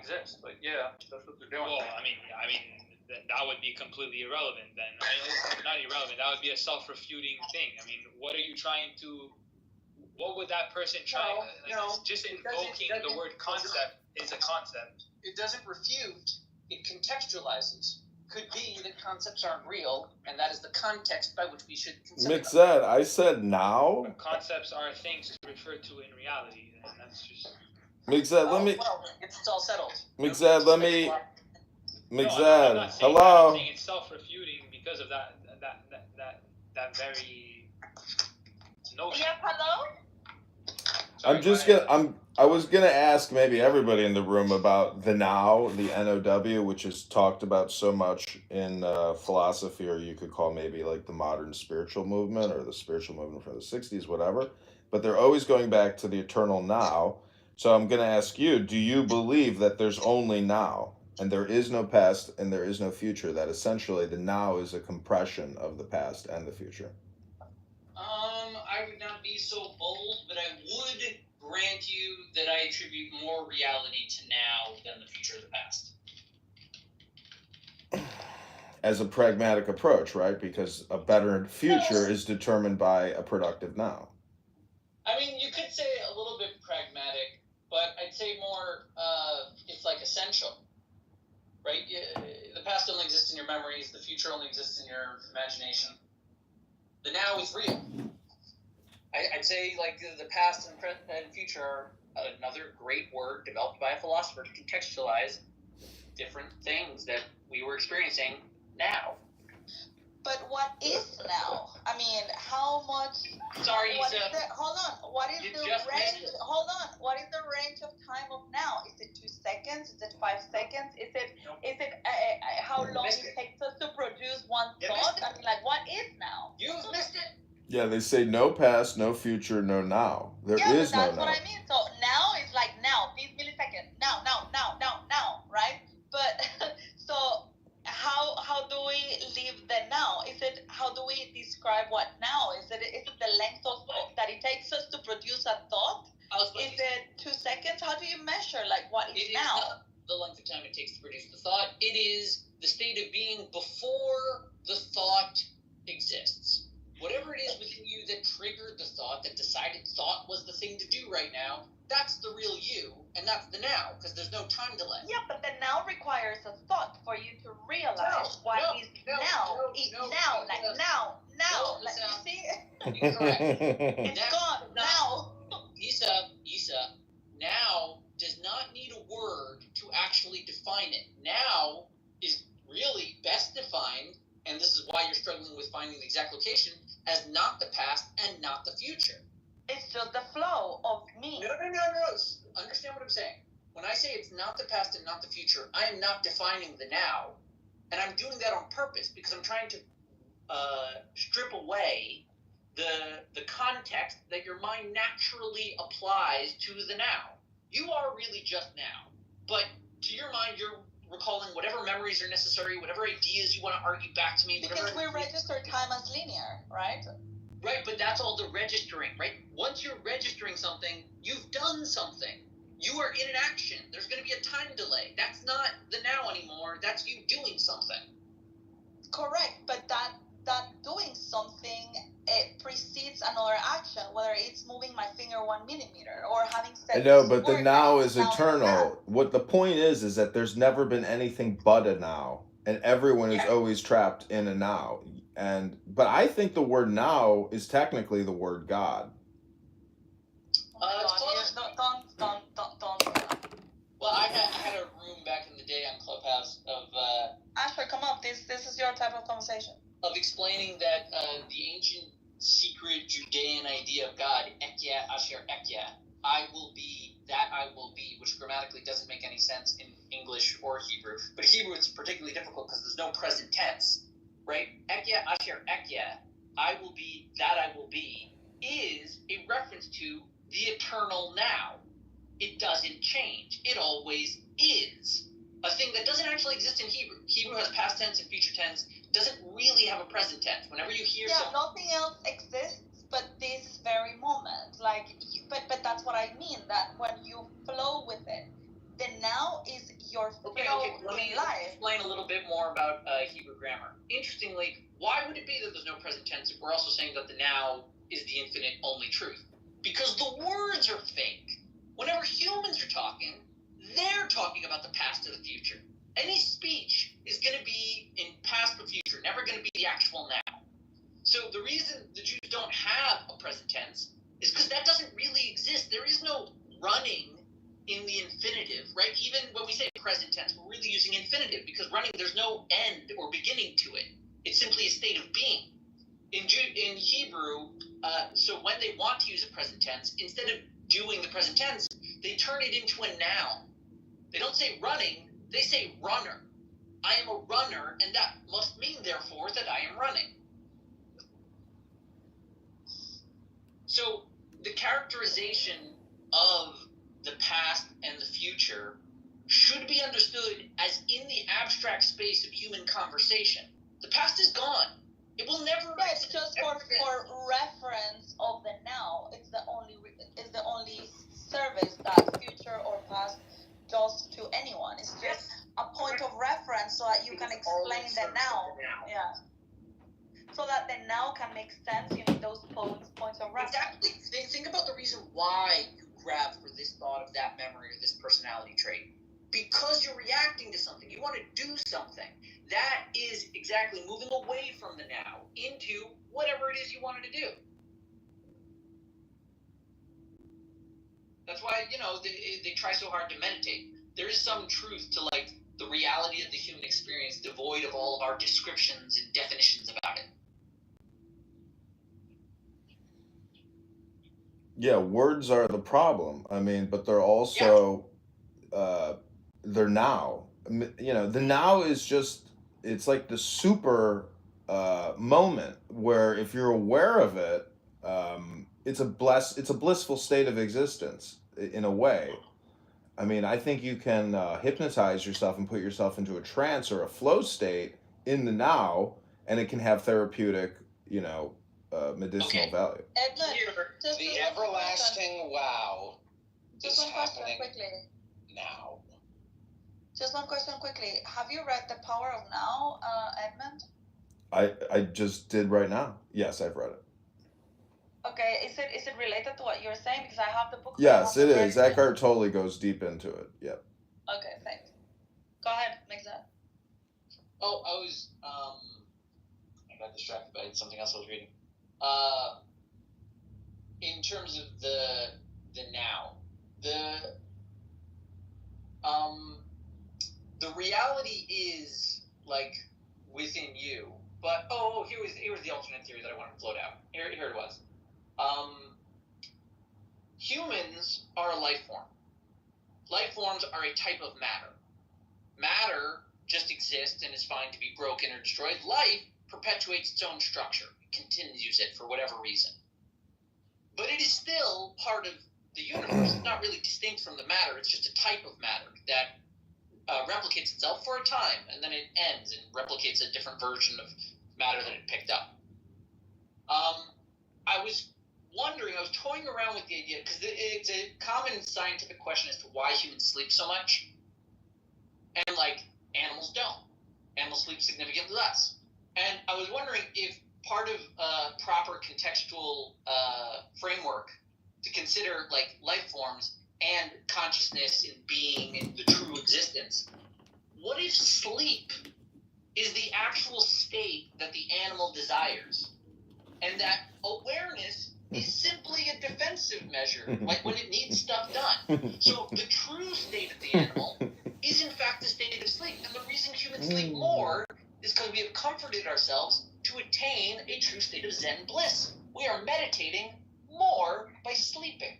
exist. But yeah, that's what they're doing. Well, I mean, that would be completely irrelevant then. I mean, not irrelevant. That would be a self-refuting thing. I mean, what are you trying to? What would that person try? Just invoking the word concept is a concept. It doesn't refute. It contextualizes. Could be that concepts aren't real, and that is the context by which we should consider Mixed, I said now. But concepts are things to refer to in reality, and that's just. Mixed, let me. Well, it's all settled. Mixed, let me. Mixed, hello. I'm saying it's self-refuting because of that very notion. Yeah, hello. Sorry, I was gonna ask maybe everybody in the room about the now, the NOW, which is talked about so much in philosophy, or you could call maybe like the modern spiritual movement or the spiritual movement from the '60s, whatever. But they're always going back to the eternal now. So I'm gonna ask you: do you believe that there's only now, and there is no past, and there is no future? That essentially the now is a compression of the past and the future. I would not be so bold, but I would grant you that I attribute more reality to now than the future of the past. As a pragmatic approach, right? Because a better future is determined by a productive now. I mean, you could say a little bit pragmatic, but I'd say more, it's like essential, right? The past only exists in your memories. The future only exists in your imagination. The now is real. I'd say like the past and present and future are another great word developed by a philosopher to contextualize different things that we were experiencing now. But what is now? I mean, how much? Sorry, hold on. What is the range? Hold on. What is the range of time of now? Is it 2 seconds? Is it 5 seconds? Is it how long it takes us to produce one thought? I mean, like, what is now? You've missed it. Yeah, they say no past, no future, no now. There is no now. Yeah, that's what I mean. So now is like now, these milliseconds, now, right? But so how do we live the now? Is it how do we describe what now? Is it the length of that it takes us to produce a thought? Is it 2 seconds? How do you measure like what is now? It is not the length of time it takes to produce the thought. It is the state of being before the thought exists. Whatever it is within you that triggered the thought, that decided thought was the thing to do right now, that's the real you, and that's the now, because there's no time delay. Yeah, but the now requires a thought for you to realize now. You see? Correct. It's gone now. Isa, now does not need a word to actually define it. Now is really best defined, and this is why you're struggling with finding the exact location, as not the past and not the future. It's just the flow of me. No. Understand what I'm saying. When I say it's not the past and not the future, I am not defining the now. And I'm doing that on purpose because I'm trying to strip away the context that your mind naturally applies to the now. You are really just now. But to your mind, you're recalling whatever memories are necessary, whatever ideas you want to argue back to me. Because we register time as linear, right? Right, but that's all the registering, right? Once you're registering something, you've done something. You are in an action. There's going to be a time delay. That's not the now anymore. That's you doing something. Correct, but that doing something, it precedes another action, whether it's moving my finger 1 millimeter or having said. I know, but the now is eternal. What the point is that there's never been anything but a now, and everyone is always trapped in a now. But I think the word now is technically the word God. Don't. Well, I had a room back in the day on Clubhouse of. Asher, come on. This is your type of conversation. Of explaining that the ancient secret Judean idea of God, Ekya, Asher, Ekya, I will be, that I will be, which grammatically doesn't make any sense in English or Hebrew. But Hebrew it's particularly difficult because there's no present tense, right? Ekya, Asher, Ekya, I will be, that I will be, is a reference to the eternal now. It doesn't change. It always is. A thing that doesn't actually exist in Hebrew. Hebrew has past tense and future tense. Doesn't really have a present tense. Whenever you hear nothing else exists but this very moment. But that's what I mean. That when you flow with it, the now is your Okay, let me life. explain a little bit more about Hebrew grammar. Interestingly, why would it be that there's no present tense if we're also saying that the now is the infinite only truth? Because the words are fake. Whenever humans are talking, they're talking about the past or the future. Any speech is going to be in past or future, never going to be the actual now. So the reason the Jews don't have a present tense is because that doesn't really exist. There is no running in the infinitive, right? Even when we say present tense, we're really using infinitive because running, there's no end or beginning to it. It's simply a state of being. In Hebrew, so when they want to use a present tense, instead of doing the present tense, they turn it into a noun. They don't say running, they say runner. I am a runner, and that must mean, therefore, that I am running. So the characterization of the past and the future should be understood as in the abstract space of human conversation. The past is gone. It will never. Yeah, it's just for reference of the now. It's the only service that future or past does to anyone. It's just a point of reference so that you can explain the now. Yeah. So that the now can make sense, you need those points of reference. Exactly. Think about the reason why you grab for this thought of that memory or this personality trait. Because you're reacting to something. You want to do something. That is exactly moving away from the now into whatever it is you wanted to do. That's why, they try so hard to meditate. There is some truth to, the reality of the human experience devoid of all of our descriptions and definitions about it. Yeah, words are the problem. I mean, but they're also, they're now. The now is just, it's like the super moment where if you're aware of it, it's a blissful state of existence in a way. I mean, I think you can hypnotize yourself and put yourself into a trance or a flow state in the now, and it can have therapeutic, medicinal value. Edmund, The everlasting wow just is one question happening quickly. now. Just one question quickly. Have you read The Power of Now, Edmund? I just did right now. Yes, I've read it. Okay, is it related to what you're saying? Because I have the book. Yes, it is. Eckhart totally goes deep into it. Yep. Okay, thanks. Go ahead, make that. Oh, I got distracted by something else I was reading. In terms of the now, the reality is within you. But here was the alternate theory that I wanted to float out. Here it was. Humans are a life form. Life forms are a type of matter. Matter just exists and is fine to be broken or destroyed. Life perpetuates its own structure. It continues it for whatever reason. But it is still part of the universe. It's not really distinct from the matter. It's just a type of matter that replicates itself for a time, and then it ends and replicates a different version of matter that it picked up. I was toying around with the idea, because it's a common scientific question as to why humans sleep so much. And, animals don't. Animals sleep significantly less. And I was wondering if part of a proper contextual framework to consider, life forms and consciousness and being and the true existence, what if sleep is the actual state that the animal desires? And that awareness is simply a defensive measure, like when it needs stuff done. So the true state of the animal is in fact a state of sleep. And the reason humans sleep more is because we have comforted ourselves to attain a true state of Zen bliss. We are meditating more by sleeping.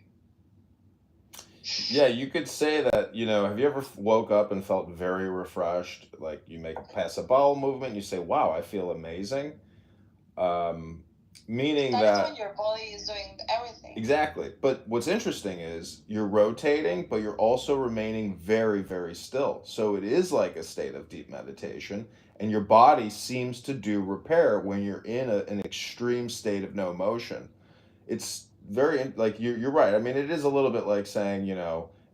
Yeah, you could say that, have you ever woke up and felt very refreshed? Like you pass a bowel movement, you say, wow, I feel amazing. Meaning that when your body is doing everything. Exactly. But what's interesting is you're rotating, but you're also remaining very, very still. So it is like a state of deep meditation, and your body seems to do repair when you're in an extreme state of no motion. It's very, you're right. I mean, it is a little bit like saying,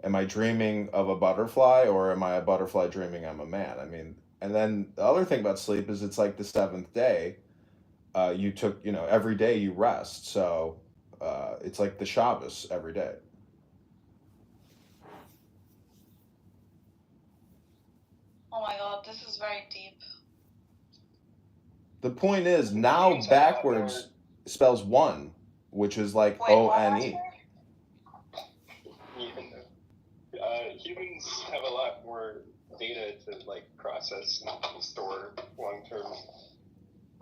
am I dreaming of a butterfly, or am I a butterfly dreaming I'm a man? I mean, and then the other thing about sleep is it's like the seventh day. You took, every day you rest. So it's like the Shabbos every day. Oh my God, this is very deep. The point is, now backwards spells one, which is like Wait, O-N-E. Humans have a lot more data to like process and store long term.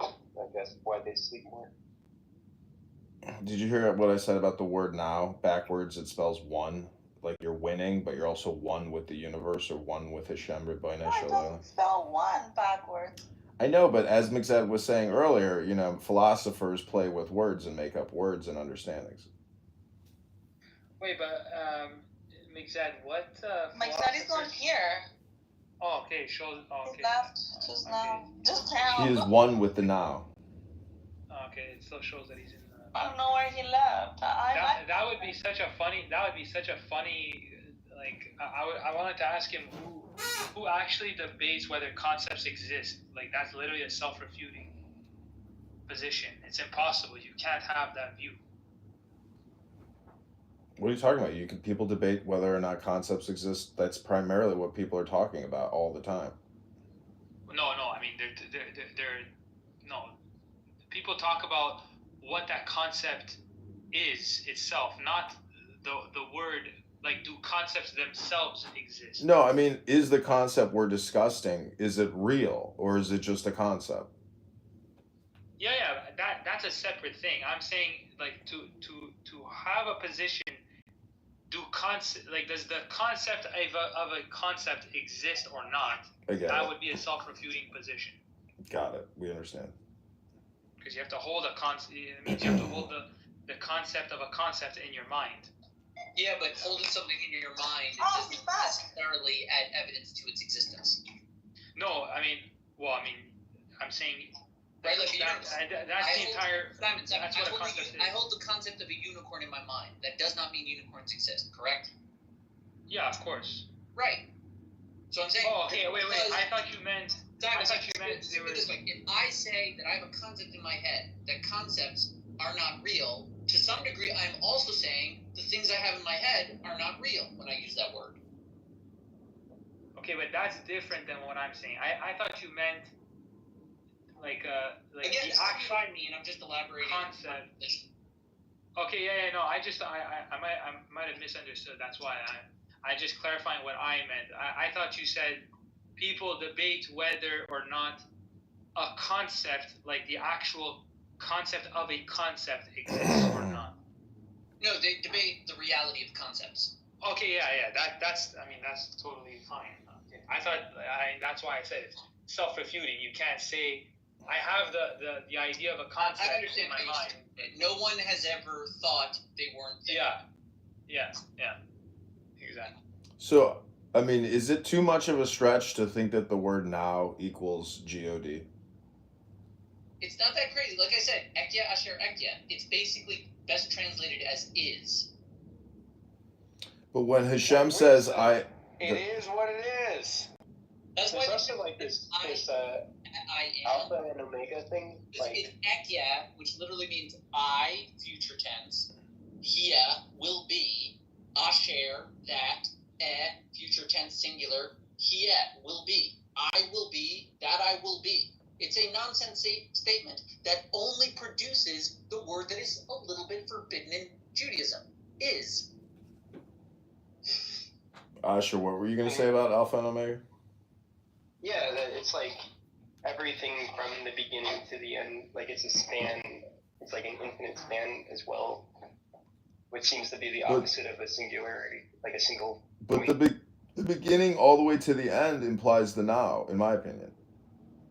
I guess why they sleep more. Did you hear what I said about the word now? Backwards it spells one. Like you're winning, but you're also one with the universe, or one with Hashem Ribbono No, it Shalom. doesn't spell one backwards. I know, but as Mixed was saying earlier, philosophers play with words and make up words and understandings. Wait, but Mixed, what? Mixed is not here. Oh, okay. Shows. Oh, okay. He left just now. Just now. He is one with the now. Oh, okay, it still shows that he's in. I don't know where he left. That would be such a funny. Like I wanted to ask him who actually debates whether concepts exist. Like that's literally a self-refuting position. It's impossible. You can't have that view. What are you talking about? People debate whether or not concepts exist. That's primarily what people are talking about all the time. No. I mean, they're no. People talk about what that concept is itself, not the word. Like, do concepts themselves exist? No, I mean, is the concept we're discussing, is it real, or is it just a concept? Yeah, that's a separate thing. I'm saying, like, to have a position, does the concept of a concept exist or not? That would be a self-refuting position. Got it. We understand. Because you have to hold a concept. It means you have to hold the concept of a concept in your mind. Yeah, but holding something in your mind doesn't necessarily add evidence to its existence. No, I'm saying. Right, like that's the entire. Simon, that's what a concept is. I hold the concept of a unicorn in my mind. That does not mean unicorns exist, correct? Yeah, of course. Right. So I'm saying. Oh, okay. Wait. I thought you meant. Simon, this way. If I say that I have a concept in my head, that concepts are not real, to some degree, I'm also saying the things I have in my head are not real when I use that word. Okay, but that's different than what I'm saying. I thought you meant like again, the actual me, and I'm just elaborating concept. Okay, yeah, no. I might have misunderstood. That's why I just clarifying what I meant. I thought you said people debate whether or not a concept, like the actual concept of a concept, exists or not. No, they debate the reality of concepts. Okay, yeah. That's totally fine. Okay. I thought that's why I said it's self-refuting. You can't say I have the idea of a concept in my mind. No one has ever thought they weren't there. Yeah. Exactly. So, I mean, is it too much of a stretch to think that the word now equals God? It's not that crazy. Like I said, ekya asher ekya. It's basically best translated as is. But when Hashem says, It is what it is. That's why there's also like this alpha and omega thing. It's ekya, which literally means I, future tense. Hia, will be. Asher, that. Future tense singular. Hia, will be. I will be, that I will be. It's a nonsense statement that only produces the word that is a little bit forbidden in Judaism. Is. Asher, what were you going to say about Alpha and Omega? Yeah, it's like everything from the beginning to the end. Like it's a span. It's like an infinite span as well, which seems to be the opposite of a singularity, like a single. But the beginning all the way to the end implies the now, in my opinion.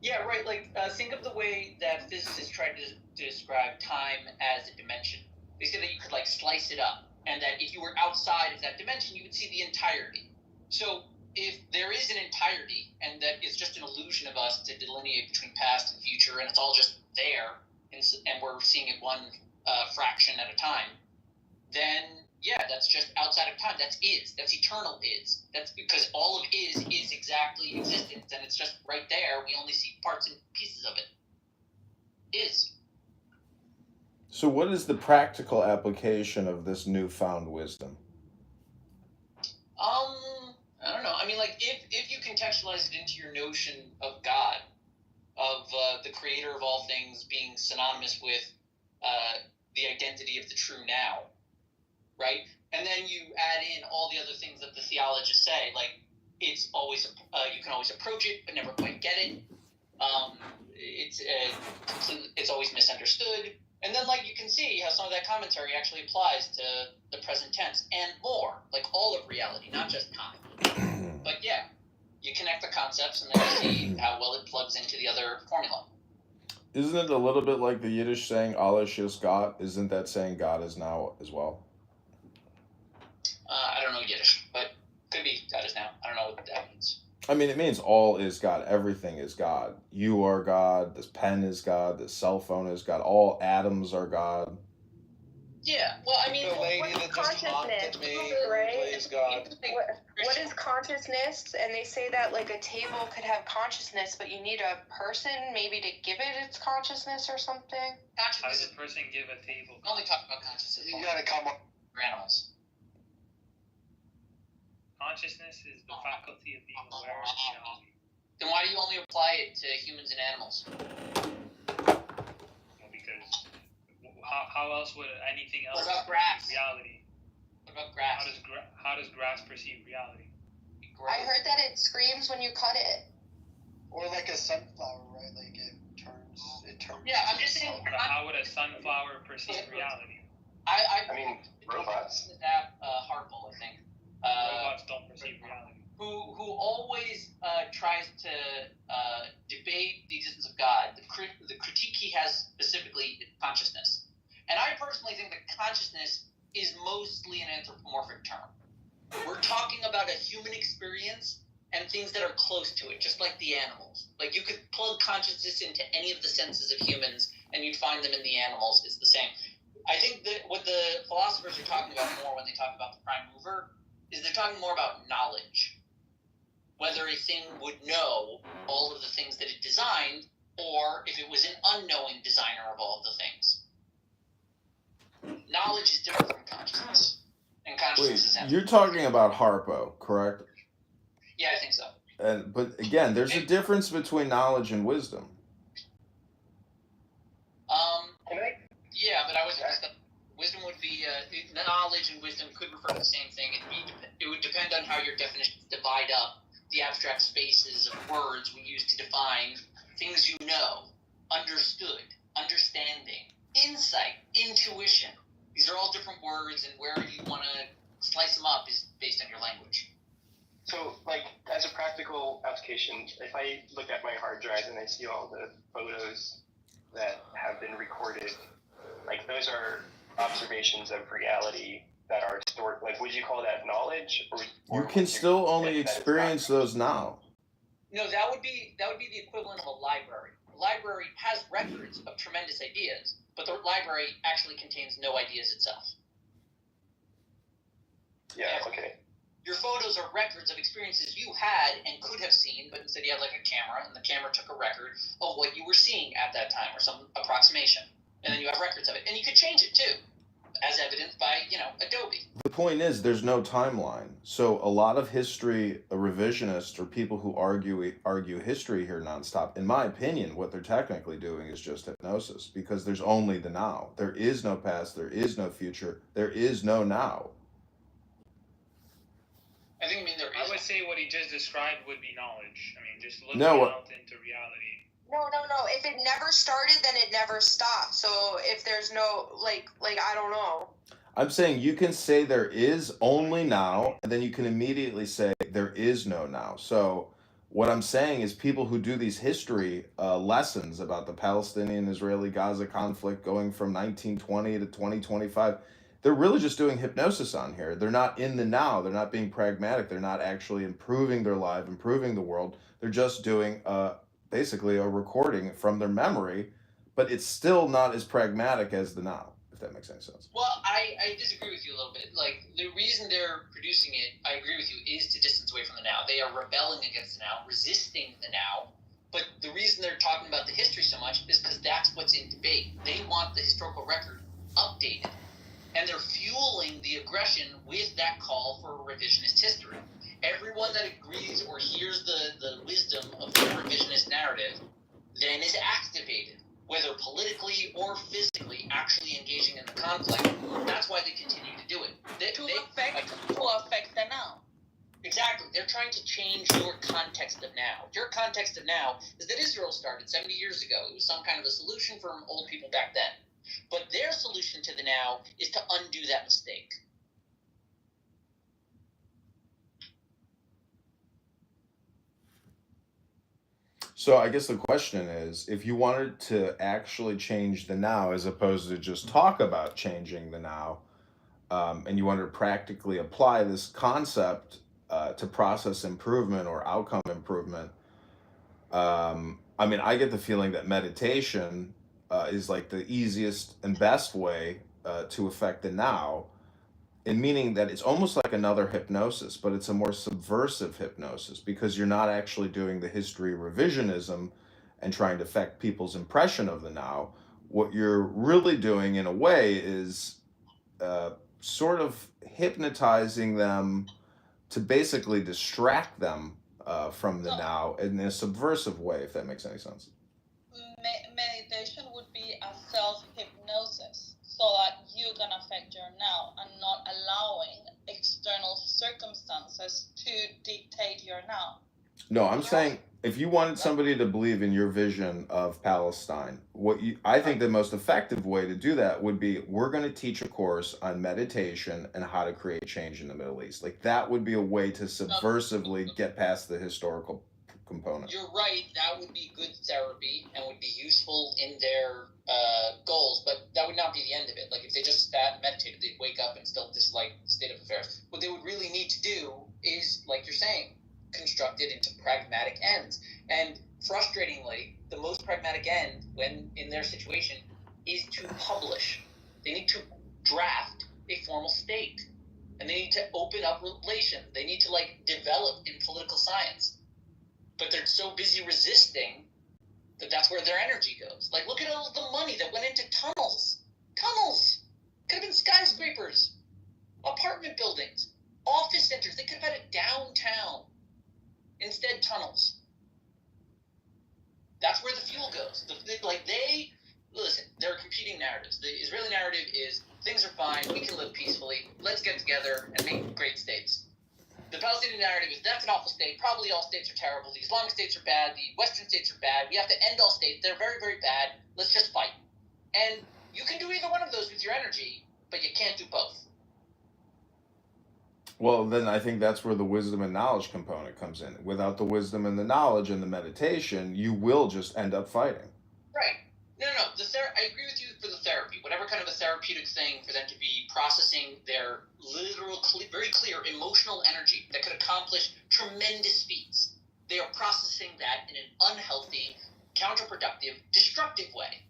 Yeah, right. Like, think of the way that physicists try to describe time as a dimension. They say that you could, like, slice it up, and that if you were outside of that dimension, you would see the entirety. So, if there is an entirety, and that it's just an illusion of us to delineate between past and future, and it's all just there, and we're seeing it one fraction at a time, then yeah, that's just outside of time. That's is. That's eternal is. That's because all of is exactly existence, and it's just right there. We only see parts and pieces of it. Is. So, what is the practical application of this newfound wisdom? I don't know. I mean, like, if you contextualize it into your notion of God, of the creator of all things being synonymous with the identity of the true now, right? And then you add in all the other things that the theologists say, like it's always you can always approach it but never quite get it. It's always misunderstood. And then, like, you can see how some of that commentary actually applies to the present tense and more, like all of reality, not just time. But yeah, you connect the concepts and then you see how well it plugs into the other formula. Isn't it a little bit like the Yiddish saying "Alles ist Gott"? Isn't that saying God is now as well? I don't know Yiddish, but could be God is now. I don't know what that means. I mean, it means all is God. Everything is God. You are God. This pen is God. This cell phone is God. All atoms are God. Yeah, well, I mean, The lady that just mocked at me, praise God. What is consciousness? And they say that, like, a table could have consciousness, but you need a person maybe to give it its consciousness or something. How does a person give a table? We only talk about consciousness. You gotta come up. For animals. Consciousness is the faculty of being aware of reality. Then why do you only apply it to humans and animals? Because how else would anything else What about grass? perceive reality? What about grass? How does grass perceive reality? I heard that it screams when you cut it. Or like a sunflower, right? Like it turns. Yeah, I'm just saying. How would a sunflower perceive reality? I mean, robots. That Harpole, I think. Robots don't perceive reality. Who always tries to debate the existence of God. The critique he has specifically is consciousness. And I personally think that consciousness is mostly an anthropomorphic term. We're talking about a human experience and things that are close to it, just like the animals. Like, you could plug consciousness into any of the senses of humans, and you'd find them in the animals. It's the same. I think that what the philosophers are talking about more when they talk about the prime mover is they're talking more about knowledge. Whether a thing would know all of the things that it designed, or if it was an unknowing designer of all of the things. Knowledge is different from consciousness. And consciousness Wait, is you're talking about Harpo, correct? Yeah, I think so. But again, there's a difference between knowledge and wisdom. Yeah, but I was wisdom would be knowledge and wisdom could refer to the same thing. It would depend on how your definitions divide up the abstract spaces of words we use to define things you know, understood, understanding, insight, intuition. These are all different words, and where you want to slice them up is based on your language. So, like, as a practical application, if I look at my hard drive and I see all the photos that have been recorded, like, those are observations of reality that are stored. Like, would you call that knowledge? Or You can still only experience those now. No, that would be the equivalent of a library. A library has records of tremendous ideas, but the library actually contains no ideas itself. Yeah, okay. Your photos are records of experiences you had and could have seen, but instead you had like a camera, and the camera took a record of what you were seeing at that time, or some approximation. And then you have records of it. And you could change it too, as evidenced by, Adobe. The point is, there's no timeline. So a lot of history revisionists or people who argue history here nonstop, in my opinion, what they're technically doing is just hypnosis, because there's only the now. There is no past, there is no future, there is no now. I think, there is. I would say what he just described would be knowledge. Just looking No, out into reality. No. If it never started, then it never stopped. So if there's no, like I don't know. I'm saying you can say there is only now, and then you can immediately say there is no now. So what I'm saying is people who do these history lessons about the Palestinian-Israeli Gaza conflict going from 1920 to 2025, they're really just doing hypnosis on here. They're not in the now. They're not being pragmatic. They're not actually improving their life, improving the world. They're just doing basically a recording from their memory, but it's still not as pragmatic as the now, if if that makes any sense. Well, I disagree with you a little bit. Like, the reason they're producing it, I agree with you, is to distance away from the now. They are rebelling against the now, resisting the now. But the reason they're talking about the history so much is because that's what's in debate. They want the historical record updated. And they're fueling the aggression with that call for revisionist history. Everyone that agrees or hears the wisdom of the revisionist narrative then is activated, whether politically or physically, actually engaging in the conflict. That's why they continue to do it. To affect the now. Exactly. They're trying to change your context of now. Your context of now is that Israel started 70 years ago. It was some kind of a solution for old people back then. But their solution to the now is to undo that mistake. So I guess the question is, if you wanted to actually change the now as opposed to just talk about changing the now, and you wanted to practically apply this concept to process improvement or outcome improvement, I mean, I get the feeling that meditation is like the easiest and best way to affect the now, in meaning that it's almost like another hypnosis, but it's a more subversive hypnosis because you're not actually doing the history revisionism and trying to affect people's impression of the now. What you're really doing in a way is sort of hypnotizing them to basically distract them from the now in a subversive way, if that makes any sense. Meditation would be a self-hypnosis, so that you can affect your now and not allowing external circumstances to dictate your now. No, I'm saying if you wanted somebody to believe in your vision of Palestine, I think the most effective way to do that would be, we're going to teach a course on meditation and how to create change in the Middle East. Like, that would be a way to subversively get past the historical component. You're right, that would be good therapy and would be useful in their goals, but that would not be the end of it. Like, if they just sat and meditated, they'd wake up and still dislike the state of affairs. What they would really need to do is, like you're saying, construct it into pragmatic ends. And frustratingly, the most pragmatic end, when in their situation, is to publish. They need to draft a formal state. And they need to open up relations. They need to, like, develop in political science. But they're so busy resisting that that's where their energy goes. Like, look at all the money that went into tunnels. Tunnels! Could have been skyscrapers, apartment buildings, office centers. They could have had it downtown. Instead, tunnels. That's where the fuel goes. Listen, there are competing narratives. The Israeli narrative is, things are fine, we can live peacefully, let's get together and make great states. The Palestinian narrative is, that's an awful state, probably all states are terrible, the Islamic states are bad, the Western states are bad, we have to end all states, they're very, very bad, let's just fight. And you can do either one of those with your energy, but you can't do both. Well, then I think that's where the wisdom and knowledge component comes in. Without the wisdom and the knowledge and the meditation, you will just end up fighting. Right. No. I agree with you for the therapy. Whatever kind of a therapeutic thing for them to be processing their literal, very clear emotional energy that could accomplish tremendous feats. They are processing that in an unhealthy, counterproductive, destructive way.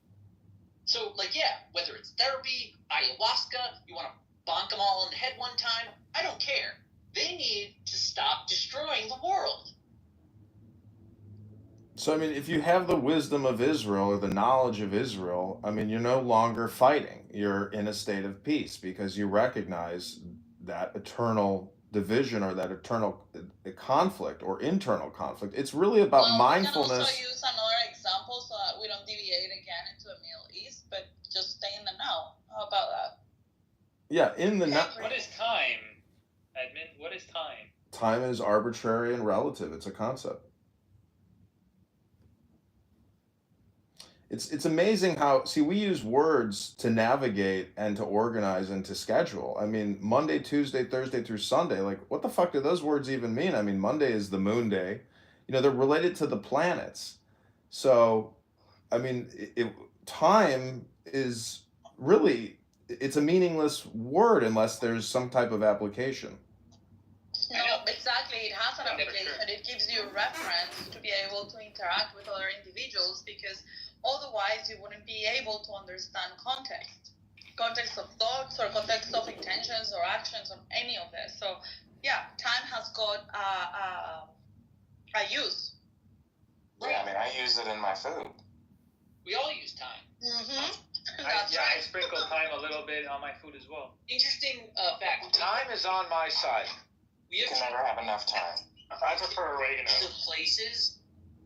So, like, yeah, whether it's therapy, ayahuasca, you want to bonk them all in the head one time, I don't care. They need to stop destroying the world. So, I mean, if you have the wisdom of Israel or the knowledge of Israel, I mean, you're no longer fighting. You're in a state of peace because you recognize that eternal division or that eternal conflict or internal conflict. It's really about mindfulness. We can also use another example so that we don't deviate again into the Middle East, but just stay in the now. How about that? Yeah, in the now. What is time, Edmund? What is time? Time is arbitrary and relative. It's a concept. It's amazing how, see, we use words to navigate and to organize and to schedule. I mean, Monday, Tuesday, Thursday through Sunday, like, what the fuck do those words even mean? I mean, Monday is the moon day. You know, they're related to the planets. So, I mean, time is really, it's a meaningless word unless there's some type of application. No, exactly. It has an application. It gives you a reference to be able to interact with other individuals, because otherwise you wouldn't be able to understand context. context of thoughts or context of intentions or actions or any of this. So yeah, time has got a use. Yeah, I mean, I use it in my food. We all use time. I sprinkle time a little bit on my food as well. Interesting fact. Time is on my side. We You have can never have enough time. I prefer oregano. to places.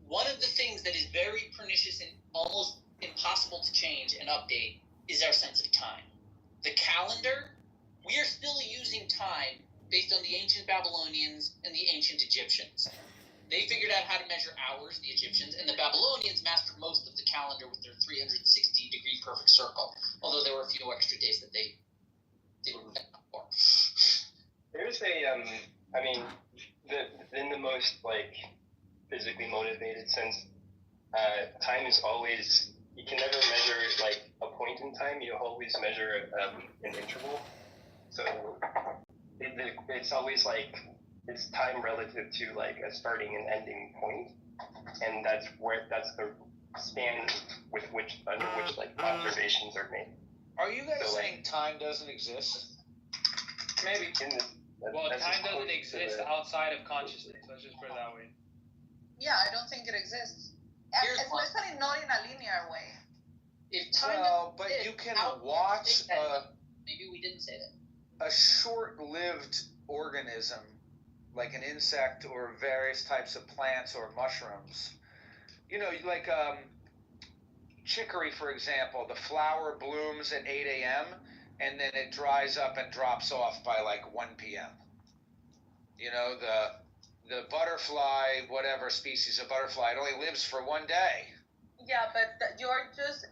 One of the things that is very pernicious and almost impossible to change and update is our sense of time. The calendar, we are still using time based on the ancient Babylonians and the ancient Egyptians. They figured out how to measure hours, the Egyptians, and the Babylonians mastered most of the calendar with their 360-degree perfect circle, although there were a few extra days that they didn't account for. There's I mean, in the most like physically motivated sense, time is always, you can never measure like a point in time. You always measure an interval. So it's always like it's time relative to like a starting and ending point, and that's the span with which under which like observations are made. Are you guys So, saying time doesn't exist? Maybe. Well, That's time just doesn't close to exist the- outside of consciousness. Let's just put it that way. Yeah, I don't think it exists. Here's one. Especially not in a linear way. If time Well, but exists, you can how- watch maybe we didn't say that. a short-lived organism, like an insect or various types of plants or mushrooms. You know, like chicory, for example, the flower blooms at 8 a.m. and then it dries up and drops off by like 1 p.m. You know, the butterfly, whatever species of butterfly, it only lives for 1 day. Yeah, but you're just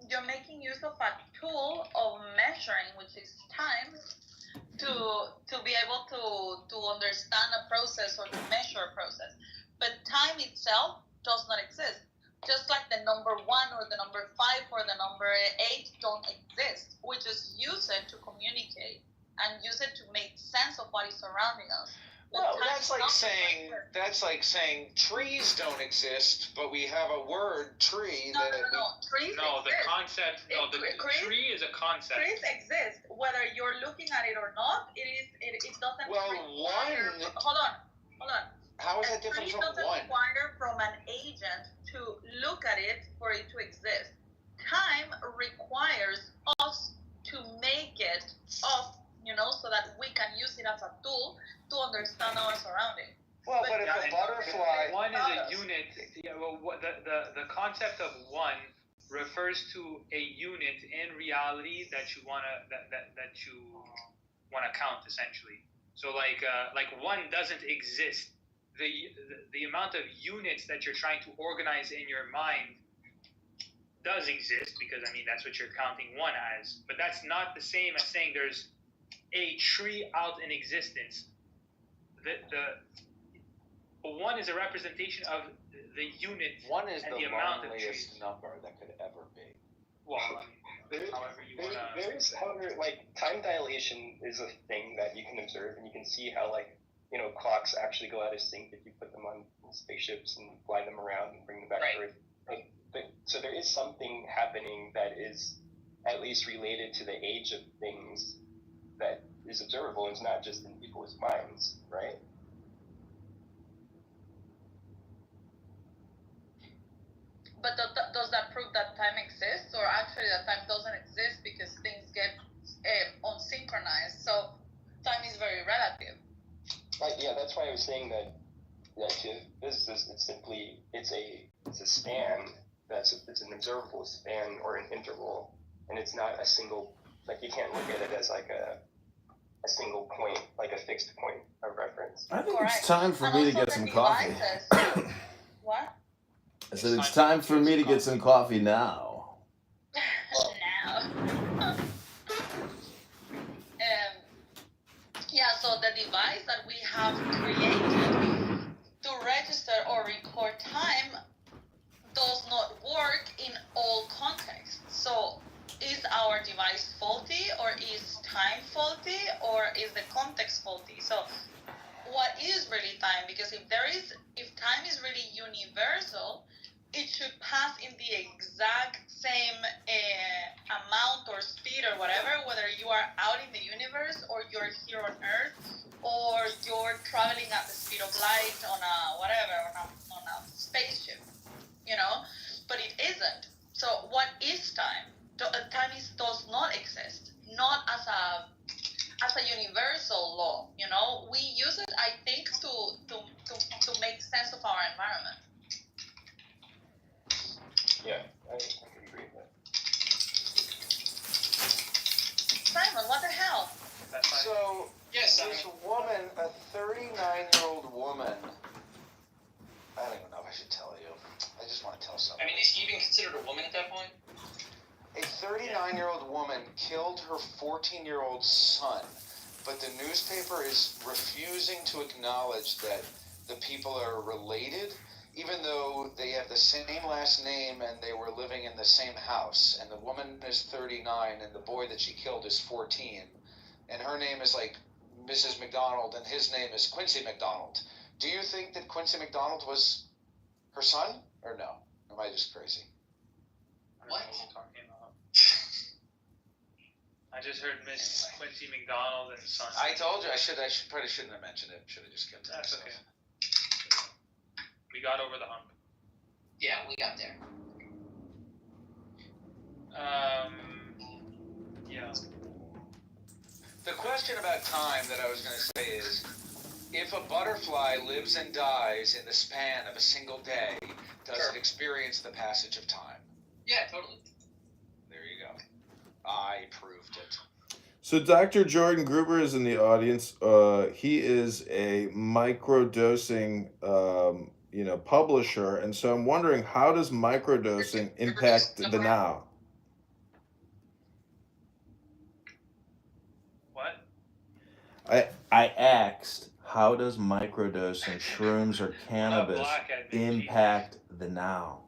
you're making use of a tool of measuring, which is time, to be able to understand a process or to measure a process. But time itself does not exist. Just like the number 1 or the number 5 or the number 8 don't exist. We just use it to communicate and use it to make sense of what is surrounding us. But Well, time that's is like not saying exist. trees don't exist, but we have a word tree No. that Trees No, the exist. concept. No, the Trees- tree is a concept. Trees exist, whether you're looking at it or not. It doesn't. Well, require. one- Hold on. How is A that different tree from doesn't one? require from an agent to look at it for it to exist. Time requires us to make it up, so that we can use it as a tool to understand our surroundings. Well, but if Yeah, a and butterfly, one is a unit. Yeah, well, the concept of one refers to a unit in reality that you wanna count essentially. So like one doesn't exist. The amount of units that you're trying to organize in your mind does exist, because I mean that's what you're counting one as. But that's not the same as saying there's a tree out in existence. The one is a representation of the unit one is and the the amount of loneliest trees. number that could ever be. Well, however you wanna. There's, however, like time dilation is a thing that you can observe, and you can see how clocks actually go out of sync if you put them on spaceships and fly them around and bring them back to Earth. So there is something happening that is at least related to the age of things that is observable. It's not just in people's minds, right? But does that prove that time exists, or actually that time doesn't exist because things get unsynchronized? So time is very relative. Yeah, that's why I was saying that to physicists, it's a span. It's an observable span or an interval, and it's not a single. Like you can't look at it as like a single point, like a fixed point of reference. I think Correct. it's time for And me to also get the some coffee. devices. What? I said it's time for me to get some coffee now. Now. Yeah, so the device that we have created to register or record time does not work in all contexts. So is our device faulty, or is time faulty, or is the context faulty? So what is really time? Because if time is really universal, it should pass in the exact same amount or speed or whatever, whether you are out in the universe or you're here on Earth, or you're traveling at the speed of light on a spaceship, you know? But it isn't. So what is time? Time does not exist, not as a universal law, you know. We use it, I think, to make sense of our environment. Yeah, I can agree with that. Simon, what the hell? So, Yes, this woman, a 39-year-old woman, I don't even know if I should tell you. I just want to tell I something. mean, is she even considered a woman at that point? A 39-year-old woman killed her 14-year-old son, but the newspaper is refusing to acknowledge that the people are related, even though they have the same last name and they were living in the same house. And the woman is 39 and the boy that she killed is 14. And her name is like Mrs. McDonald and his name is Quincy McDonald. Do you think that Quincy McDonald was her son or no? Am I just crazy? What? I just heard Miss Quincy McDonald and son. I told you I probably shouldn't have mentioned it. Should have just kept it. That's myself. okay. We got over the hump. Yeah, we got there. Yeah. The question about time that I was going to say is, if a butterfly lives and dies in the span of a single day, does Sure. it experience the passage of time? Yeah, totally. There you go. I proved it. So Dr. Jordan Gruber is in the audience. He is a microdosing, publisher, and so I'm wondering, how does microdosing impact the now? What? I asked, how does microdosing shrooms or cannabis black at me, impact the now?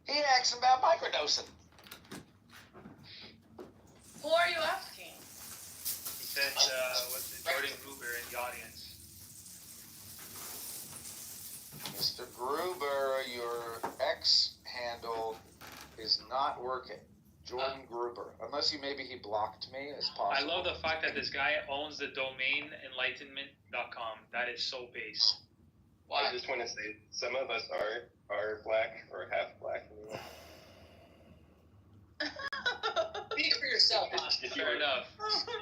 He asked about microdosing. Who are you asking? He said, what's it, Jordan Gruber in the audience. Mr. Gruber, your X handle is not working. Jordan Gruber. Unless maybe he blocked me, as possible. I love the fact that this guy owns the domain enlightenment.com. That is so base. I just want to say, some of us are black or half black. Speak for yourself, Oscar. Fair enough.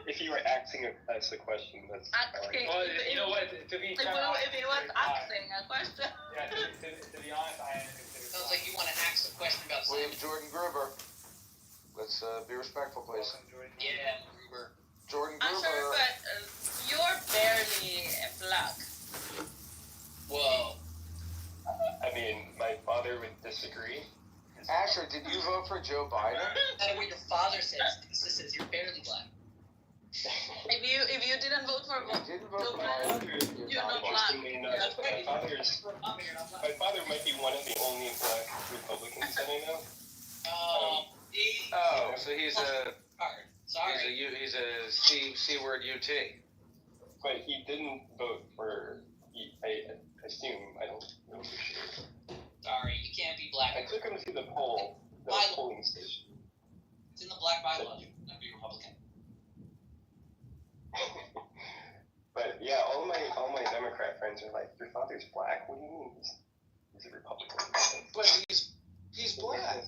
If you were asking us a question, that's Asking. Well, you know what? To be fair, If it was asking a question. Yeah, to be honest, I am considered. Sounds like you want to ask a question about We have Simon. Jordan Gruber. Let's be respectful, please. Yeah, Gruber. Jordan I'm Gruber. sure, but you're barely black. Whoa. I mean, my father would disagree. Asher, did you vote for Joe Biden? That's what your father says. This says you're barely black. If you didn't vote for You didn't vote for Biden. you're not black. Interestingly enough, my father might be one of the only black Republicans that I know. Oh, so he's a Sorry. he's a C word UT. But he didn't vote for. I assume, I don't know for sure. Sorry, you can't be black. I took him to the polling station. It's in the black bylaw. You can be Republican. But yeah, all my Democrat friends are like, your father's black? What do you mean? He's a Republican. But he's black.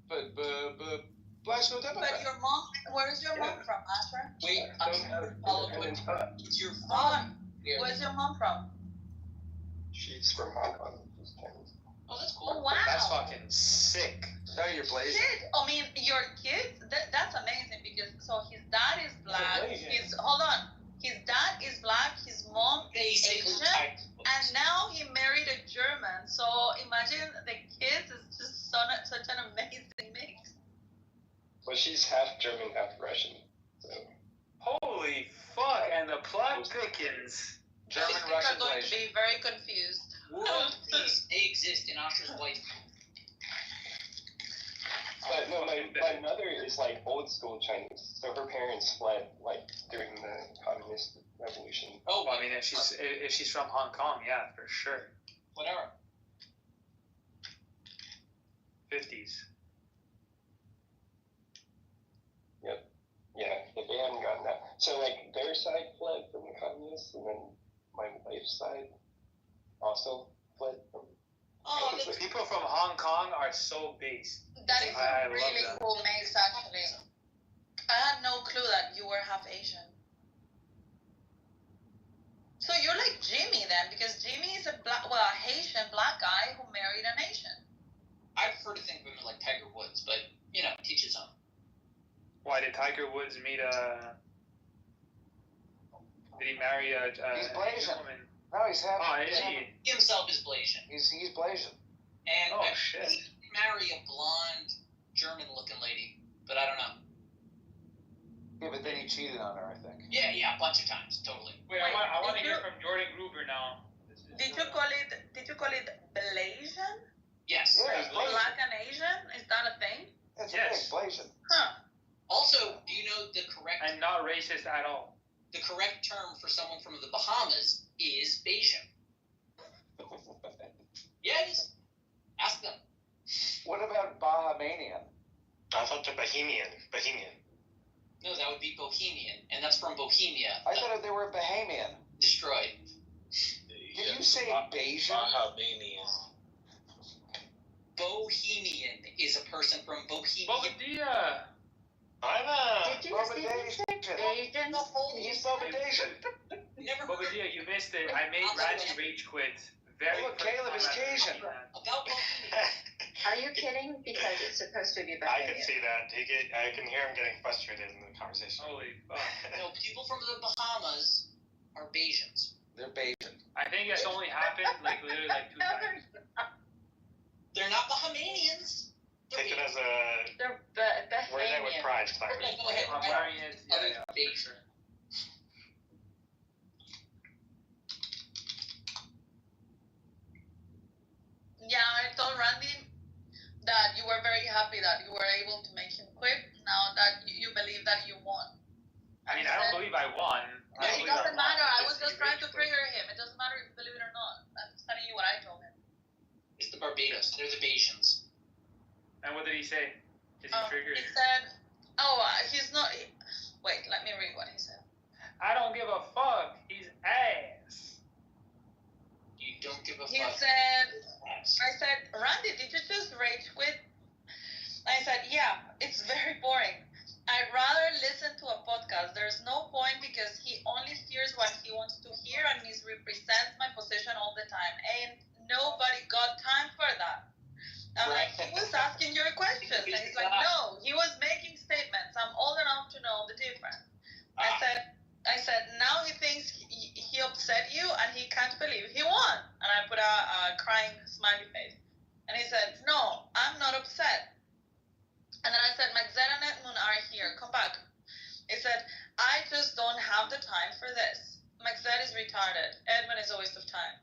But blacks no Democrat. But your mom, where's your mom from, Asher? Wait, it's your father. Where's your mom from? She's from Hong Kong. She's Chinese. Oh, that's Oh, cool. wow. That's fucking sick. No, you're blazing. Shit, I mean, your kids, that's amazing because, so his dad is black, hold on, his dad is black, his mom is Asian, and now he married a German, so imagine the kids is just such an amazing mix. Well, she's half German, half Russian. So. Holy fuck, and the plot thickens. German, These kids Russian, are going to Blasian. be very confused. World peace, they exist in Asher's wife. But no, my mother is like old school Chinese, so her parents fled like during the communist revolution. Oh, I mean, if she's from Hong Kong, yeah, for sure. Whatever. 50s. Yep. Yeah, if they hadn't gotten that. So, like, their side fled from the communists, and then my wife's side also fled from. Oh, Like, People from Hong Kong are so based. that is I a love really that. cool mix, actually. I had no clue that you were half Asian. So you're like Jimmy then, because Jimmy is a Haitian black guy who married an Asian. I prefer to think of him as like Tiger Woods, but you know, teach his own. Why did Tiger Woods meet a? Did he marry a? He's Blasian. Woman? No, he's half. Oh, is he? He himself is Blasian. He's Blasian. And Oh I shit! think he'd marry a blonde German-looking lady, but I don't know. Yeah, but then he cheated on her, I think. Yeah, a bunch of times, totally. Wait, I want to hear from Jordan Gruber now. Did you call it Blasian? Yes. Yeah, he's Blasian. Black and Asian? Is that a thing? It's Yes. a big Blasian. Huh. Also, do you know the correct And not racist at all. the correct term for someone from the Bahamas is Bayesian? Yes. Ask them. What about Bahamanian? I thought the Bohemian. No, that would be Bohemian, and that's from Bohemia. I thought they were Bahamian. Destroyed. Did you say Bayesian? Bahamanian. Bohemian is a person from Bohemia. Bobadilla. I'm a. Bobadasian. He's Bobadasian. Never heard Bobadilla, you missed it. I made Ratchet Rage quit. Very. Oh, look, Caleb is Cajun. about Bohemia. Are you kidding? Because it's supposed to be I can Bahamian. see that. I can hear him getting frustrated in the conversation. Holy fuck. No, people from the Bahamas are Bayesians. They're Bayesian. I think it's only happened like literally like 2 times. They're not Bahamanians. Take it as a. They're Wear that with Bahamian. pride, Simon. Okay, go ahead. I'm wearing it. Other Yeah, than Bayesian. Yeah, I told Randy that you were very happy that you were able to make him quit. Now that you believe that you won. I mean, I don't believe I won. No, it doesn't matter. I was just trying to trigger him. It doesn't matter if you believe it or not. I'm just telling you what I told him. It's the Barbados. They're the Bayesians. And what did he say? Did he trigger He it? said, he's not. Wait, let me read what he said. I don't give a fuck. He's ass. You don't give a He fuck. said, I said, Randy, did you just rage quit? I said, yeah, it's very boring. I'd rather listen to a podcast. There's no point because he only hears what he wants to hear and misrepresents my position all the time. And nobody got time for that. I'm like, he was asking your questions. And he's like, no, he was making statements. I'm old enough to know the difference. I said, now he thinks he upset you and he can't believe he won. And I put a crying smiley face. And he said, no, I'm not upset. And then I said, Magzed and Edmund are here. Come back. He said, I just don't have the time for this. Magzed is retarded. Edmund is a waste of time.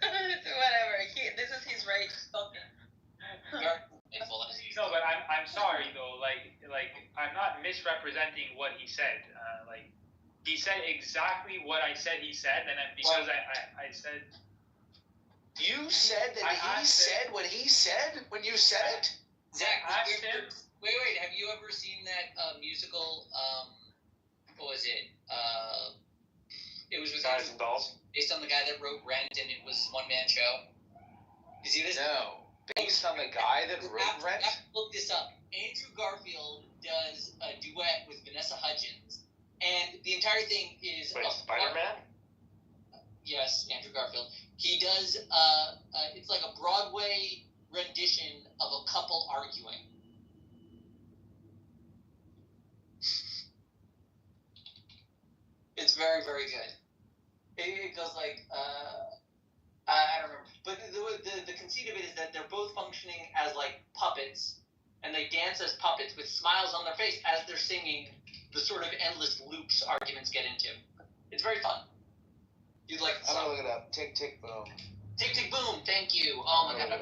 Whatever. This is his rage talking. No, but I'm sorry though. Like I'm not misrepresenting what he said. He said exactly what I said he said, and then because I said. You said that he said what he said when you said it? Zach, asked him. Wait. Have you ever seen that musical? What was it? It was with Guys and Dolls. based on the guy that wrote Rent, and it was one man show. You see this? No. Based on the guy that wrote Rent? Look this up. Andrew Garfield does a duet with Vanessa Hudgens, and the entire thing is Wait, Spider-Man? Yes, Andrew Garfield. He does. It's like a Broadway rendition of a couple arguing. It's very, very good. It goes like, I don't remember, but the conceit of it is that they're both functioning as like puppets, and they dance as puppets with smiles on their face as they're singing the sort of endless loops arguments get into. It's very fun. You'd like to I'm gonna look it up. Tick, tick, boom. Tick, tick, boom. Thank you. Oh my god.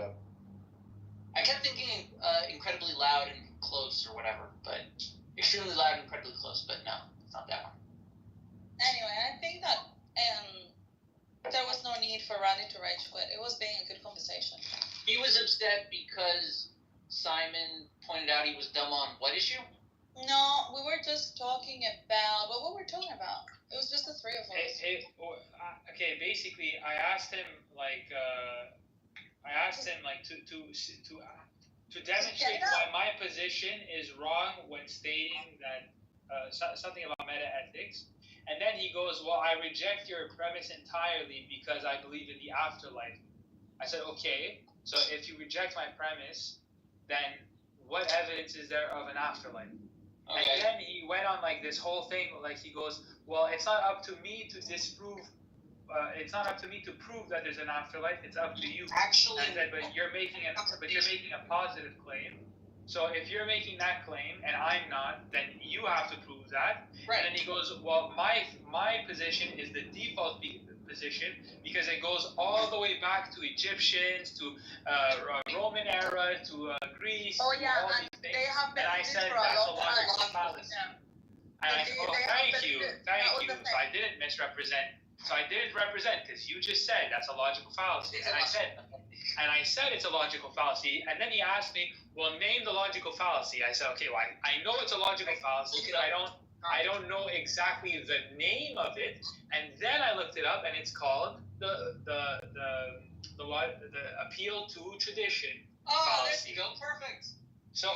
I kept thinking incredibly loud and close or whatever, but extremely loud and incredibly close, but no, it's not that one. Anyway, I think that there was no need for Randy to rage quit. It was being a good conversation. He was upset because Simon pointed out he was dumb on what issue? No, we were just talking about what were we talking about? It was just the three of us. Okay, basically, I asked him to demonstrate why my position is wrong when stating that something about meta-ethics, and then he goes, "Well, I reject your premise entirely because I believe in the afterlife." I said, "Okay, so if you reject my premise, then what evidence is there of an afterlife?" Okay. And then he went on like this whole thing, like he goes, "Well, it's not up to me to disprove. It's not up to me to prove that there's an afterlife. It's up to you." Actually, I said, "But you're making a positive claim. So if you're making that claim and I'm not, then you have to prove that." Right. And then he goes, "Well, my position is the default position because it goes all the way back to Egyptians, to Roman era, to Greece, Oh yeah, all and these things." they have been And I this said, for a "That's a long time. logical fallacy." Yeah. And I said, "Oh, thank you. That was the So I didn't misrepresent. So I didn't represent because you just said that's a logical fallacy." And I said it's a logical fallacy. And then he asked me, "Well, name the logical fallacy." I said, "Okay, well, I know it's a logical fallacy, but I don't know exactly the name of it." And then I looked it up, and it's called the appeal to tradition. Oh, there you go, perfect. So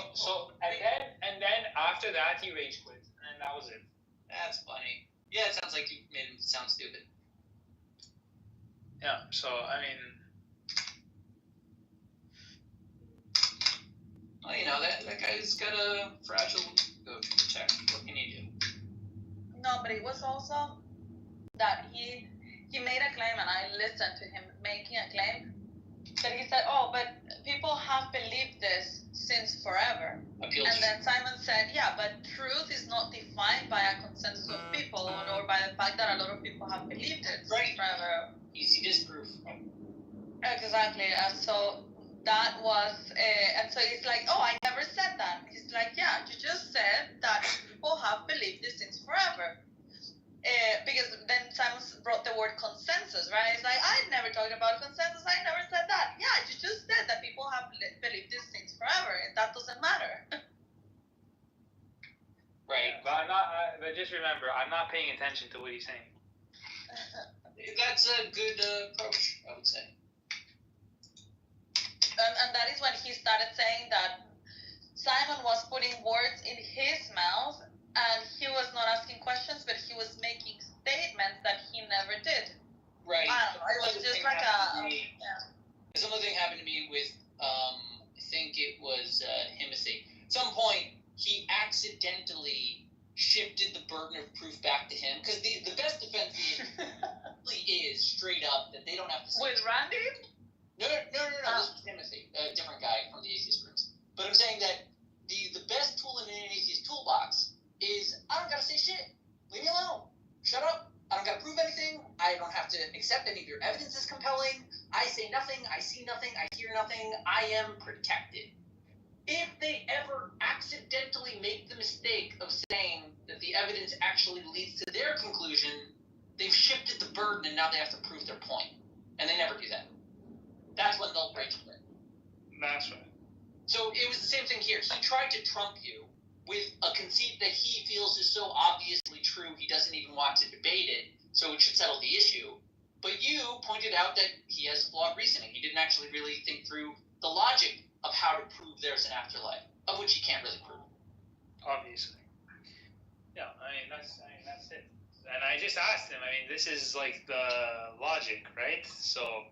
and then after that he rage quit, and that was it. That's funny. Yeah, it sounds like you made him sound stupid. Yeah. So I mean. Well, you know, that guy's got a fragile ego to protect. What can you do? No, but it was also that he made a claim, and I listened to him making a claim. That he said, "Oh, but people have believed this since forever." And then Simon said, "Yeah, but truth is not defined by a consensus of people, or by the fact that a lot of people have believed it forever." Easy disproof. Exactly. And so that was, and so he's like, "Oh, I never said that." He's like, "Yeah, you just said that people have believed this since forever." Because then Simon brought the word consensus, right? It's like, "I never talked about consensus. I never said that." Yeah, you just said that people have believed this since forever, and that doesn't matter. Right. But but just remember, I'm not paying attention to what he's saying. That's a good approach, I would say. And that is when he started saying that Simon was putting words in his mouth, and he was not asking questions, but he was making statements that he never did. Right. I don't know. It was just like a. Similar thing happened to me with, I think it was Himothy. At some point, he accidentally shifted the burden of proof back to him, because the best defense is straight up that they don't have to say. With Randy? No. This was Timothy, a different guy from the atheist groups. But I'm saying that the best tool in an atheist toolbox is, I don't gotta say shit. Leave me alone. Shut up. I don't gotta prove anything. I don't have to accept any of your evidence as compelling. I say nothing. I see nothing. I hear nothing. I am protected. If they ever accidentally make the mistake of saying that the evidence actually leads to their conclusion, they've shifted the burden and now they have to prove their point. And they never do that. That's when they'll rage quit. That's right. So it was the same thing here. He tried to trump you with a conceit that he feels is so obviously true he doesn't even want to debate it, so it should settle the issue. But you pointed out that he has flawed reasoning. He didn't actually really think through the logic of how to prove there's an afterlife, of which he can't really prove. Obviously. Yeah, that's it. And I just asked him, this is like the logic, right? So...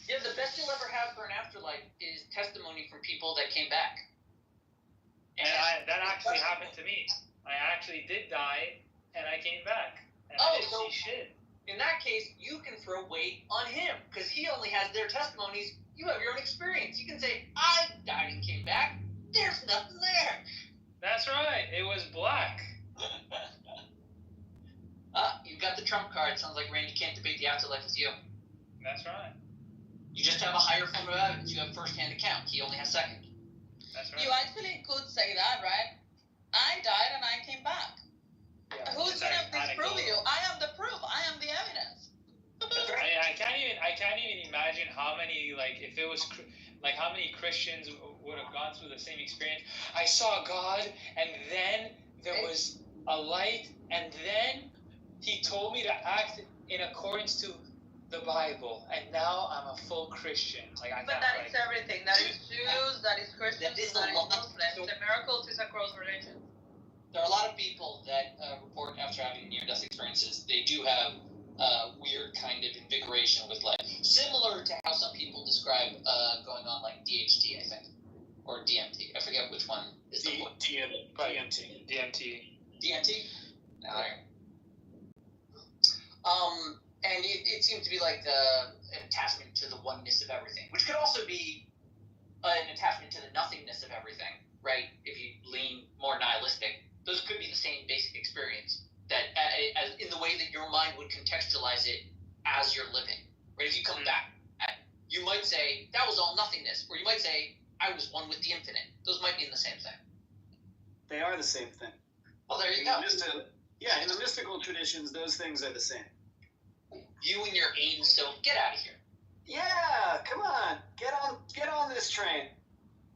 Yeah, the best you'll ever have for an afterlife is testimony from people that came back. And that actually happened to me. I actually did die, and I came back. And I didn't see shit. In that case, you can throw weight on him, because he only has their testimonies. You have your own experience. You can say, I died and came back. There's nothing there. That's right. It was black. You've got the trump card. Sounds like Randy can't debate the afterlife with you. That's right. You just have a higher form of evidence. You have first-hand account. He only has second. That's right. You actually could say that, right? I died and I came back. Yeah. Who's going to disprove you? I am the proof. I am the evidence. I can't even imagine how many, if it was, Like, how many Christians would have gone through the same experience? I saw God, and then there was a light, and then he told me to act in accordance to the Bible, and now I'm a full Christian. Like, But that is everything. That is Jews, that is Christians, that is Muslims. The miracles is across religions. There are a lot of people that report after having near-death experiences. They do have weird kind of invigoration with life, similar to how some people describe going on like DHT, I think, or DMT. I forget which one is the one. DMT. DMT. And it seems to be like an attachment to the oneness of everything, which could also be an attachment to the nothingness of everything, right? If you lean more nihilistic, those could be the same basic experience. That as in the way that your mind would contextualize it as you're living, right? If you come back, you might say that was all nothingness, or you might say I was one with the infinite. Those might mean the same thing. They are the same thing. Well, there you go. In the mystical traditions, those things are the same. You and your Ein Sof, get out of here. Yeah, come on, get on this train.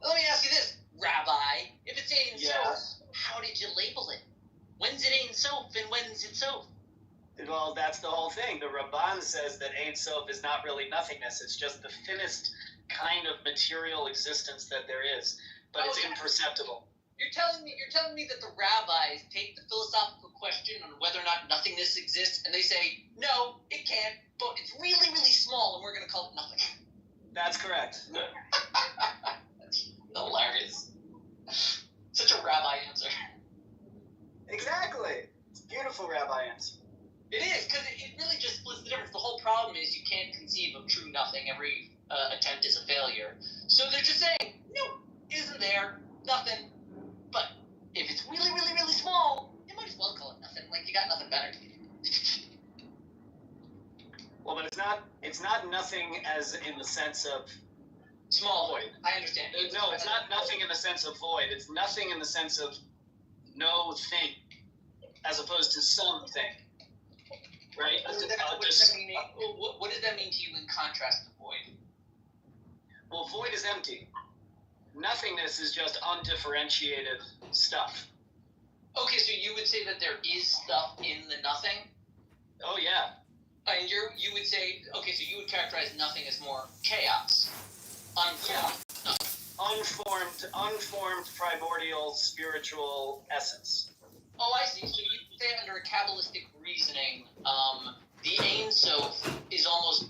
Let me ask you this, Rabbi. If it's Ein Sof, how did you label it? When's it Ein Sof and when's it Sof? Well, that's the whole thing. The Ramban says that Ein Sof is not really nothingness. It's just the thinnest kind of material existence that there is, but it's imperceptible. You're telling me that the rabbis take the philosophical question on whether or not nothingness exists, and they say, no, it can't, but it's really, really small, and we're going to call it nothing. That's correct. That's hilarious. Such a rabbi answer. Exactly. It's a beautiful rabbi answer. It is, because it really just splits the difference. The whole problem is you can't conceive of true nothing. Every attempt is a failure. So they're just saying, nope, isn't there, nothing. But if it's really, really, really small, you might as well call it nothing. Like, you got nothing better to do. Well, but it's not nothing as in the sense of small void. I understand. No, it's not nothing in the sense of void. It's nothing in the sense of no thing, as opposed to something. Right? What does that mean to you in contrast to void? Well, void is empty. Nothingness is just undifferentiated stuff. Okay, so you would say that there is stuff in the nothing? Oh, yeah. And you would say, okay, so you would characterize nothing as more chaos. Unformed primordial spiritual essence. Oh, I see. So you would say under a Kabbalistic reasoning, the Ein Sof is almost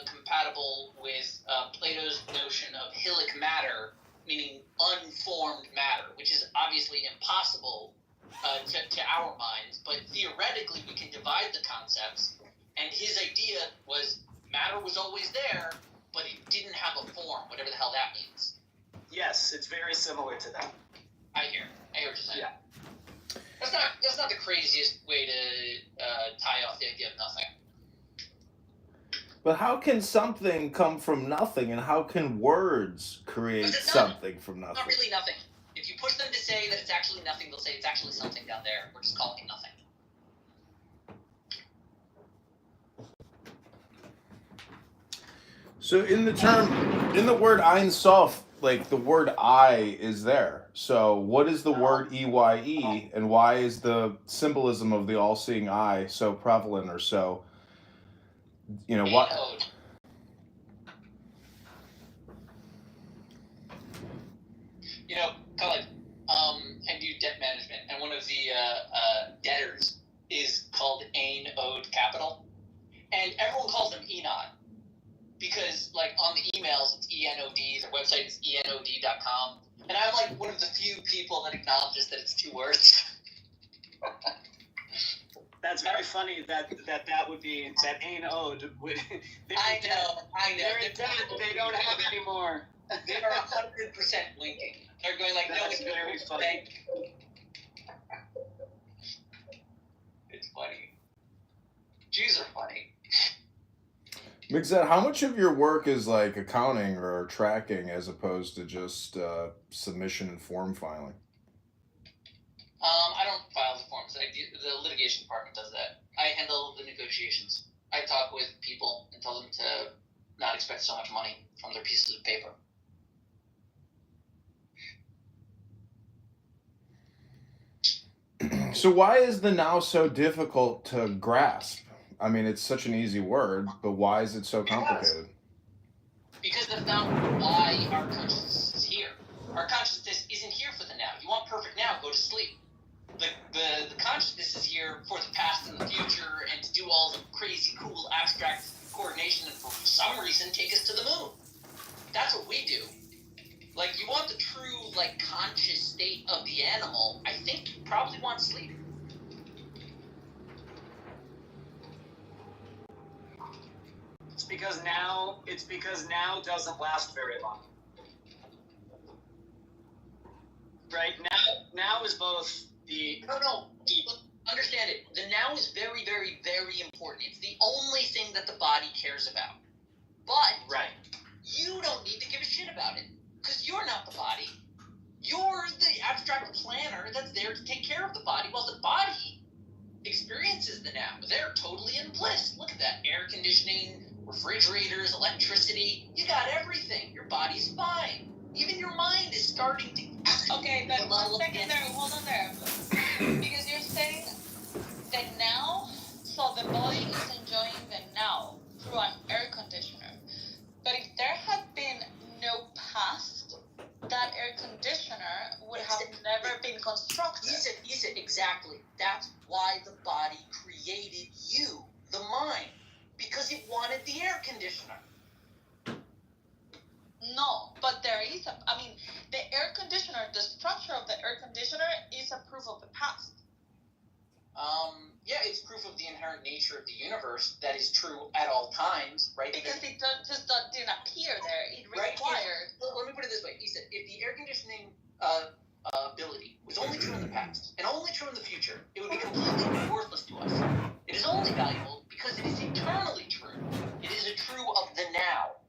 compatible with Plato's notion of hillic matter, meaning unformed matter, which is obviously impossible to our minds, but theoretically we can divide the concepts, and his idea was matter was always there, but it didn't have a form, whatever the hell that means. Yes, it's very similar to that. I hear what you're saying. Yeah. That's not the craziest way to tie off the idea of nothing. But how can something come from nothing, and how can words create something from nothing? Not really nothing. If you push them to say that it's actually nothing, they'll say it's actually something down there. We're just calling it nothing. So in the word Ein Sof, like the word I is there. So what is the word EYE, and why is the symbolism of the all-seeing eye so prevalent, or so, what? Colin, I do debt management, and one of the debtors is called Ein Ode Capital, and everyone calls them Enon, because like on the emails it's ENOD, their website is enod.com, and I'm like one of the few people that acknowledges that it's two words. That's very funny that would be that Ein Ode would. I know. They're in debt. They don't have any more. They are 100% blinking. They're going like, no, it's very funny. It's funny. Jews are funny. Mixed, how much of your work is like accounting or tracking as opposed to just submission and form filing? I don't file the forms. The litigation department does that. I handle the negotiations. I talk with people and tell them to not expect so much money from their pieces of paper. So why is the now so difficult to grasp? I mean, it's such an easy word, but why is it so complicated? Because that's not why our consciousness is here. Our consciousness isn't here for the now. You want perfect now, go to sleep. The consciousness is here for the past and the future and to do all the crazy, cool, abstract coordination and for some reason take us to the moon. That's what we do. Like, you want the true, like, conscious state of the animal, I think you probably want sleep. It's because now doesn't last very long. Right? Now is both the... No. Understand it. The now is very, very, very important. It's the only thing that the body cares about. But right. You don't need to give a shit about it. Because you're not the body. You're the abstract planner that's there to take care of the body, while the body experiences the now. They're totally in bliss. Look at that. Air conditioning, refrigerators, electricity. You got everything. Your body's fine. Even your mind is starting to... Okay, but 1 second there. Hold on there. Because you're saying that now, so the body is enjoying the now through an air conditioner. But if there had been no past, that air conditioner would have never been constructed. Use it, exactly. That's why the body created you, the mind, because it wanted the air conditioner. No, but there is the air conditioner, the structure of the air conditioner is a proof of the past. Yeah, it's proof of the inherent nature of the universe that is true at all times, right? Because it didn't appear there. It required... Right? Let me put it this way. He said, if the air conditioning ability was only true in the past and only true in the future, it would be completely worthless to us. It is only valuable because it is eternally true. It is a true of the now.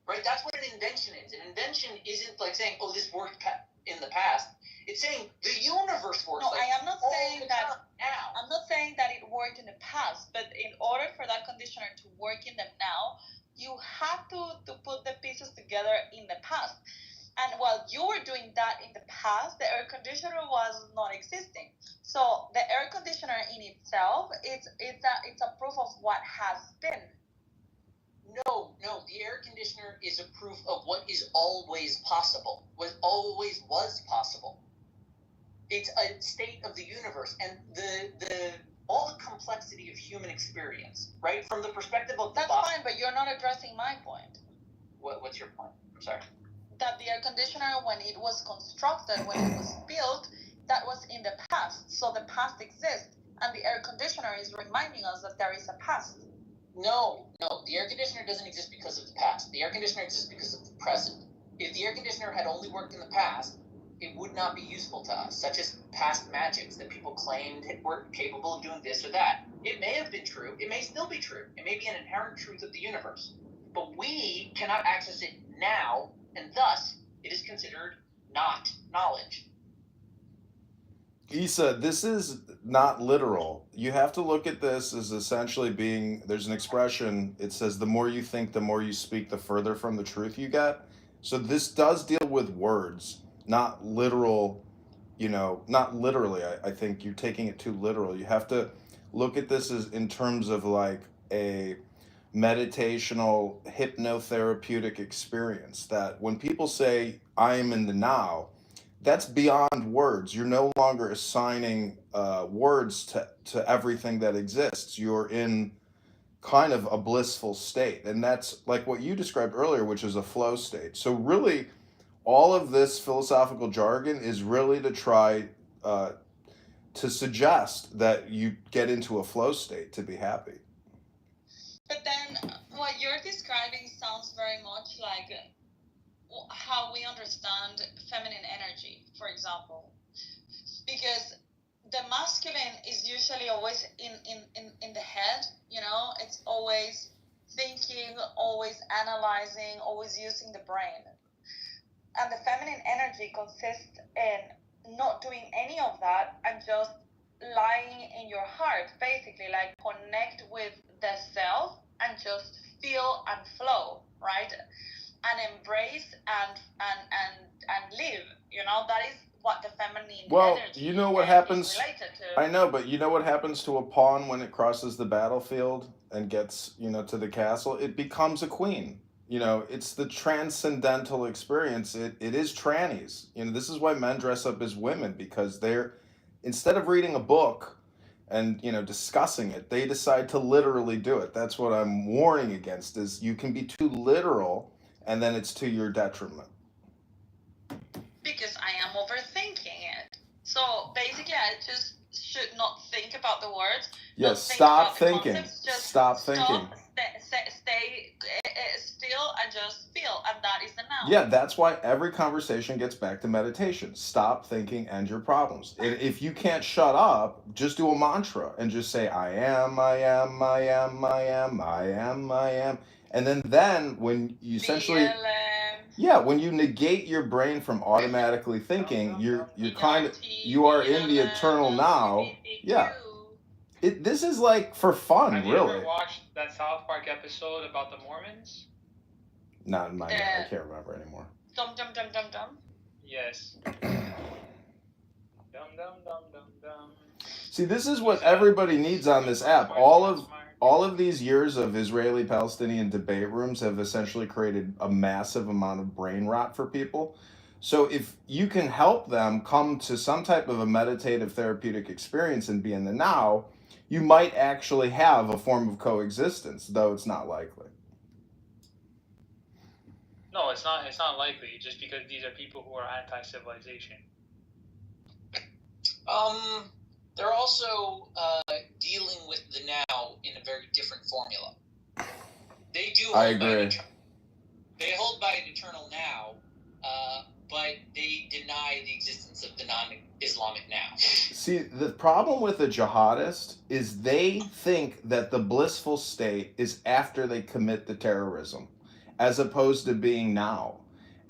Right? That's what an invention is. An invention isn't like saying, oh, this worked in the past. It's saying the universe works. No, like, I am not saying that now. I'm not saying that it worked in the past, but in order for that conditioner to work in the now, you have to put the pieces together in the past. And while you were doing that in the past, the air conditioner was not existing. So the air conditioner in itself, it's a proof of what has been. No, the air conditioner is a proof of what is always possible, what always was possible. It's a state of the universe, and the all the complexity of human experience, right? From the perspective of the That's body. fine, but you're not addressing my point. What's your point? I'm sorry. That the air conditioner, when it was constructed, when it was built, that was in the past. So the past exists, and the air conditioner is reminding us that there is a past. No, the air conditioner doesn't exist because of the past. The air conditioner exists because of the present. If the air conditioner had only worked in the past, it would not be useful to us, such as past magics that people claimed were capable of doing this or that. It may have been true. It may still be true. It may be an inherent truth of the universe. But we cannot access it now, and thus it is considered not knowledge. Issa, this is not literal. You have to look at this as essentially being, there's an expression, it says, the more you think, the more you speak, the further from the truth you get. So this does deal with words, not literal, not literally. I think you're taking it too literal. You have to look at this as in terms of like a meditational, hypnotherapeutic experience, that when people say, I am in the now, that's beyond words. You're no longer assigning words to everything that exists. You're in kind of a blissful state. And that's like what you described earlier, which is a flow state. So really, all of this philosophical jargon is really to try to suggest that you get into a flow state to be happy. But then what you're describing sounds very much like how we understand feminine energy, for example. Because the masculine is usually always in the head, it's always thinking, always analyzing, always using the brain. And the feminine energy consists in not doing any of that and just lying in your heart, basically, like connect with the self and just feel and flow, right? And embrace and live. what the feminine Well, energy you know what is happens. related to. I know, but you know what happens to a pawn when it crosses the battlefield and gets, to the castle? It becomes a queen. It's the transcendental experience. It is trannies. This is why men dress up as women, because instead of reading a book and, discussing it, they decide to literally do it. That's what I'm warning against, is you can be too literal and then it's to your detriment. Because I am overthinking it. So basically, I just should not think about the words. Yes, think stop about the thinking. concepts, just Stop thinking. Stay still and just feel, and that is the now. Yeah, that's why every conversation gets back to meditation. Stop thinking, end your problems. If you can't shut up, just do a mantra and just say, I am, I am, I am, I am, I am, I am. And then when you essentially... Yeah, when you negate your brain from automatically thinking, you are in the eternal now. Yeah. This is like for fun, Have really. you ever watched that South Park episode about the Mormons? Not in my head. I can't remember anymore. Dum dum dum dum dum. Yes. Dum dum dum dum dum. See, this is what everybody needs on this app. All of these years of Israeli-Palestinian debate rooms have essentially created a massive amount of brain rot for people. So if you can help them come to some type of a meditative therapeutic experience and be in the now, you might actually have a form of coexistence, though it's not likely. No, it's not. It's not likely. Just because these are people who are anti-civilization. They're also dealing with the now in a very different formula. They do. I agree. They hold by an eternal now, but they deny the existence of the non-Islamic now. See, the problem with a jihadist is they think that the blissful state is after they commit the terrorism, as opposed to being now.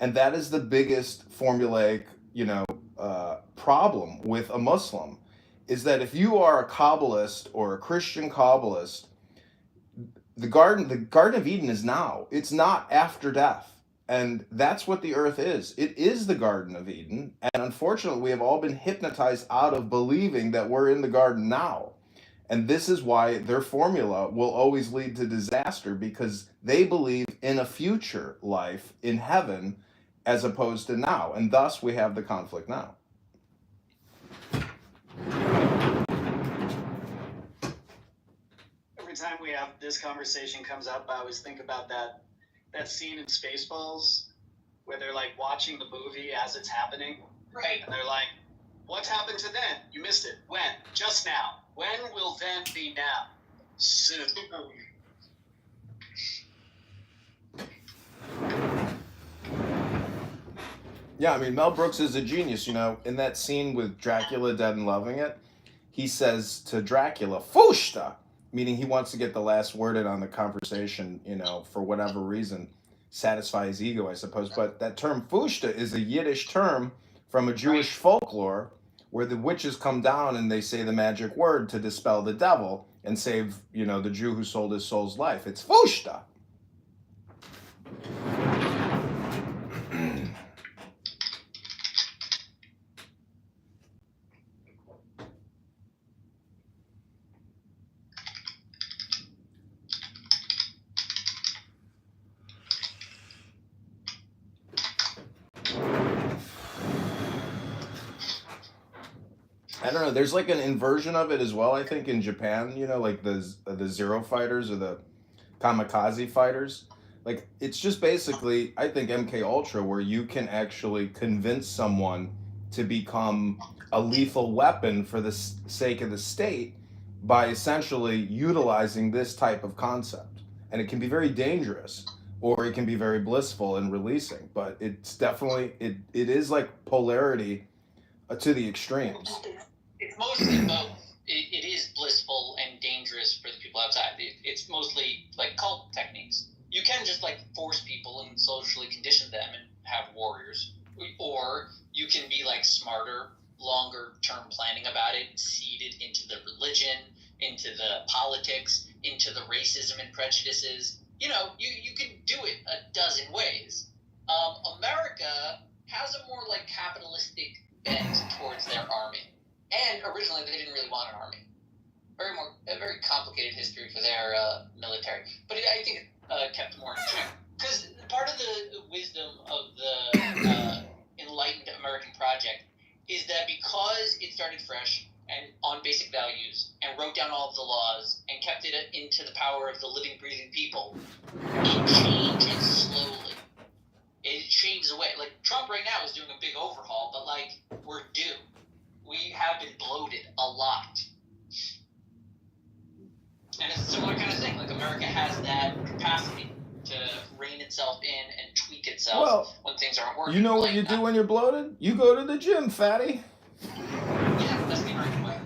And that is the biggest formulaic, problem with a Muslim, is that if you are a Kabbalist or a Christian Kabbalist, the Garden of Eden is now. It's not after death. And that's what the earth is. It is the Garden of Eden. And unfortunately, we have all been hypnotized out of believing that we're in the garden now. And this is why their formula will always lead to disaster, because they believe in a future life in heaven as opposed to now. And thus we have the conflict now. Every time we have this conversation comes up, I always think about that scene in Spaceballs where they're like watching the movie as it's happening. Right. And they're like, what happened to then? You missed it. When? Just now. When will then be now? Soon. Yeah, I mean, Mel Brooks is a genius, In that scene with Dracula Dead and Loving It, he says to Dracula, Fushta, meaning he wants to get the last word in on the conversation, for whatever reason, satisfy his ego, I suppose. But that term Fushta is a Yiddish term from a Jewish folklore where the witches come down and they say the magic word to dispel the devil and save, the Jew who sold his soul's life. It's Fushta. I don't know. There's like an inversion of it as well, I think, in Japan, like the Zero fighters or the kamikaze fighters. Like, it's just basically, I think, MK Ultra, where you can actually convince someone to become a lethal weapon for the sake of the state by essentially utilizing this type of concept. And it can be very dangerous, or it can be very blissful and releasing. But it's definitely, it is like polarity to the extremes. It's mostly both. It is blissful and dangerous for the people outside. It's mostly like cult techniques. You can just like force people and socially condition them and have warriors, or you can be like smarter, longer term planning about it, seed it into the religion, into the politics, into the racism and prejudices. You can do it a dozen ways. America has a more like capitalistic bent towards their army. And originally, they didn't really want an army. A very complicated history for their military. But I think it kept more in check. Because part of the wisdom of the enlightened American project is that because it started fresh and on basic values and wrote down all of the laws and kept it into the power of the living, breathing people, it changes slowly. It shades away. Like, Trump right now is doing a big overhaul, but, like, we're due. We have been bloated a lot. And it's a similar kind of thing. Like, America has that capacity to rein itself in and tweak itself when things aren't working. You know what you do when you're bloated? You go to the gym, fatty. Yeah, that's the American way.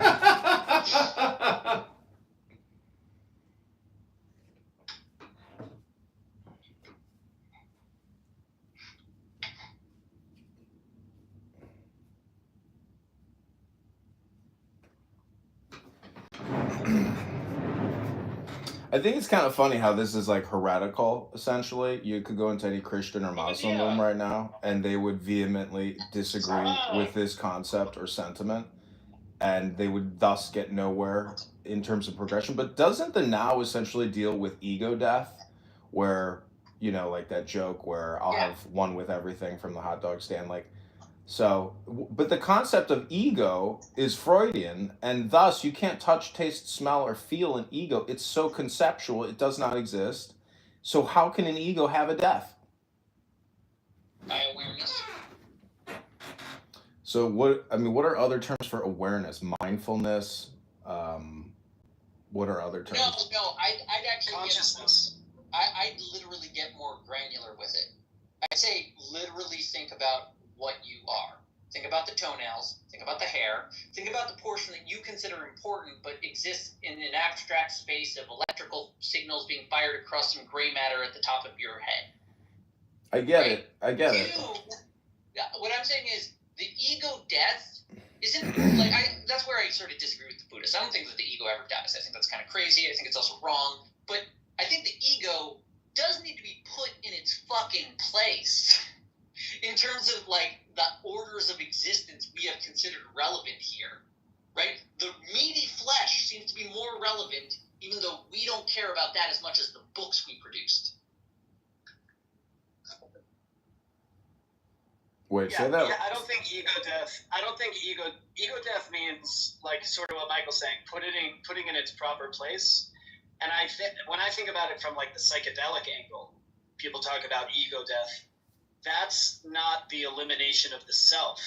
I think it's kind of funny how this is like heretical, essentially. You could go into any Christian or Muslim room right now, and they would vehemently disagree with this concept or sentiment, and they would thus get nowhere in terms of progression. But doesn't the now essentially deal with ego death, where, you know, like that joke where I'll have one with everything from the hot dog stand, like, so, but the concept of ego is Freudian, and thus you can't touch, taste, smell, or feel an ego. It's so conceptual, it does not exist. So how can an ego have a death? By awareness. So what are other terms for awareness? Mindfulness? What are other terms? No, I'd actually consciousness. I'd literally get more granular with it. I'd say literally think about what you are. Think about the toenails, think about the hair, think about the portion that you consider important but exists in an abstract space of electrical signals being fired across some gray matter at the top of your head. I get it. What I'm saying is the ego death isn't like that's where I sort of disagree with the Buddhists. I don't think that the ego ever dies. I think that's kind of crazy. I think it's also wrong. But I think the ego does need to be put in its fucking place. In terms of, like, the orders of existence we have considered relevant here, right? The meaty flesh seems to be more relevant, even though we don't care about that as much as the books we produced. Wait, say that. Yeah, I don't think ego death means, like, sort of what Michael's saying, putting in its proper place. And when I think about it from, like, the psychedelic angle, people talk about ego death. That's not the elimination of the self.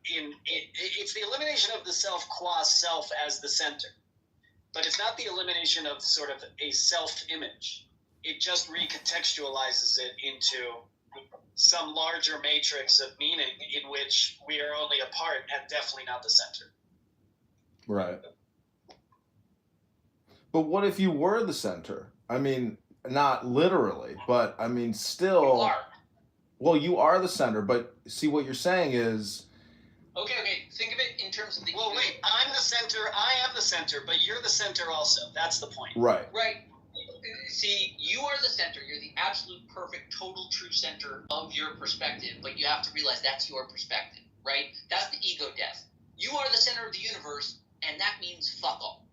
It's the elimination of the self qua self as the center. But it's not the elimination of sort of a self-image. It just recontextualizes it into some larger matrix of meaning in which we are only a part and definitely not the center. Right. But what if you were the center? I mean, not literally, but I mean, still... You are. Well, you are the center, but see what you're saying is... Okay, think of it in terms of the... Well, wait, I am the center, but you're the center also. That's the point. Right. See, you are the center. You're the absolute, perfect, total, true center of your perspective, but you have to realize that's your perspective, right? That's the ego death. You are the center of the universe, and that means fuck all.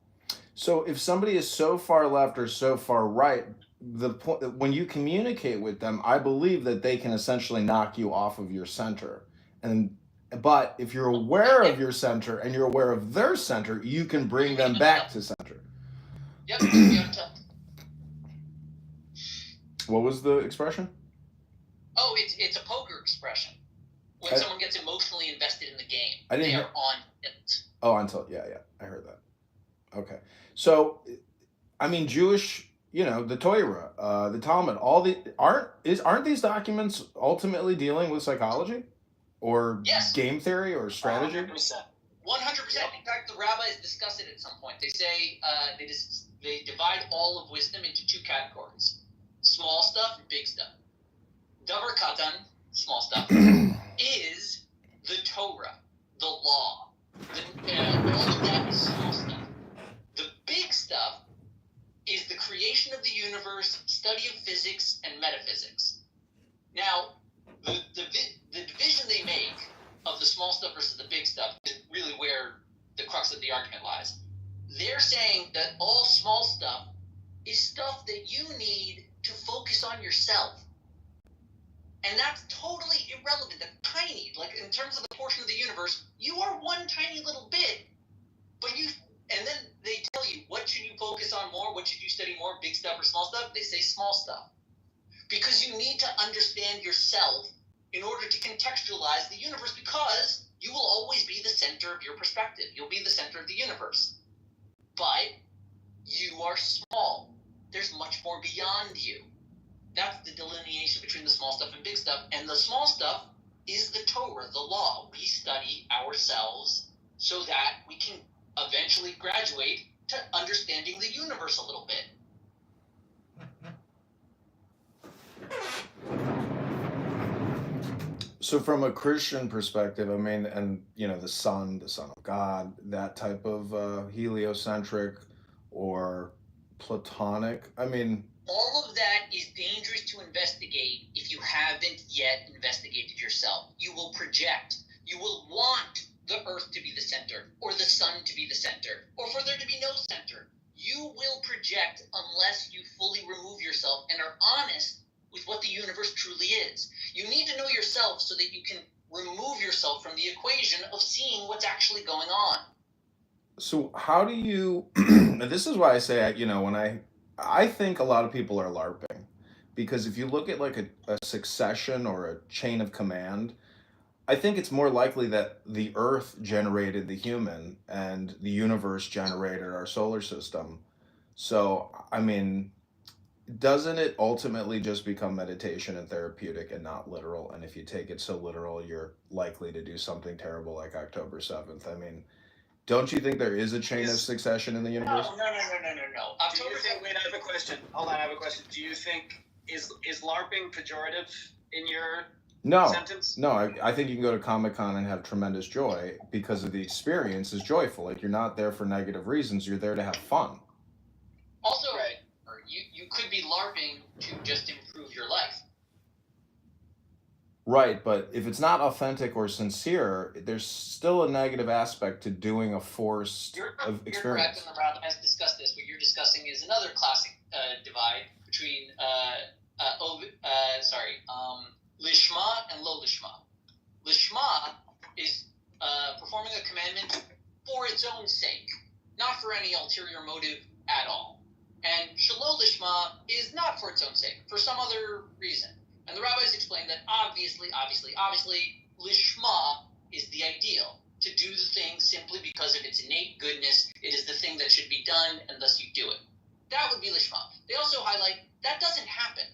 So if somebody is so far left or so far right... the point when you communicate with them, I believe that they can essentially knock you off of your center, but if you're aware of your center and you're aware of their center, you can bring them back to center. Yep. You have to. What was the expression? Oh, it's a poker expression. When someone gets emotionally invested in the game, they are on it. Oh, I heard that. Okay, so I mean, Jewish. You know, the Torah, the Talmud, aren't these documents ultimately dealing with psychology, or game theory, or strategy? 100%. 100%. In fact, the rabbis discuss it at some point. They say they divide all of wisdom into two categories: small stuff and big stuff. Davar katan, small stuff, is the Torah, the law. All of that is small stuff. The big stuff is the creation of the universe, study of physics, and metaphysics. Now, the division they make of the small stuff versus the big stuff is really where the crux of the argument lies. They're saying that all small stuff is stuff that you need to focus on yourself. And that's totally irrelevant. That's tiny. Like, in terms of the portion of the universe, you are one tiny little bit, and then they tell you, what should you focus on more? What should you study more, big stuff or small stuff? They say small stuff. Because you need to understand yourself in order to contextualize the universe, because you will always be the center of your perspective. You'll be the center of the universe. But you are small. There's much more beyond you. That's the delineation between the small stuff and big stuff. And the small stuff is the Torah, the law. We study ourselves so that we can eventually graduate to understanding the universe a little bit. So from a Christian perspective, I mean, and the Son of God, that type of heliocentric or Platonic, I mean, all of that is dangerous to investigate if you haven't yet investigated yourself. You will project. You will want the earth to be the center, or the sun to be the center, or for there to be no center. You will project unless you fully remove yourself and are honest with what the universe truly is. You need to know yourself so that you can remove yourself from the equation of seeing what's actually going on. So how do you, this is why I say, when I think a lot of people are LARPing, because if you look at like a succession or a chain of command, I think it's more likely that the Earth generated the human and the universe generated our solar system. So, I mean, doesn't it ultimately just become meditation and therapeutic and not literal? And if you take it so literal, you're likely to do something terrible like October 7th. I mean, don't you think there is a chain of succession in the universe? No. Do you think, wait, I have a question. Hold on, I have a question. Do you think, is LARPing pejorative in your sentence? No, I think you can go to Comic-Con and have tremendous joy because of the experience is joyful. Like, you're not there for negative reasons. You're there to have fun. Also, you could be LARPing to just improve your life. Right, but if it's not authentic or sincere, there's still a negative aspect to doing a forced experience. You're correct, and the rabbis discussed this. What you're discussing is another classic divide between lishma and lo lishma. Lishma is performing a commandment for its own sake, not for any ulterior motive at all. And shelo lishma is not for its own sake, for some other reason. And the rabbis explained that obviously, lishma is the ideal. To do the thing simply because of its innate goodness, it is the thing that should be done, and thus you do it. That would be lishma. They also highlight that doesn't happen.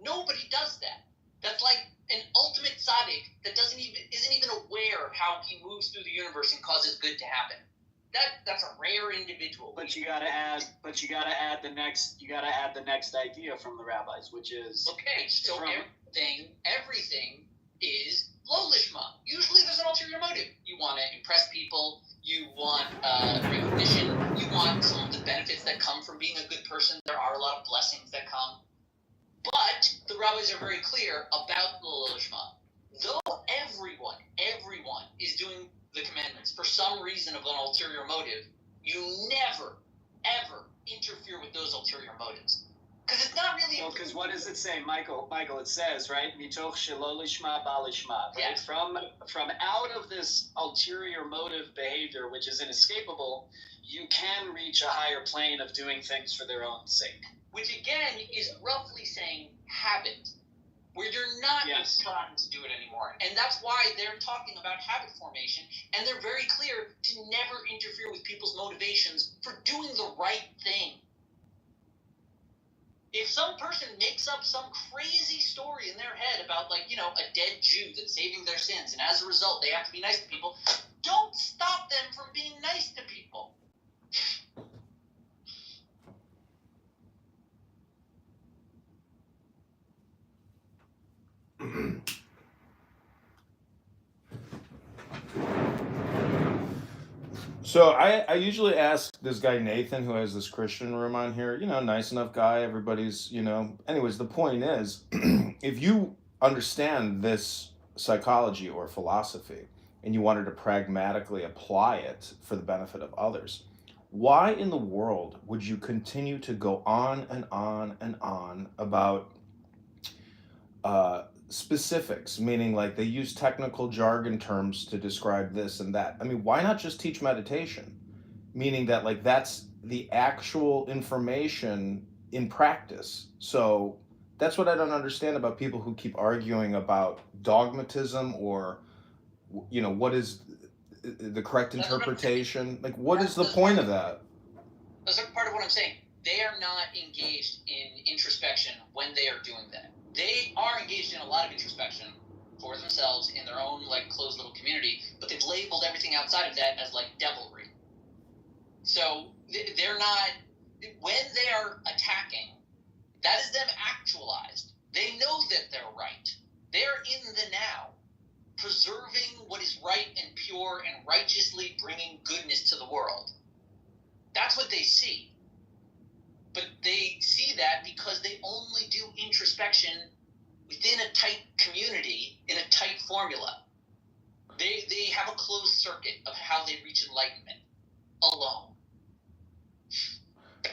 Nobody does that. That's like an ultimate tzaddik that isn't even aware of how he moves through the universe and causes good to happen. That's a rare individual. But you gotta add the next idea from the rabbis, which is so everything is lo lishma. Usually there's an ulterior motive. You want to impress people. You want recognition. You want some of the benefits that come from being a good person. There are a lot of blessings that come. But the rabbis are very clear about lo lishma. Though everyone is doing the commandments for some reason of an ulterior motive, you never, ever interfere with those ulterior motives. Because it's not really... Well, because what does it say, Michael? It says, right? Mitoch shelo lishma ba lishma. Right? Yes. From out of this ulterior motive behavior, which is inescapable, you can reach a higher plane of doing things for their own sake. Which, again, is roughly saying habit, where you're not trying to do it anymore. And that's why they're talking about habit formation, and they're very clear to never interfere with people's motivations for doing the right thing. If some person makes up some crazy story in their head about, a dead Jew that's saving their sins, and as a result they have to be nice to people, don't stop them from being nice to people. So I usually ask this guy Nathan, who has this Christian room on here, nice enough guy, everybody's, anyways, the point is, if you understand this psychology or philosophy, and you wanted to pragmatically apply it for the benefit of others, why in the world would you continue to go on and on and on about specifics, meaning like they use technical jargon terms to describe this and that? I mean, why not just teach meditation? Meaning that like that's the actual information in practice. So that's what I don't understand about people who keep arguing about dogmatism or, you know, what is the correct interpretation. Like, what is the point of that? That's part of what I'm saying. They are not engaged in introspection when they are doing that. They are engaged in a lot of introspection for themselves in their own like closed little community, but they've labeled everything outside of that as like devilry. So they're not, when they are attacking, that is them actualized. They know that they're right. They're in the now, preserving what is right and pure and righteously bringing goodness to the world. That's what they see. But they see that because they only do introspection within a tight community in a tight formula. They have a closed circuit of how they reach enlightenment alone.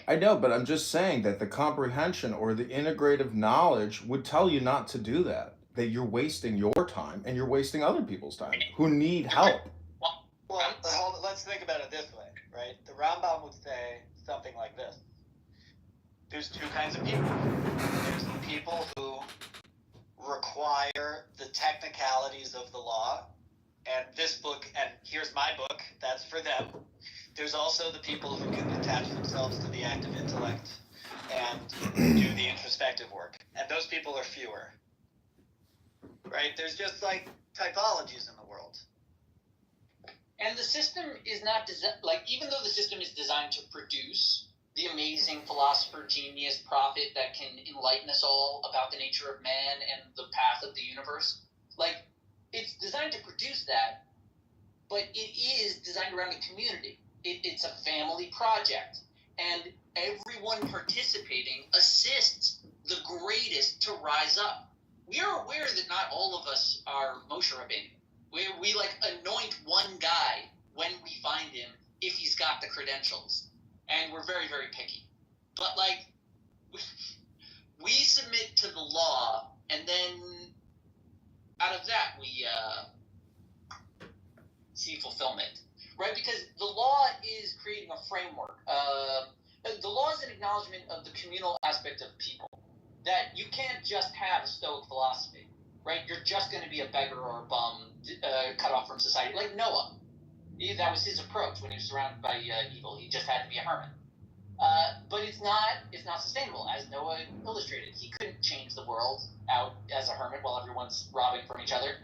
I know, but I'm just saying that the comprehension or the integrative knowledge would tell you not to do that. That you're wasting your time and you're wasting other people's time who need help. Well, let's think about it this way, right? The Rambam would say something like this. There's two kinds of people. There's the people who require the technicalities of the law, and this book, and here's my book, that's for them. There's also the people who can attach themselves to the active intellect and do the introspective work, and those people are fewer. Right? There's just like typologies in the world. And the system is not even though the system is designed to produce the amazing philosopher, genius, prophet that can enlighten us all about the nature of man and the path of the universe, like it's designed to produce that, but it is designed around a community. It's a family project, and everyone participating assists the greatest to rise up. We are aware that not all of us are Moshe Rabbeinu. We like anoint one guy when we find him if he's got the credentials, and we're very, very picky. But like, we submit to the law, and then out of that we see fulfillment, right? Because the law is creating a framework. The law is an acknowledgement of the communal aspect of people. That you can't just have a Stoic philosophy, right? You're just going to be a beggar or a bum, cut off from society, like Noah. That was his approach when he was surrounded by evil. He just had to be a hermit. But it's not sustainable, as Noah illustrated. He couldn't change the world out as a hermit while everyone's robbing from each other.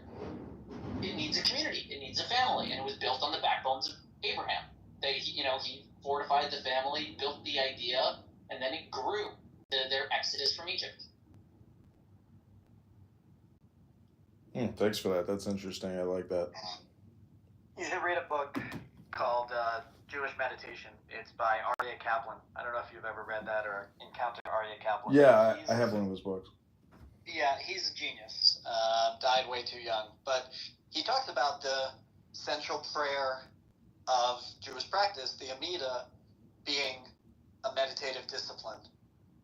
It needs a community. It needs a family, and it was built on the backbones of Abraham. He fortified the family, built the idea, and then it grew. Their exodus from Egypt. Thanks for that. That's interesting. I like that. You should read a book called Jewish Meditation. It's by Aryeh Kaplan. I don't know if you've ever read that or encountered Aryeh Kaplan. Yeah, I have one of his books. Yeah, he's a genius. Died way too young. But he talks about the central prayer of Jewish practice, the Amida, being a meditative discipline,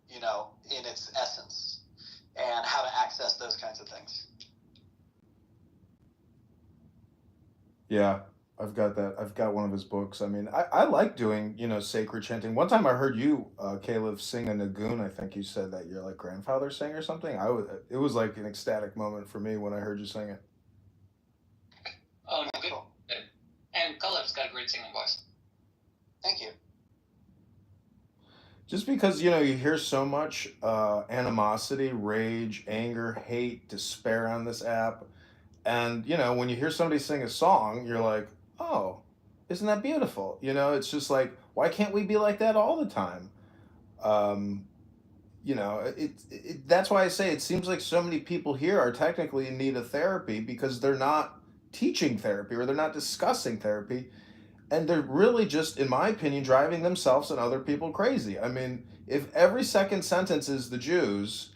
you know, in its essence, and how to access those kinds of things. Yeah, I've got that. I've got one of his books. I mean, I like doing, you know, sacred chanting. One time I heard you, Caleb, sing a Nagun. I think you said that your like grandfather sang or something. It was like an ecstatic moment for me when I heard you sing it. Oh, no, good. And Caleb's got a great singing voice. Thank you. Just because, you know, you hear so much animosity, rage, anger, hate, despair on this app. And, you know, when you hear somebody sing a song, you're like, oh, isn't that beautiful? You know, it's just like, why can't we be like that all the time? You know, that's why I say it seems like so many people here are technically in need of therapy because they're not teaching therapy or they're not discussing therapy. And they're really just, in my opinion, driving themselves and other people crazy. I mean, if every second sentence is the Jews,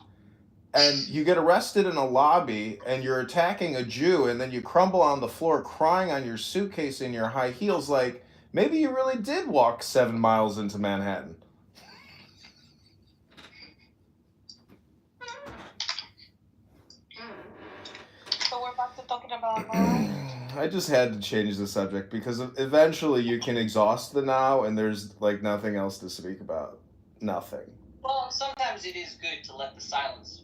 and you get arrested in a lobby and you're attacking a Jew and then you crumble on the floor crying on your suitcase in your high heels, like maybe you really did walk 7 miles into Manhattan. So we're back to talking about I just had to change the subject because eventually you can exhaust the now and there's like nothing else to speak about. Nothing. Well, sometimes it is good to let the silence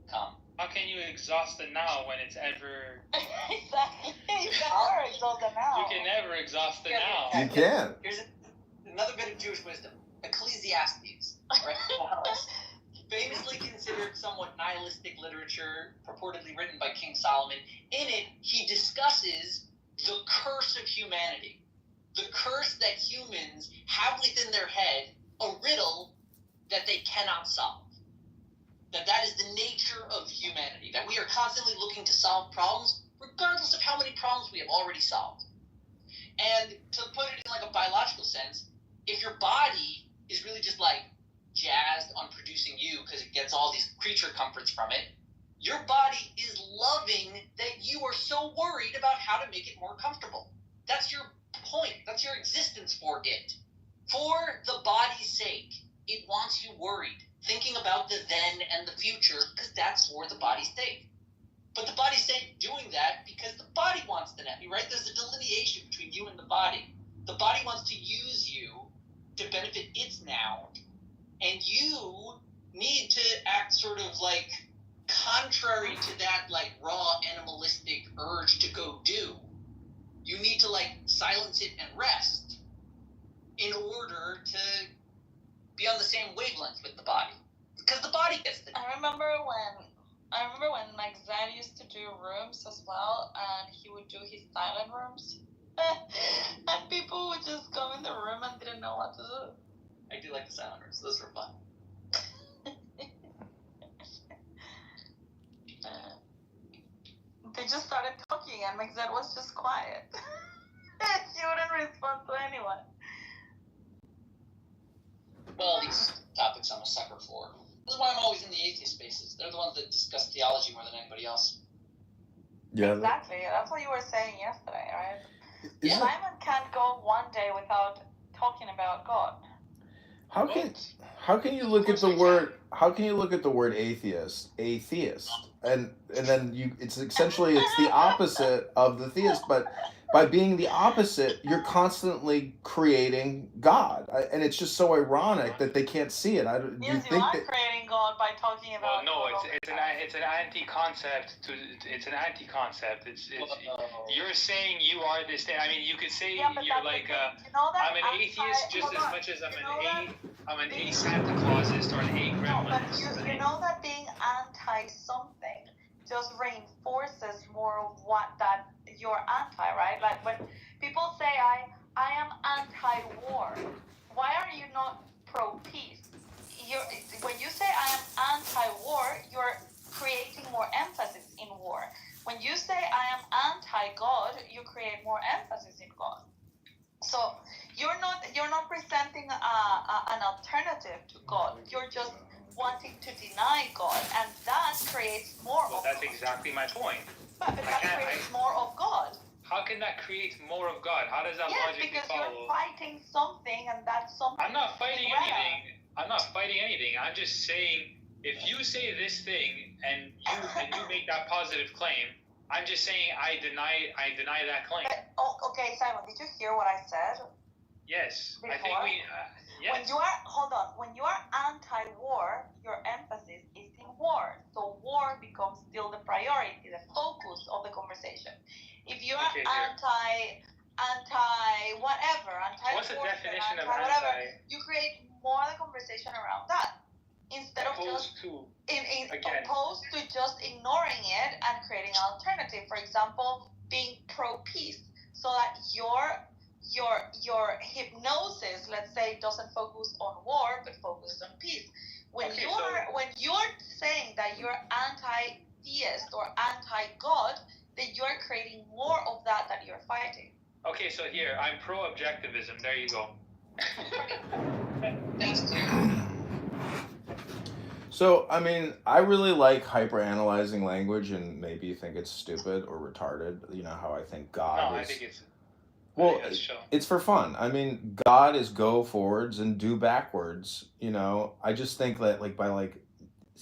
come. How can you exhaust the now when it's ever? exactly. You can never exhaust the now. You can never exhaust the Yeah, now. You can. Here's another bit of Jewish wisdom. Ecclesiastes, right? Famously considered somewhat nihilistic literature, purportedly written by King Solomon. In it, he discusses the curse of humanity. The curse that humans have within their head, a riddle that they cannot solve. That is the nature of humanity. That we are constantly looking to solve problems, regardless of how many problems we have already solved. And to put it in like a biological sense, if your body is really just like jazzed on producing you because it gets all these creature comforts from it, your body is loving that you are so worried about how to make it more comfortable. That's your point. That's your existence for it. For the body's sake, it wants you worried, thinking about the then and the future, because that's for the body's sake. But the body's sake doing that because the body wants to net you, right? There's a delineation between you and the body. The body wants to use you to benefit its now, and you need to act sort of like contrary to that like raw animalistic urge to go do. You need to like silence it and rest in order to be on the same wavelength with the body, because the body gets the. I remember when like Zed used to do rooms as well, and he would do his silent rooms, and people would just come in the room and didn't know what to do. I do like the silent rooms; those were fun. They just started talking, and like Zed was just quiet. He wouldn't respond to anyone. Well, these topics I'm a sucker for. This is why I'm always in the atheist spaces. They're the ones that discuss theology more than anybody else. Yeah. Exactly. That's what you were saying yesterday, right? Yeah. Simon can't go one day without talking about God. How can you look at the word? How can you look at the word atheist, and then it's essentially it's the opposite of the theist, but by being the opposite, you're constantly creating God, and it's just so ironic that they can't see it. You are creating God by talking about. Well, no, it's an anti-concept. It's an anti-concept. It's you're saying you are this thing. I mean, you could say you're like I'm an atheist just as much as I'm an a-Santa Clausist or an a-Gremlin. No, but you know that being anti-something just reinforces more of what that you're anti, right? Like when people say I am anti-war, why are you not pro-peace? When you say I am anti-war, you're creating more emphasis in war. When you say I am anti-God, you create more emphasis in God. So you're not presenting an alternative to God. You're just wanting to deny God, and that creates more of God. That's exactly my point. But that creates more of God. How can that create more of God? How does that logically because follow? You're fighting something, and that's something. I'm not fighting anything. I'm just saying, if you say this thing and you make that positive claim, I'm just saying I deny that claim. Okay, Simon, did you hear what I said? Yes, before? I think we. Yes. When you are anti-war, your emphasis is in war. So war becomes still the priority, the focus of the conversation. If you are anti whatever, what's the definition of whatever, you create more the conversation around that instead of opposed to just ignoring it and creating an alternative. For example, being pro-peace, so that your hypnosis, let's say, doesn't focus on war but focuses on peace. When you're saying that you're anti-theist or anti-God, then you're creating more of that you're fighting. Okay, so here I'm pro-objectivism. There you go. That's clear. So, I mean, I really like hyper-analyzing language, and maybe you think it's stupid or retarded. You know how I think God No, is. I think it's. Well, That's show. it's for fun. I mean, God is go forwards and do backwards. You know, I just think that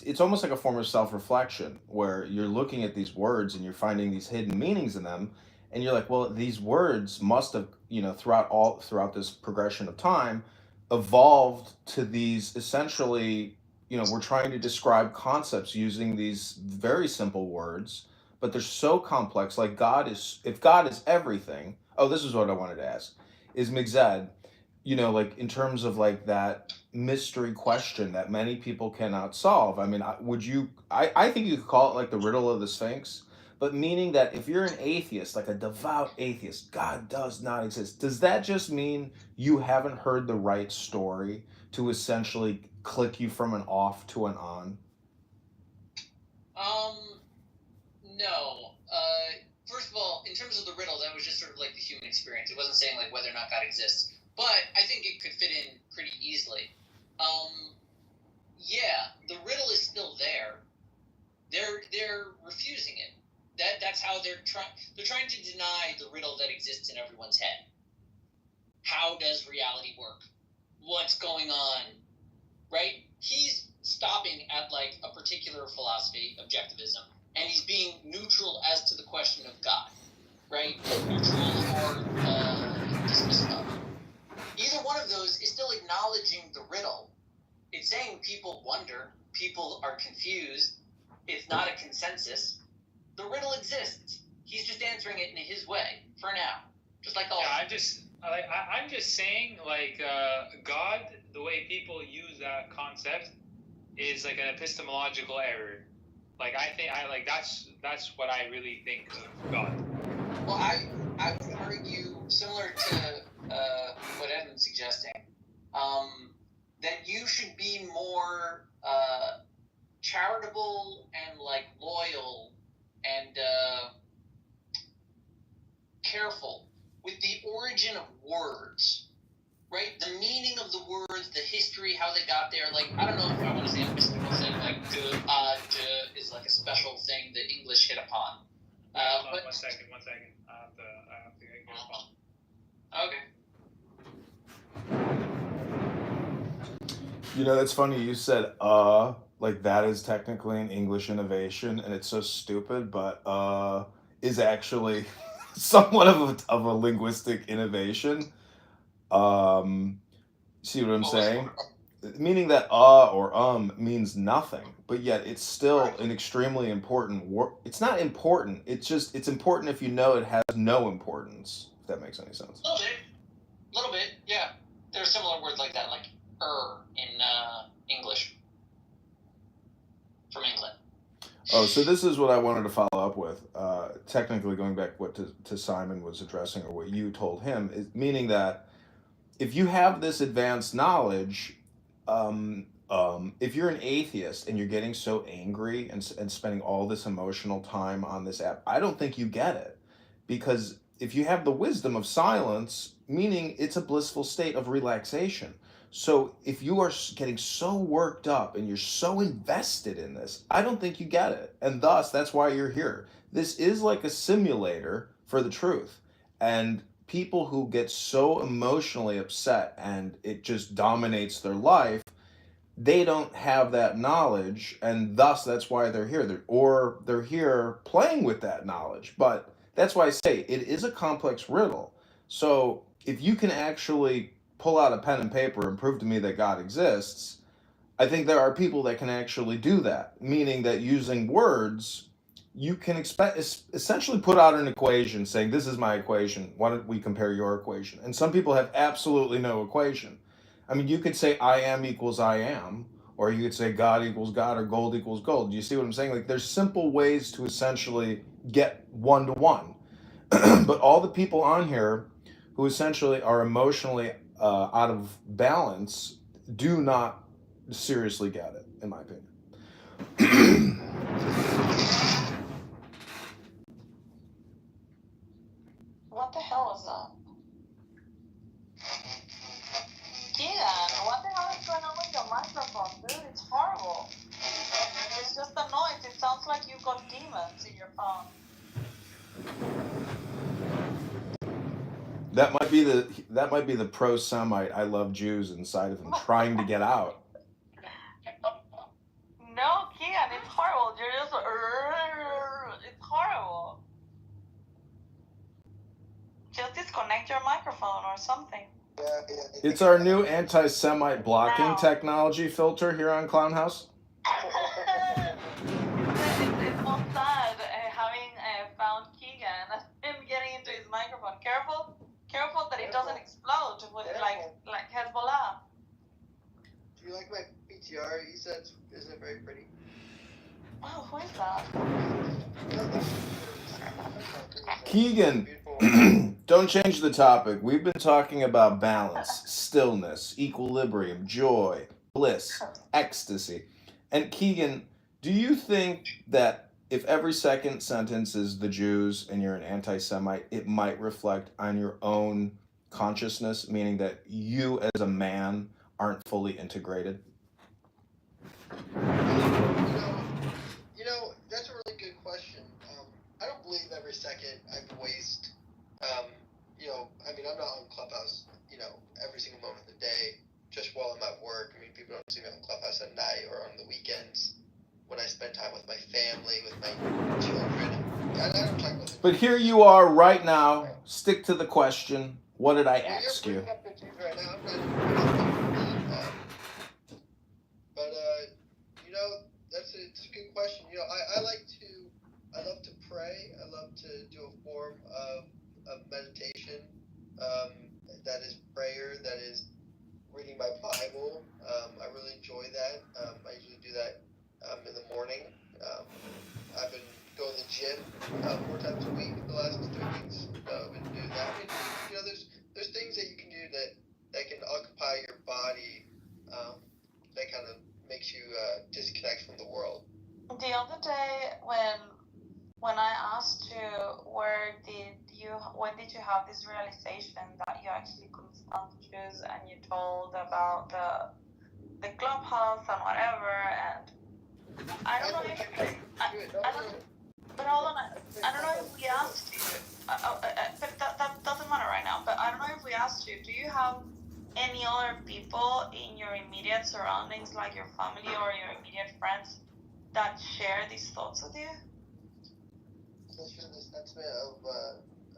it's almost like a form of self-reflection where you're looking at these words and you're finding these hidden meanings in them, and you're like, well, these words must have, throughout this progression of time, evolved to these essentially, we're trying to describe concepts using these very simple words, but they're so complex. Like if God is everything. Oh, this is what I wanted to ask. Is Migzed, like in terms of like that mystery question that many people cannot solve. I mean, I think you could call it like the riddle of the Sphinx, but meaning that if you're an atheist, like a devout atheist, God does not exist. Does that just mean you haven't heard the right story to essentially click you from an off to an on? No. First of all, in terms of the riddle, that was just sort of like the human experience. It wasn't saying like whether or not God exists. But I think it could fit in pretty easily. Yeah, the riddle is still there. They're refusing it. That's how they're trying to deny the riddle that exists in everyone's head. How does reality work? What's going on? Right? He's stopping at like a particular philosophy, objectivism, and he's being neutral as to the question of God. Right? Neutral or dismissive of. Either one of those is still acknowledging the riddle. It's saying people wonder, people are confused, it's not a consensus. The riddle exists. He's just answering it in his way, for now. Just like all. Yeah, I'm just saying, like, God, the way people use that concept is like an epistemological error. Like, that's what I really think of God. Well, I would argue, similar to what Evan's suggesting, that you should be more charitable and like loyal and careful with the origin of words, right? The meaning of the words, the history, how they got there. Like, I don't know if I want to say I'm mystical, saying like de is like a special thing that English hit upon. But One second. I have to get a phone. Okay. That's funny. You said like that is technically an English innovation, and it's so stupid, but is actually somewhat of a linguistic innovation. See what I'm saying? Meaning that or means nothing, but yet it's still an extremely important word. It's not important. It's important if you know it has no importance. If that makes any sense. A little bit, yeah. There are similar words like that, like in English from England. Oh, so this is what I wanted to follow up with. Technically, going back what to Simon was addressing, or what you told him, is meaning that if you have this advanced knowledge, if you're an atheist and you're getting so angry and spending all this emotional time on this app, I don't think you get it. Because if you have the wisdom of silence, meaning it's a blissful state of relaxation. So if you are getting so worked up and you're so invested in this, I don't think you get it. And thus, that's why you're here. This is like a simulator for the truth. And people who get so emotionally upset and it just dominates their life, they don't have that knowledge, and thus that's why they're here. They're here playing with that knowledge. But that's why I say it is a complex riddle. So if you can actually pull out a pen and paper and prove to me that God exists, I think there are people that can actually do that, meaning that using words, you can essentially put out an equation saying, this is my equation, why don't we compare your equation? And some people have absolutely no equation. I mean, you could say I am equals I am, or you could say God equals God, or gold equals gold. Do you see what I'm saying? Like, there's simple ways to essentially get 1-to-1. But all the people on here who essentially are emotionally out of balance do not seriously get it, in my opinion. What the hell is that? Yeah, what the hell is going on with your microphone, dude? It's horrible. like you've got demons in your phone. That might be the pro-Semite I love Jews inside of him trying to get out. No, Keegan, it's horrible. You're just it's horrible. Just disconnect your microphone or something. It's our new anti-Semite blocking technology filter here on Clown House. It's not sad having found Keegan and getting into his microphone. Careful that it doesn't explode with like Hezbollah. Do you like my PTR? He said, isn't it very pretty? Oh, who is that? Keegan, don't change the topic. We've been talking about balance, stillness, equilibrium, joy, bliss, ecstasy. And Keegan, do you think that if every second sentence is the Jews and you're an anti-Semite, it might reflect on your own consciousness, meaning that you as a man aren't fully integrated? You know, that's a really good question. I don't believe every second I waste. I mean, I'm not on Clubhouse, every single moment of the day, just while I'm at work. I mean, people don't see me on Clubhouse at night or on the weekends when I spend time with my family, with my children. I don't talk about But here you are right now. Stick to the question. What did I ask you? You're bringing up the Jews right now. It's a good question. I love to pray. I love to do a form of meditation. That is prayer. That is reading my Bible. I really enjoy that. I usually do that in the morning. I've been going to the gym 4 times a week the last 3 weeks. I've been doing that. I mean, there's things that you can do that can occupy your body. That kind of makes you disconnect from the world. The other day when I asked you when did you have this realization that you actually couldn't stand the Jews, and you told about the clubhouse and whatever, and I don't know if but hold on, I don't know if we asked you, but that doesn't matter right now, but I don't know if we asked you, do you have any other people in your immediate surroundings, like your family or your immediate friends, that share these thoughts with you? The sentiment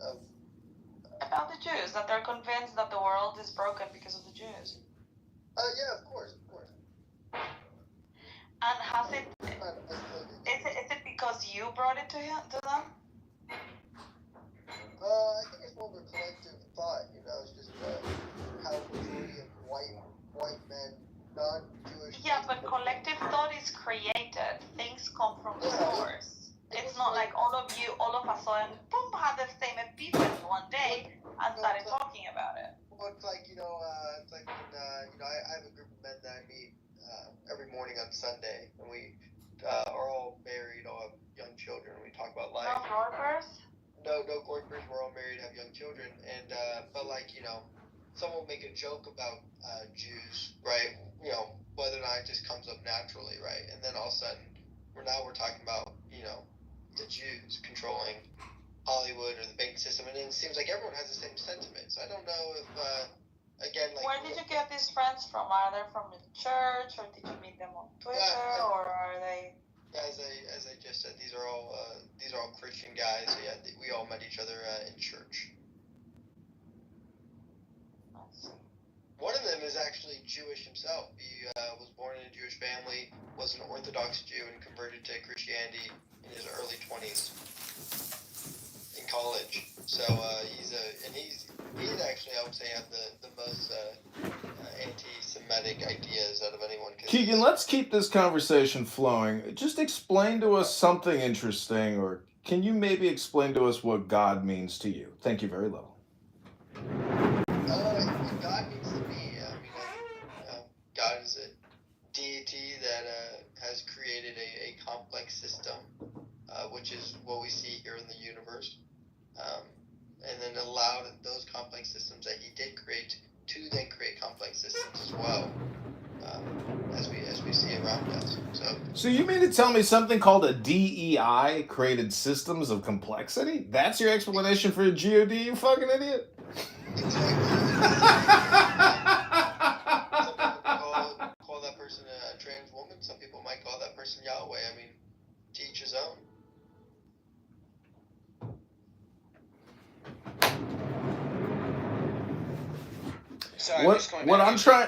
of about the Jews, that they're convinced that the world is broken because of the Jews. Yeah, of course. And is it because you brought it to them? I think it's more of a collective thought. It's just how majority of white men, non-Jewish. Yeah, but collective thought is created. Things come from the source. It's not like all of a sudden, boom, had the same epiphany one day and started talking about it. Well, it's like, it's like when, I have a group of men that I meet every morning on Sunday, and we are all married, all have young children, and we talk about life. No Gorbers? No Gorbers, we're all married, have young children, and, but someone will make a joke about Jews, right? Whether or not it just comes up naturally, right? And then all of a sudden, we're talking about, the Jews controlling Hollywood or the banking system, and it seems like everyone has the same sentiments. I don't know if, where did you get these friends from? Are they from the church, or did you meet them on Twitter, or are they? As I just said, these are all Christian guys. So yeah, we all met each other in church. One of them is actually Jewish himself. He was born in a Jewish family, was an Orthodox Jew, and converted to Christianity in his early 20s in college. So he's actually, I would say, have the most anti-Semitic ideas out of anyone. Keegan, let's keep this conversation flowing. Just explain to us something interesting, or can you maybe explain to us what God means to you? Thank you very little. What God means to me, God is a deity that has created a complex system, which is what we see here in the universe, and then allowed those complex systems that he did create to then create complex systems as well. as we see around us. So you mean to tell me something called a DEI created systems of complexity? That's your explanation for a GOD, you fucking idiot? Call that person a trans woman. Some people might call that person Yahweh. I mean, to each his own. So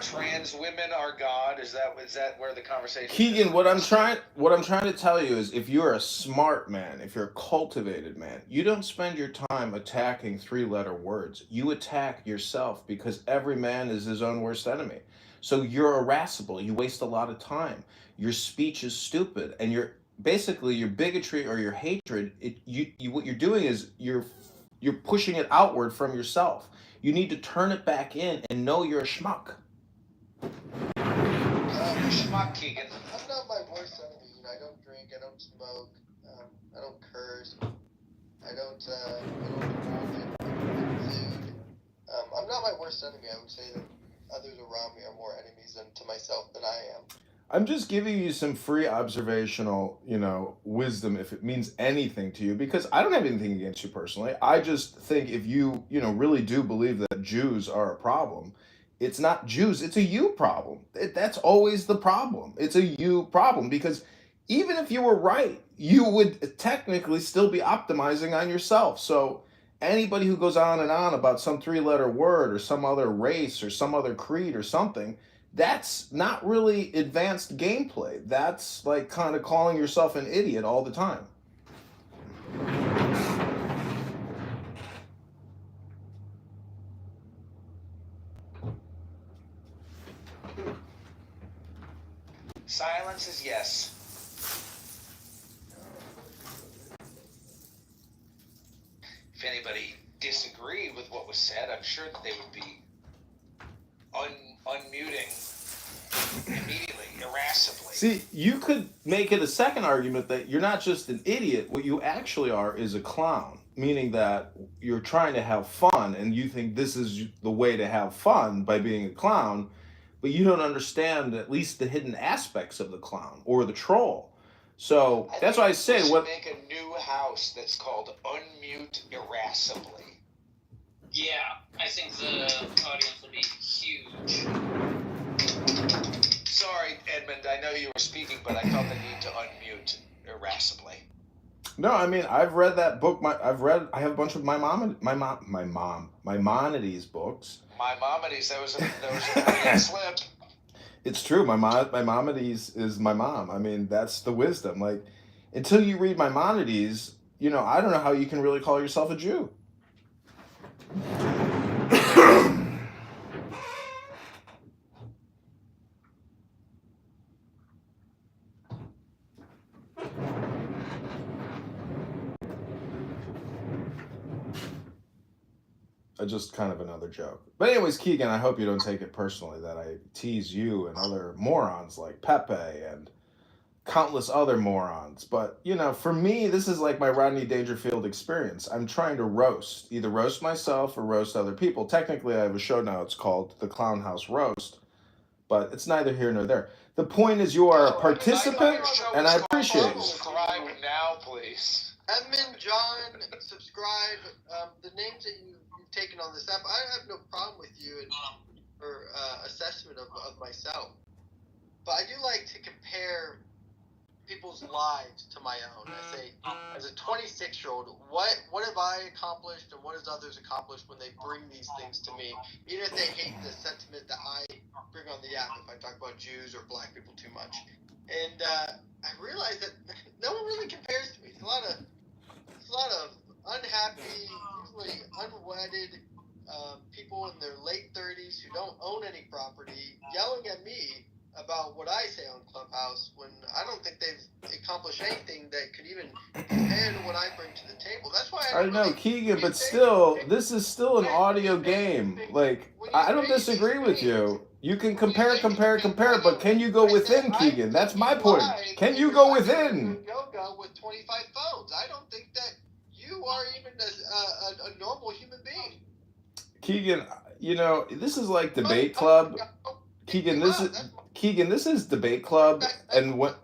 trans women are God. Is that where the conversation? Keegan, what I'm trying to tell you is, if you're a smart man, if you're a cultivated man, you don't spend your time attacking 3-letter words. You attack yourself, because every man is his own worst enemy. So you're irascible. You waste a lot of time. Your speech is stupid, and your bigotry or your hatred. What you're doing is you're pushing it outward from yourself. You need to turn it back in and know you're a schmuck. Schmuck, Keegan. I'm not my worst enemy. You know, I don't drink. I don't smoke. I don't curse. I don't food. I'm not my worst enemy. I would say that others around me are more enemies to myself than I am. I'm just giving you some free observational, wisdom, if it means anything to you, because I don't have anything against you personally. I just think if you, really do believe that Jews are a problem, it's not Jews, it's a you problem. That's always the problem. It's a you problem, because even if you were right, you would technically still be optimizing on yourself. So anybody who goes on and on about some 3-letter word or some other race or some other creed or something, that's not really advanced gameplay. That's like kind of calling yourself an idiot all the time. Silence is yes. If anybody disagreed with what was said, I'm sure that they would be unmuting immediately, irascibly. See, you could make it a second argument that you're not just an idiot. What you actually are is a clown, meaning that you're trying to have fun, and you think this is the way to have fun by being a clown, but you don't understand at least the hidden aspects of the clown or the troll. So that's why I say we should make a new house that's called Unmute Irascibly. Yeah, I think the audience will be huge. Sorry, Edmund, I know you were speaking, but I felt the need to unmute irascibly. No, I mean, I've read that book. I have a bunch of Maimonides books. Maimonides, that was a brilliant slip. It's true. Maimonides is my mom. I mean, that's the wisdom. Like, until you read Maimonides, I don't know how you can really call yourself a Jew. Just kind of another joke. But anyways, Keegan, I hope you don't take it personally that I tease you and other morons like Pepe and countless other morons. But, for me, this is like my Rodney Dangerfield experience. I'm trying to either roast myself or roast other people. Technically, I have a show now. It's called The Clown House Roast. But it's neither here nor there. The point is, you are a participant, and I appreciate it. Subscribe now, please. Edmund, John, subscribe. The names that you've taken on this app, I have no problem with you and your assessment of myself. But I do like to compare people's lives to my own. I say, as a 26-year-old, what have I accomplished and what has others accomplished when they bring these things to me, even if they hate the sentiment that I bring on the app if I talk about Jews or black people too much. And I realize that no one really compares to me. It's a lot of unhappy, usually unwedded people in their late 30s who don't own any property yelling at me about what I say on Clubhouse when I don't think they've accomplished anything that could even compare to what I bring to the table. That's why I know, Keegan, but still, this is still an audio game. Like, I don't disagree with you. You can compare, but can you go within, Keegan? That's my point. Can you go within? Yoga with 25 phones. I don't think that you are even a normal human being. Keegan, this is like debate club. Keegan, this is debate club, and what?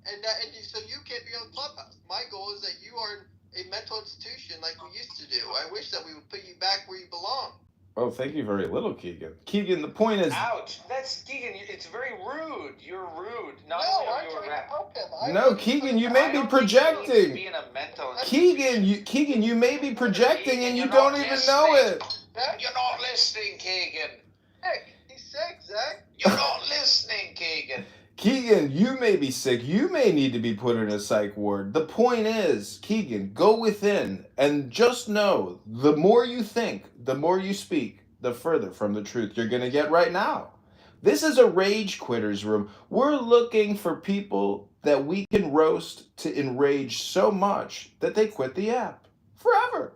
And so you can't be on Clubhouse. My goal is that you are a mental institution like we used to do. I wish that we would put you back where you belong. Oh, thank you very little, Keegan. Keegan, the point is. Ouch! That's Keegan. It's very rude. You're rude. No, I'm trying to help him. No, Keegan, you may be projecting. Being a mental Keegan, you may be projecting and you don't even know it. You're not listening, Keegan. Sick. He's sick, Zach. You're not listening, Keegan. Keegan, you may be sick. You may need to be put in a psych ward. The point is, Keegan, go within and just know the more you think, the more you speak, the further from the truth you're going to get right now. This is a rage quitters room. We're looking for people that we can roast to enrage so much that they quit the app forever.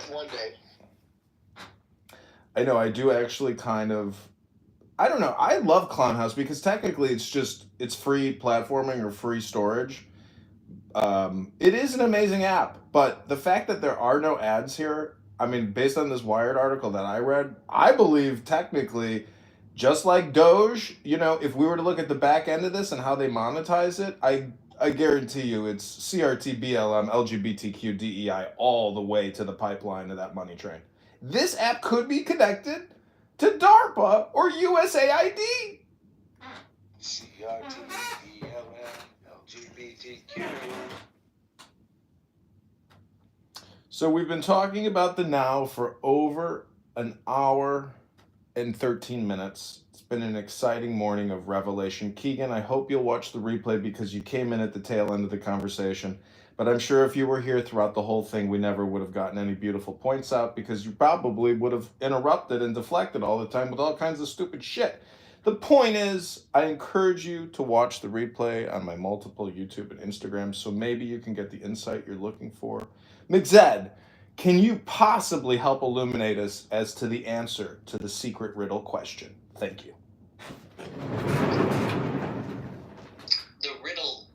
One day. I know, I do actually kind of, I don't know, I love Clown House because technically it's free platforming or free storage. It is an amazing app, but the fact that there are no ads here, I mean, based on this Wired article that I read, I believe technically, just like Doge, you know, if we were to look at the back end of this and how they monetize it, I guarantee you it's CRT, BLM, LGBTQ, DEI all the way to the pipeline of that money train. This app could be connected to DARPA or USAID. CRT, BLM, LGBTQ. So we've been talking about the now for over an hour and 13 minutes. It's been an exciting morning of revelation. Keegan, I hope you'll watch the replay because you came in at the tail end of the conversation. But I'm sure if you were here throughout the whole thing, we never would have gotten any beautiful points out because you probably would have interrupted and deflected all the time with all kinds of stupid shit. The point is, I encourage you to watch the replay on my multiple YouTube and Instagram so maybe you can get the insight you're looking for. McZed, can you possibly help illuminate us as to the answer to the secret riddle question? Thank you. The riddle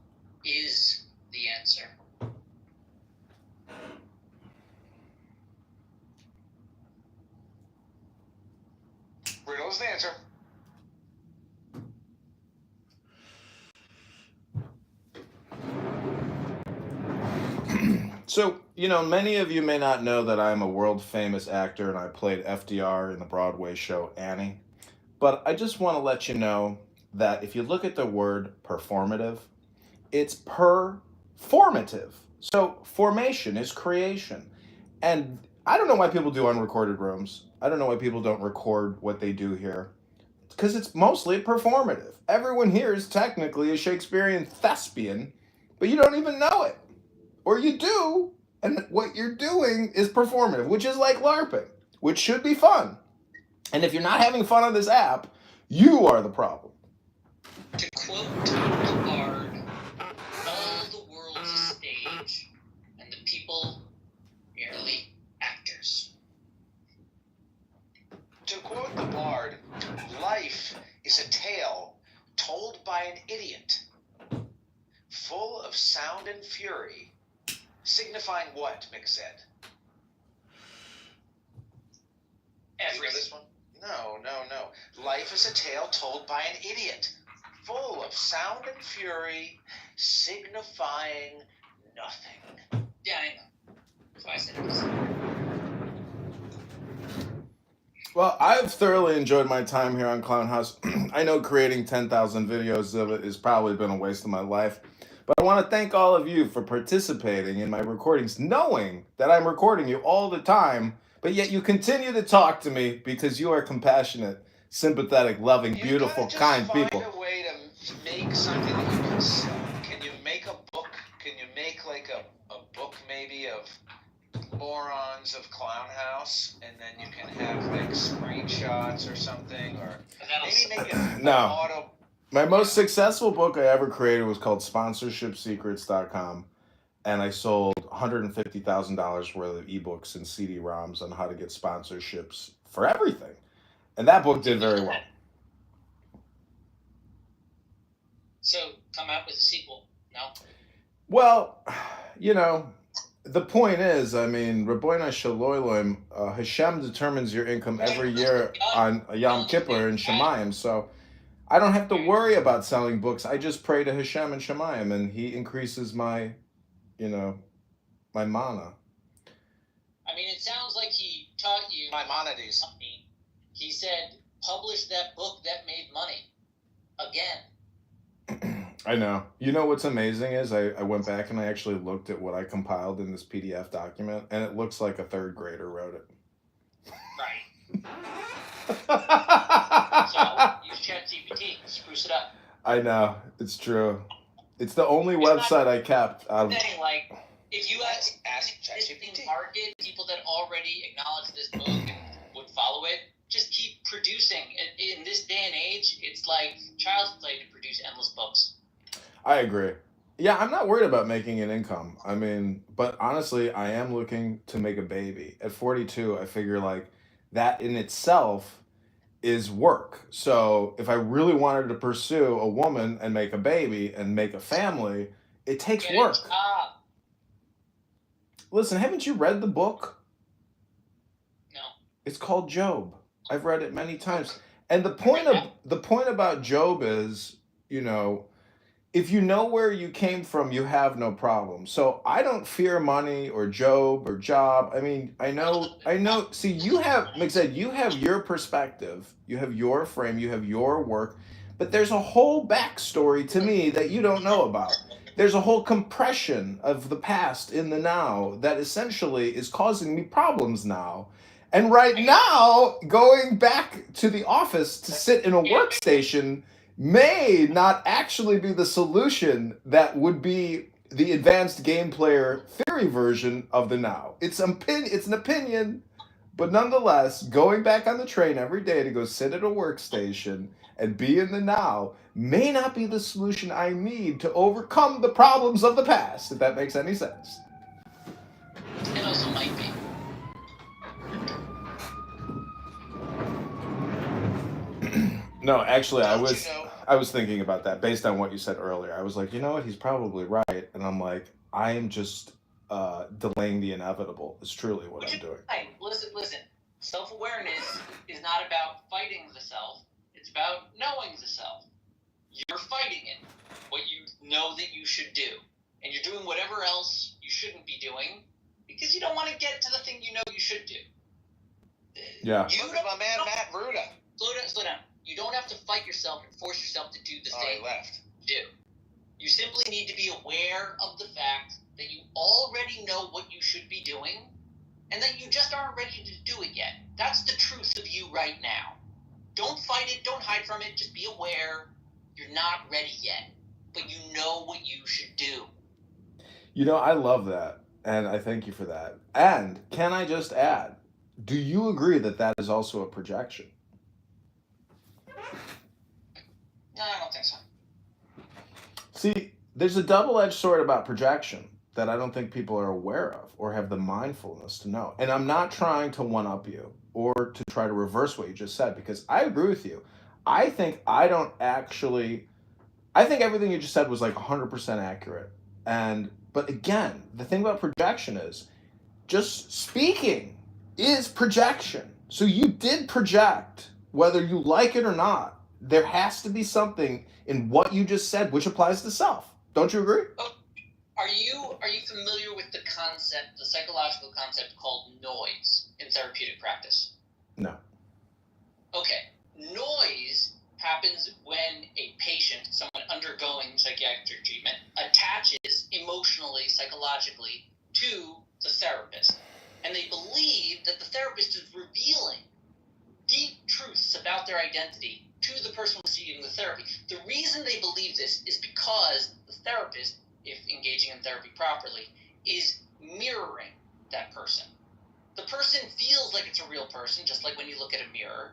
is the answer. Riddle's the answer. So, you know, many of you may not know that I'm a world famous actor and I played FDR in the Broadway show Annie. But I just want to let you know that if you look at the word performative, it's performative. So formation is creation. And I don't know why people do unrecorded rooms. I don't know why people don't record what they do here. Because it's mostly performative. Everyone here is technically a Shakespearean thespian, but you don't even know it. Or you do, and what you're doing is performative, which is like LARPing, which should be fun. And if you're not having fun on this app, you are the problem. To quote the bard, all the world's a stage, and the people merely actors. To quote the bard, life is a tale told by an idiot, full of sound and fury, signifying what, McZed? Everything. This one? No. Life is a tale told by an idiot, full of sound and fury, signifying nothing. Yeah, I know. That's why I said it was. Well, I've thoroughly enjoyed my time here on Clown House. I know creating 10,000 videos of it has probably been a waste of my life. But I want to thank all of you for participating in my recordings, knowing that I'm recording you all the time, but yet you continue to talk to me because you are compassionate, sympathetic, loving, beautiful, kind people. Find a way to make something that you can sell. Can you make a book? Can you make like a book maybe of morons of Clown House, and then you can have like screenshots or something, or maybe make it No. My most successful book I ever created was called sponsorshipsecrets.com, and I sold $150,000 worth of ebooks and CD-ROMs on how to get sponsorships for everything. And that book did very well. So, come out with a sequel, no? Well, you know, the point is, I mean, Rabbeinu Shaloim, Hashem determines your income every year on Yom Kippur and Shemayim. So I don't have to worry about selling books. I just pray to Hashem and Shemayim, and He increases my, my mana. I mean, it sounds like he taught you Maimonides. He said, "Publish that book that made money." Again. I know. You know what's amazing is I went back and I actually looked at what I compiled in this PDF document, and it looks like a third grader wrote it. Right. So use ChatGPT, spruce it up. I know. It's true. It's the only website I kept. Like, if you ask ChatGPT market people that already acknowledge this book and would follow it, just keep producing. In this day and age, it's like child's play to produce endless books. I agree. Yeah, I'm not worried about making an income. I mean, but honestly, I am looking to make a baby. At 42, I figure like that in itself is work. So if I really wanted to pursue a woman and make a baby and make a family, it takes work. Listen, haven't you read the book? No. It's called Job. I've read it many times. And the point about Job is, if you know where you came from, you have no problem. So I don't fear money or Job or job. I mean, I know. See, you have your perspective, you have your frame, you have your work, but there's a whole backstory to me that you don't know about. There's a whole compression of the past in the now that essentially is causing me problems now. And right now, going back to the office to sit in a workstation may not actually be the solution that would be the advanced game player theory version of the now. It's an opinion, but nonetheless, going back on the train every day to go sit at a workstation and be in the now may not be the solution I need to overcome the problems of the past, if that makes any sense. It also might be. No, actually, I was thinking about that based on what you said earlier. I was like, you know what? He's probably right. And I'm like, I am just delaying the inevitable is truly what I'm doing. Listen. Self-awareness is not about fighting the self. It's about knowing the self. You're fighting it, what you know that you should do. And you're doing whatever else you shouldn't be doing because you don't want to get to the thing you know you should do. Yeah. Look at my man, Matt Ruda. Slow down. You don't have to fight yourself and force yourself to do the thing you do. You simply need to be aware of the fact that you already know what you should be doing and that you just aren't ready to do it yet. That's the truth of you right now. Don't fight it. Don't hide from it. Just be aware you're not ready yet, but you know what you should do. I love that, and I thank you for that. And can I just add, do you agree that that is also a projection? No, I don't think so. See, there's a double-edged sword about projection that I don't think people are aware of or have the mindfulness to know. And I'm not trying to one-up you or to try to reverse what you just said, because I agree with you. I think everything you just said was like 100% accurate. But again, the thing about projection is just speaking is projection. So you did project, whether you like it or not. There has to be something in what you just said which applies to self. Don't you agree? Are you familiar with the psychological concept called noise in therapeutic practice? No. Okay. Noise happens when a patient, someone undergoing psychiatric treatment, attaches emotionally, psychologically to the therapist. And they believe that the therapist is revealing deep truths about their identity to the person receiving the therapy. The reason they believe this is because the therapist, if engaging in therapy properly, is mirroring that person. The person feels like it's a real person, just like when you look at a mirror,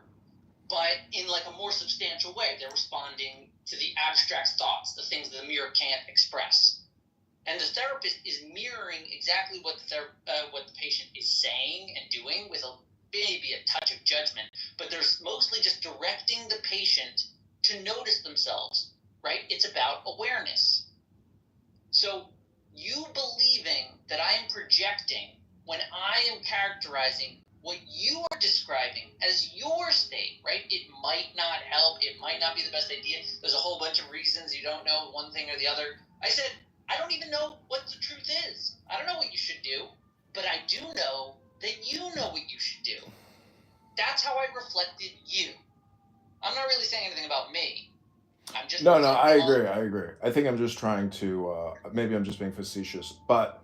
but in like a more substantial way. They're responding to the abstract thoughts, the things that the mirror can't express. And the therapist is mirroring exactly what the patient is saying and doing with maybe a touch of judgment, but they're mostly just directing the patient to notice themselves, right? It's about awareness. So you believing that I am projecting when I am characterizing what you are describing as your state, right? It might not help. It might not be the best idea. There's a whole bunch of reasons you don't know one thing or the other. I said, I don't even know what the truth is. I don't know what you should do, but I do know that you know what you should do. That's how I reflected you. I'm not really saying anything about me. I'm just No, I agree. I think I'm just trying to, maybe I'm just being facetious, but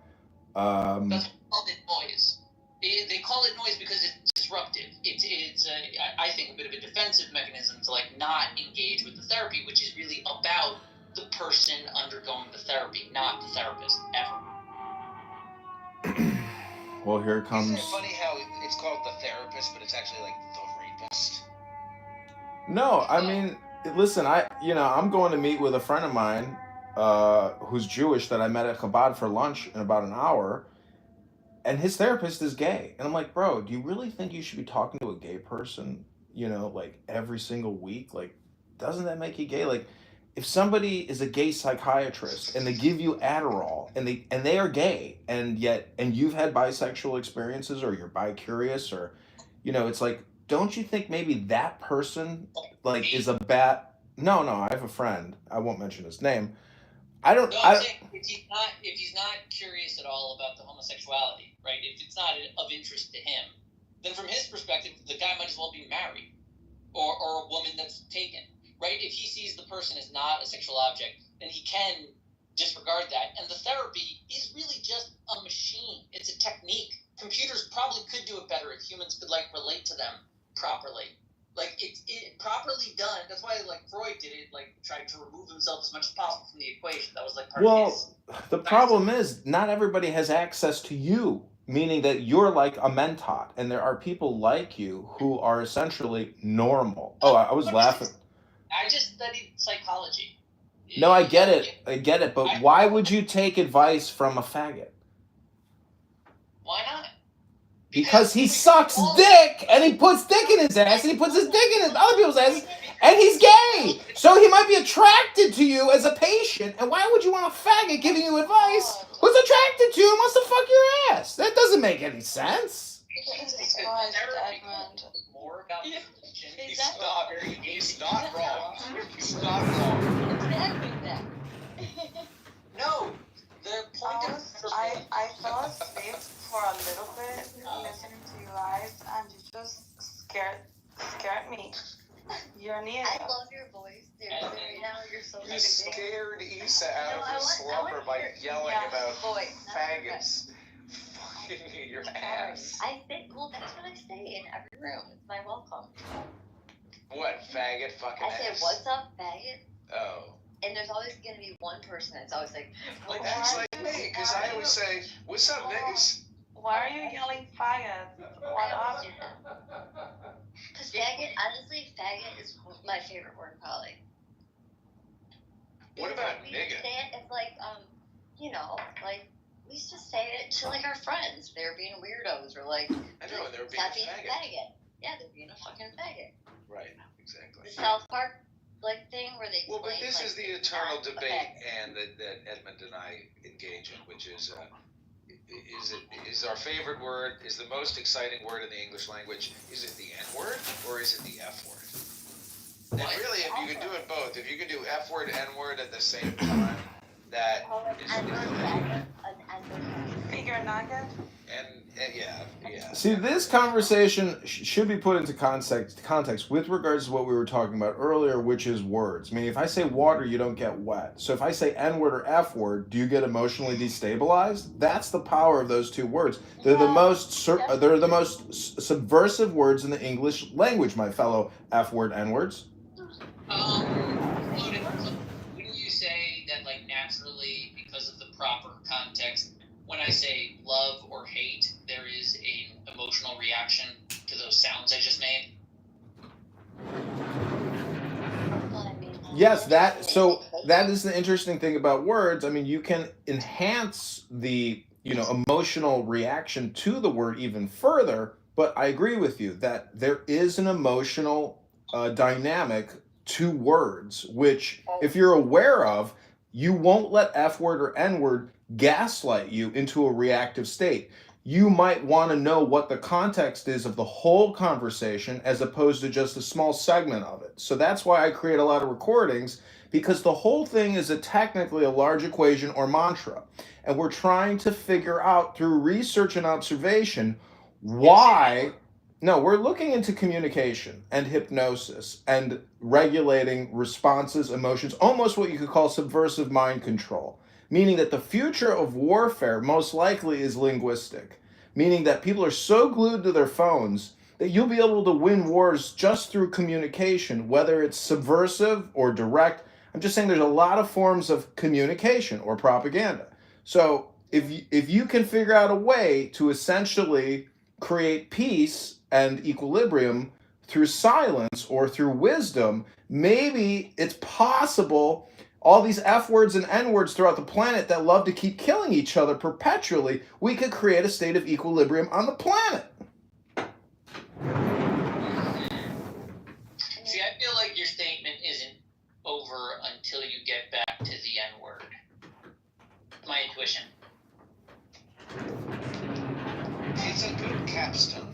That's called it noise. They call it noise because it's disruptive. It's I think a bit of a defensive mechanism to like not engage with the therapy, which is really about the person undergoing the therapy, not the therapist ever. Well, here it comes. Isn't it funny how it's called the therapist, but it's actually like the rapist? No, I mean, listen, I'm going to meet with a friend of mine who's Jewish that I met at Chabad for lunch in about an hour, and his therapist is gay. And I'm like, bro, do you really think you should be talking to a gay person, like every single week? Like, doesn't that make you gay? Like, if somebody is a gay psychiatrist and they give you Adderall and they are gay and you've had bisexual experiences or you're bi-curious or, it's like, don't you think maybe that person like is a bad? No, I have a friend. I won't mention his name. I'm saying if he's not curious at all about the homosexuality, right? If it's not of interest to him, then from his perspective, the guy might as well be married or a woman that's taken, right? If he sees the person as not a sexual object, then he can disregard that. And the therapy is really just a machine. It's a technique. Computers probably could do it better if humans could like relate to them properly. Like it properly done. That's why like Freud did it. Like tried to remove himself as much as possible from the equation. That was like part of his. The problem is not everybody has access to you, meaning that you're like a mentat, and there are people like you who are essentially normal. Oh, I was laughing. I just studied psychology. No, I get it. But why would you take advice from a faggot? Why not? Because he sucks dick, and he puts dick in his ass, and he puts his dick in other people's asses, and he's gay. So he might be attracted to you as a patient, and why would you want a faggot giving you advice who's attracted to you and wants to fuck your ass? That doesn't make any sense. Jesus Christ, Edmund. More about He's not wrong. He's not wrong. No, the point of I fell asleep for a little bit listening to you guys, and you just scared me. You're near. I love your voice, dude. Right now, you're so You scared Issa out of her slumber by yelling about faggots fucking your ass. I think, well, that's what I say in every room. It's my welcome. What, faggot fucking I say, ass? what's up, faggot? Oh. And there's always going to be one person that's always like, That's like me, because I always say, what's up, niggas? Why are you yelling faggot? What up? Because faggot is my favorite word, probably. What about we nigga? Say it, it's like, like, we used to say it to, like, our friends. They were being weirdos, or, like, I know, they were being a faggot. Yeah, they're being a fucking faggot. Right, exactly. The South Park, like, thing where they Well, but explain, this like, is the eternal not a debate, faggot. and that Edmund and I engage in, which is our favorite word, is the most exciting word in the English language. Is it the N word or is it the F word? And really, if you could do it both, if you could do F word, N word at the same time, that is Finger nugget? and yeah. See, this conversation should be put into context with regards to what we were talking about earlier, which is words. I mean, if I say water, you don't get wet. So if I say N-word or F-word, do you get emotionally destabilized? That's the power of those two words. They're the most subversive words in the English language, my fellow F-word, N-words. Wouldn't you say that, like, naturally, because of the proper context, when I say love or hate, there is an emotional reaction to those sounds I just made? Yes, that is the interesting thing about words. I mean, you can enhance the, emotional reaction to the word even further, but I agree with you that there is an emotional dynamic to words, which if you're aware of, you won't let F word or N word gaslight you into a reactive state. You might want to know what the context is of the whole conversation as opposed to just a small segment of it. So that's why I create a lot of recordings, because the whole thing is technically a large equation or mantra. And we're trying to figure out through research and observation why. No, we're looking into communication and hypnosis and regulating responses, emotions, almost what you could call subversive mind control. Meaning that the future of warfare most likely is linguistic. Meaning that people are so glued to their phones that you'll be able to win wars just through communication, whether it's subversive or direct. I'm just saying there's a lot of forms of communication or propaganda. So if you can figure out a way to essentially create peace and equilibrium through silence or through wisdom, maybe it's possible all these F words and N words throughout the planet that love to keep killing each other perpetually, we could create a state of equilibrium on the planet. See, I feel like your statement isn't over until you get back to the N word. My intuition. It's a good capstone.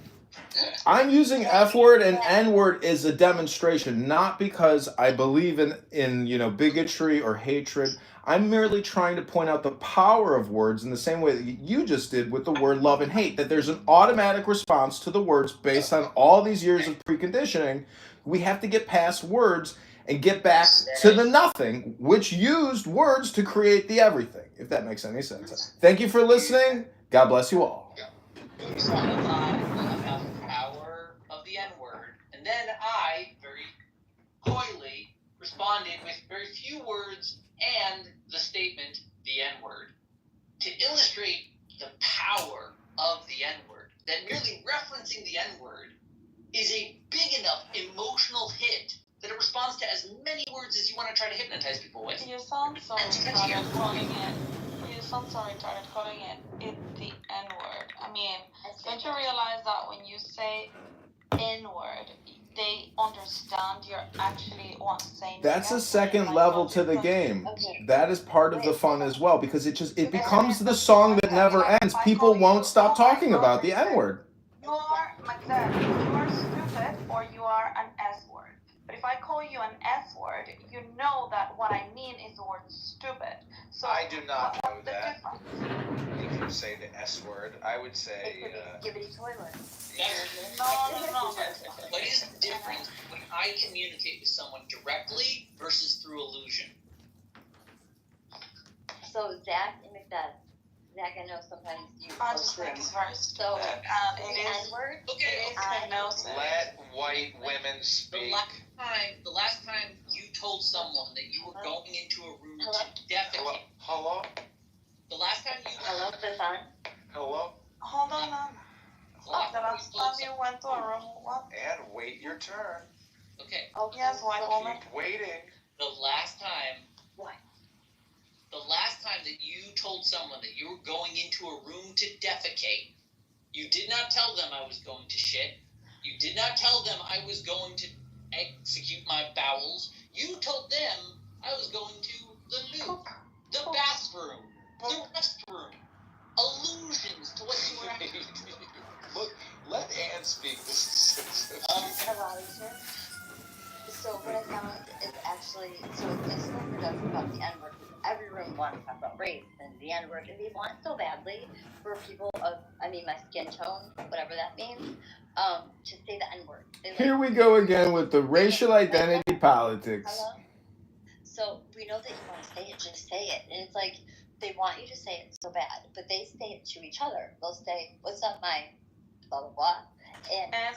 I'm using F word and N word as a demonstration, not because I believe in bigotry or hatred. I'm merely trying to point out the power of words in the same way that you just did with the word love and hate, that there's an automatic response to the words based on all these years of preconditioning. We have to get past words and get back to the nothing, which used words to create the everything, if that makes any sense. Thank you for listening. God bless you all. About the power of the N-word, and then I very coyly responded with very few words and the statement, the N-word, to illustrate the power of the N-word, that merely referencing the N-word is a big enough emotional hit that it responds to as many words as you want to try to hypnotize people with. You sound so retarded calling it. You sound so retarded calling it the N-word. I mean, don't you realize that when you say N-word, they understand you're actually saying. That's a second level to the game. That is part of the fun as well, because it becomes the song that never ends. People won't stop talking about the N-word. You are, Magdalene, you are stupid or you are an S-word. But if I call you an S-word, you know that what I mean is the word stupid. So I do not know that. Difference? If you say the S word, I would say. Gibbity toilet. No. What is the difference when I communicate with someone directly versus through illusion? So Zach and Macbeth. Zach, I know sometimes you. I just think it's very stupid. So it is. N-word. Okay. It is hypnosis. Let white women speak. The last time you told someone that you were going into a room to defecate. Hello? The last time you. Hello, Stefan. Hello? Hold on, Anna. The last time you went to a room, what? And wait your turn. Okay. Yes, white woman. Keep waiting. The last time. What? The last time that you told someone that you were going into a room to defecate, you did not tell them I was going to shit. You did not tell them I was going to execute my bowels. You told them I was going to the loo, the bathroom, the restroom. Allusions to what you were actually doing. Look, let Anne speak. This is So what I found is actually, so it's so productive about the N-word, because every room wants to talk about race and the N-word, and they want so badly for people of, my skin tone, whatever that means, to say the N-word. Here we go again with the racial identity politics. Hello? So we know that you want to say it, just say it. And it's like, they want you to say it so bad, but they say it to each other. They'll say, what's up, my blah, blah, blah. And Anne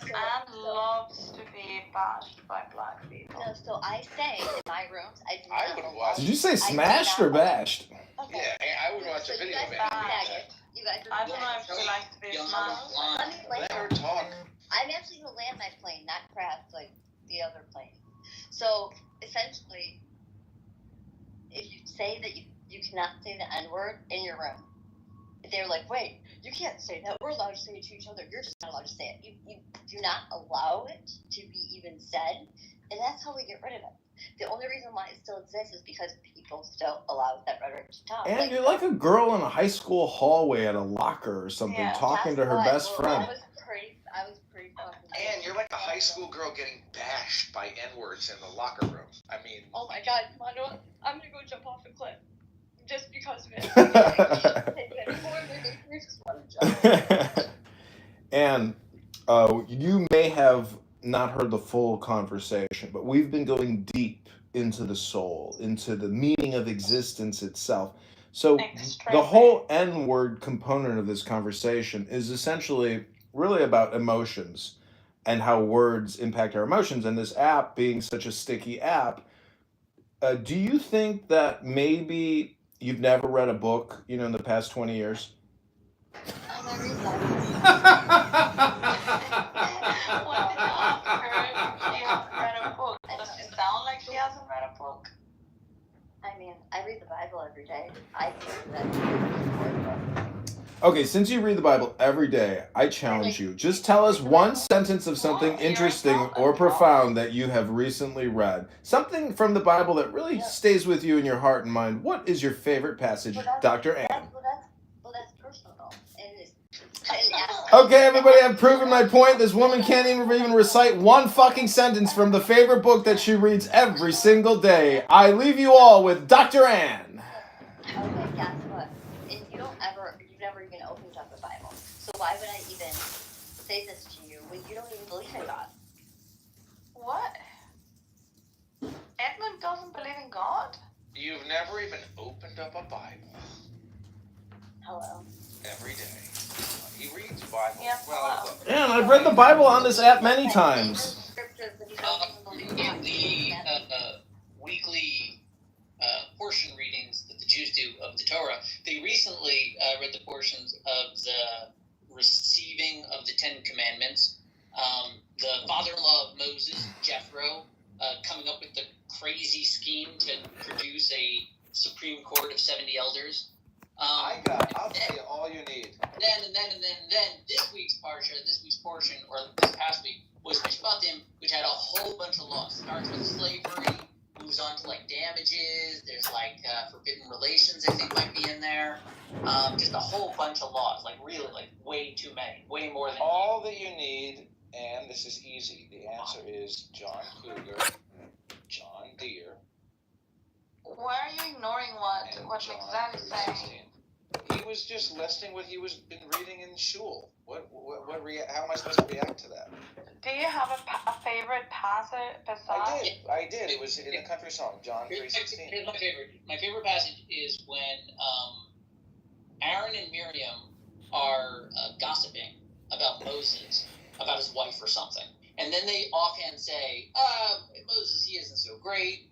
loves to be bashed by black people. No, so I say in my rooms, I would watch. Did you say smashed or bashed? Okay. Yeah, I would watch a video of it. You guys I don't know if she likes to be smashed. Let me Let her talk. I'm actually going to land my plane, not crash like the other plane. So essentially, if you say that you cannot say the N-word in your room, they're like, wait, you can't say that. We're allowed to say it to each other. You're just not allowed to say it. You do not allow it to be even said, and that's how we get rid of it. The only reason why it still exists is because people still allow that rhetoric to talk. And you're like a girl in a high school hallway at a locker or something, talking to her best friend. I was pretty fucking. And you're like a high school girl getting bashed by N-words in the locker room. I mean. Oh my god, come on, I'm gonna go jump off a cliff. Just because of it. And you may have not heard the full conversation, but we've been going deep into the soul, into the meaning of existence itself. So the whole N-word component of this conversation is essentially really about emotions and how words impact our emotions. And this app being such a sticky app, do you think that maybe you've never read a book, in the past 20 years? What did you she hasn't read a book? Does it sound like she hasn't read a book? I mean, I read the Bible every day. I believe that. Okay, since you read the Bible every day, I challenge you. Just tell us one sentence of something interesting or profound that you have recently read. Something from the Bible that really stays with you in your heart and mind. What is your favorite passage, Dr. Ann? Well, that's personal. Okay, everybody, I've proven my point. This woman can't even recite one fucking sentence from the favorite book that she reads every single day. I leave you all with Dr. Ann. Okay, guess what? And you've never even opened up the Bible. So why would I even say this to you when you don't even believe in God? What? Edmund doesn't believe in God? You've never even opened up a Bible. Hello. Every day. He reads the Bible. Yeah, and I've read the Bible on this app many times. In the weekly portion readings that the Jews do of the Torah, they recently read the portions of the receiving of the Ten Commandments. The father-in-law of Moses, Jethro, coming up with the crazy scheme to produce a Supreme Court of 70 elders. I'll tell you all you need. Then this week's portion, or this past week, was Mishpatim, which had a whole bunch of laws. Starts with slavery, moves on to damages. There's forbidden relations, I think, might be in there. Just a whole bunch of laws, really, way too many, way more than all that you need. And this is easy. The answer is John Cougar, John Deere. Why are you ignoring what Mixad is saying? He was just listing what he was been reading in shul. How am I supposed to react to that? Do you have a favorite passage? I did. It was in a country song, John 3:16. Here's my favorite. My favorite passage is when Aaron and Miriam are gossiping about Moses, about his wife or something. And then they offhand say, Moses, he isn't so great.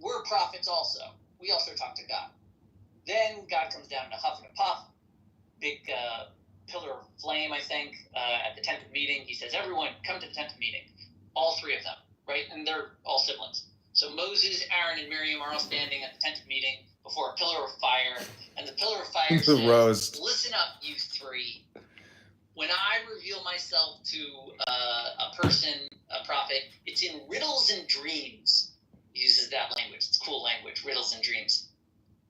We're prophets also. We also talk to God. Then God comes down in a huff and a puff, big pillar of flame, I think, at the tent of meeting. He says, everyone, come to the tent of meeting. All three of them, right? And they're all siblings. So Moses, Aaron, and Miriam are all standing at the tent of meeting before a pillar of fire. And the pillar of fire says, listen up, you three. When I reveal myself to a person, a prophet, it's in riddles and dreams. He uses that language. It's cool language, riddles and dreams.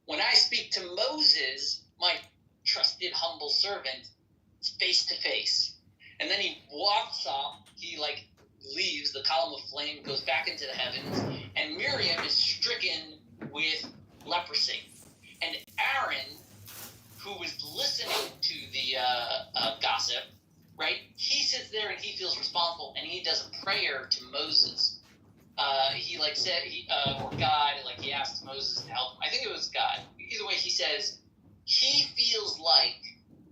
When I speak to Moses, my trusted, humble servant, it's face to face. And then he walks off, he leaves, the column of flame goes back into the heavens, and Miriam is stricken with leprosy. And Aaron, who was listening to the gossip, right, he sits there and he feels responsible, and he does a prayer to Moses. He said, or God, he asks Moses to help him. I think it was God. Either way, he says, he feels like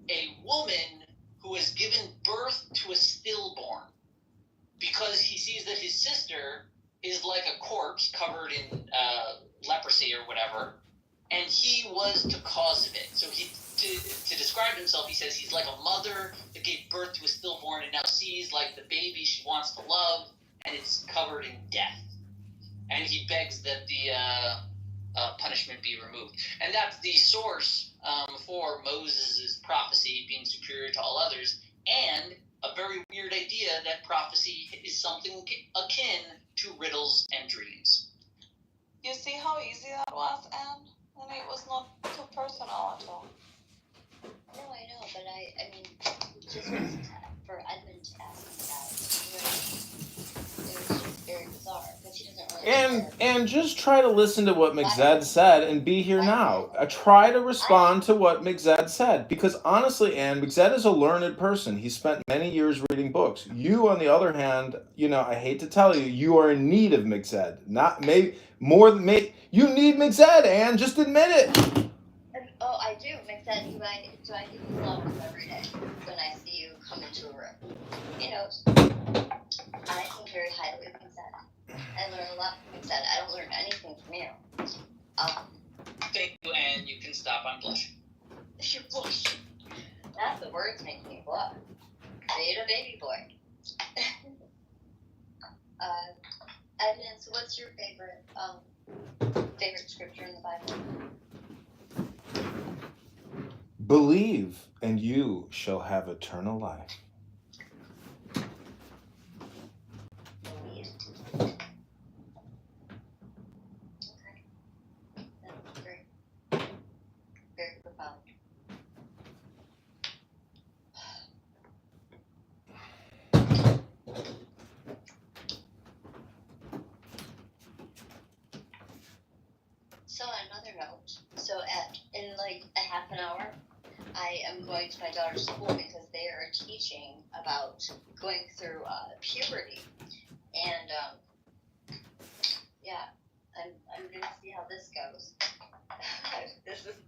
a woman who has given birth to a stillborn, because he sees that his sister is like a corpse covered in leprosy or whatever, and he was the cause of it. So to describe himself, he says he's like a mother that gave birth to a stillborn and now sees the baby she wants to love, and it's covered in death. And he begs that the punishment be removed. And that's the source for Moses' prophecy being superior to all others, and a very weird idea that prophecy is something akin to riddles and dreams. You see how easy that was, Anne? And it was not too personal at all. No, I know, but I mean, just for Edmund to ask me that, it was just very bizarre, because he doesn't really And just try to listen to what McZed said and be here now. Try to respond to what McZed said. Because honestly, Anne, McZed is a learned person. He spent many years reading books. You, on the other hand, I hate to tell you, you are in need of McZed. Not maybe more than you need McZed, Anne. Just admit it. Oh, I do. McZed, do I give you love every day when I see you come into a room? I think very highly of McZed. I learn a lot from McZed. I don't learn anything from you. Thank you, and you can stop. I'm blushing. You're blushing. Not the words make me blush. Made a baby boy. Evidence. What's your favorite scripture in the Bible? Believe, and you shall have eternal life. Believe. Okay. That's very, very profound. So on another note, in like a half an hour, I am going to my daughter's school because they are teaching about going through puberty, and I'm gonna see how this goes.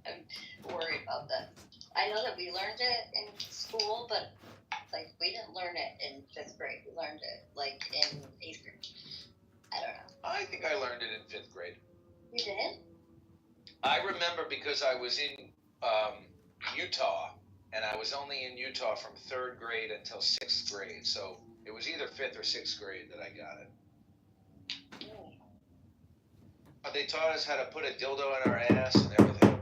I'm worried about this. I know that we learned it in school, but like we didn't learn it in 5th grade. We learned it like in 8th grade. I don't know. I think I learned it in 5th grade. You did? I remember because I was in Utah, and I was only in Utah from 3rd grade until 6th grade. So it was either 5th or 6th grade that I got it. But they taught us how to put a dildo in our ass and everything.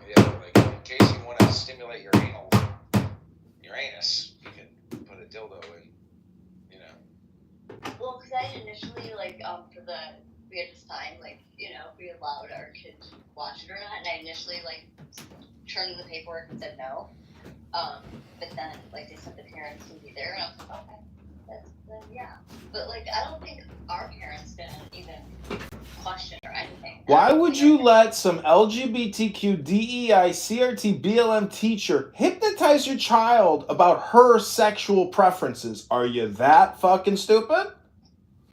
Yeah, like in case you want to stimulate your anus, you can put a dildo in, Well, because I initially, we had to sign, if we allowed our kids to watch it or not, and I initially, turned in the paperwork and said no. But then, they said the parents can be there, and I was like, okay, yeah. But, I don't think our parents didn't even question or anything. Why would you let some LGBTQ, DEI, CRT, BLM teacher hypnotize your child about her sexual preferences? Are you that fucking stupid?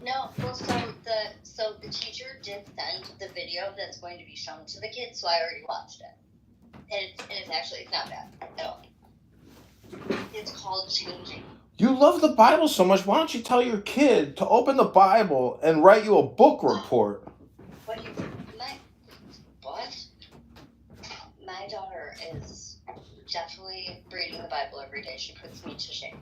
No, well, so the teacher did send the video that's going to be shown to the kids, so I already watched it. And it's not bad at all. It's called Changing. You love the Bible so much, why don't you tell your kid to open the Bible and write you a book report? What do you think? My daughter is definitely reading the Bible every day. She puts me to shame.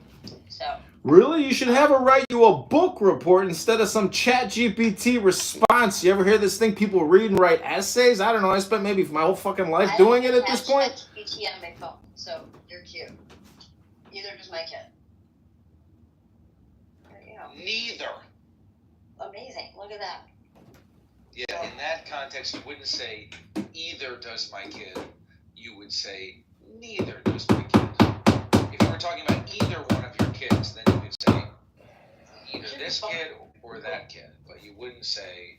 So. Really? You should have her write you a book report instead of some ChatGPT response. You ever hear this thing? People read and write essays? I don't know. I spent maybe my whole fucking life doing it at this point. I don't have ChatGPT on my phone, so you're cute. Neither does my kid. Neither. Amazing. Look at that. Yeah, in that context, you wouldn't say, either does my kid. You would say, neither does my kid. If you were talking about either one of your kids, then you could say, either this kid or that kid. But you wouldn't say,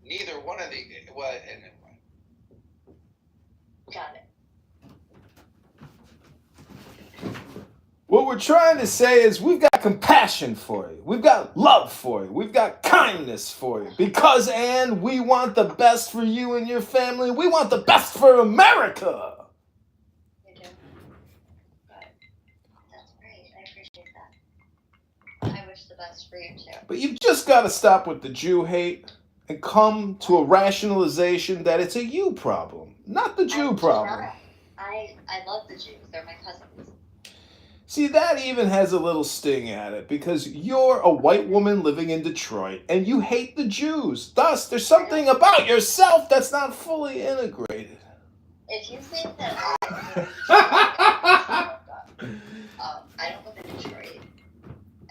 neither one of the, well, anyway. Got it. What we're trying to say is we've got compassion for you. We've got love for you. We've got kindness for you. Because, Anne, we want the best for you and your family. We want the best for America. You do? That's great. I appreciate that. I wish the best for you, too. But you've just got to stop with the Jew hate and come to a rationalization that it's a you problem, not the Jew problem. I love the Jews. They're my cousins. See, that even has a little sting at it, because you're a white woman living in Detroit, and you hate the Jews. Thus, there's something about yourself that's not fully integrated. If you think that I don't live in Detroit.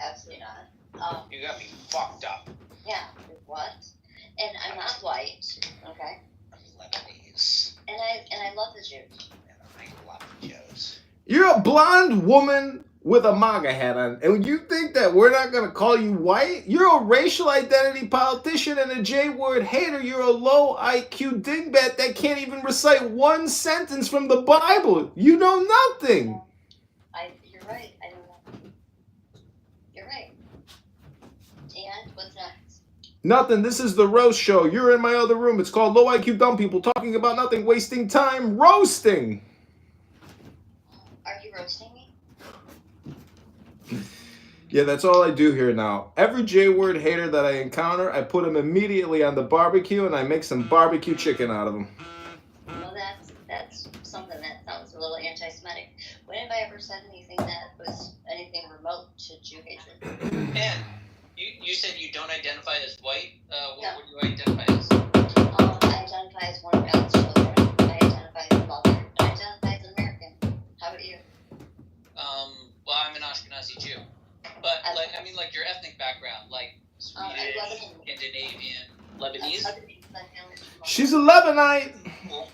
Absolutely not. You got me fucked up. Yeah, what? And I'm not white, okay? Lebanese. And I love the Jews. And I love Jews. You're a blonde woman with a MAGA hat on, and you think that we're not going to call you white? You're a racial identity politician and a J-word hater. You're a low IQ dingbat that can't even recite one sentence from the Bible. You know nothing. You're right. I don't know. You're right. And what's next? Nothing. This is the roast show. You're in my other room. It's called Low IQ Dumb People Talking About Nothing, Wasting Time, Roasting. Are you roasting me? Yeah, that's all I do here now. Every J-word hater that I encounter, I put him immediately on the barbecue and I make some barbecue chicken out of him. Well, that's something that sounds a little anti-Semitic. When have I ever said anything that was anything remote to Jew hatred? And you said you don't identify as white. Yeah. What do you identify as? I identify as one of God's children. I identify as a mother. I identify as an American. How about you? Well, I'm an Ashkenazi Jew. But like your ethnic background, like Swedish, Scandinavian, Lebanese. She's a Lebanite. Cool.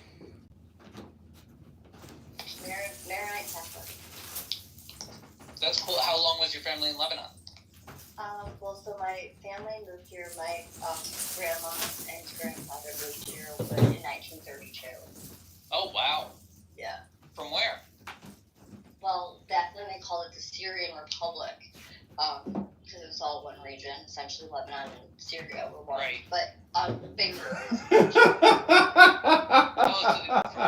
Maronite Catholic. That's cool. How long was your family in Lebanon? Well, so my family moved here. My grandma and grandfather moved here in 1932. Oh wow. Yeah. From where? Well, back then they called it the Syrian Republic, because it was all one region. Essentially, Lebanon and Syria were one. Right. But Beirut. From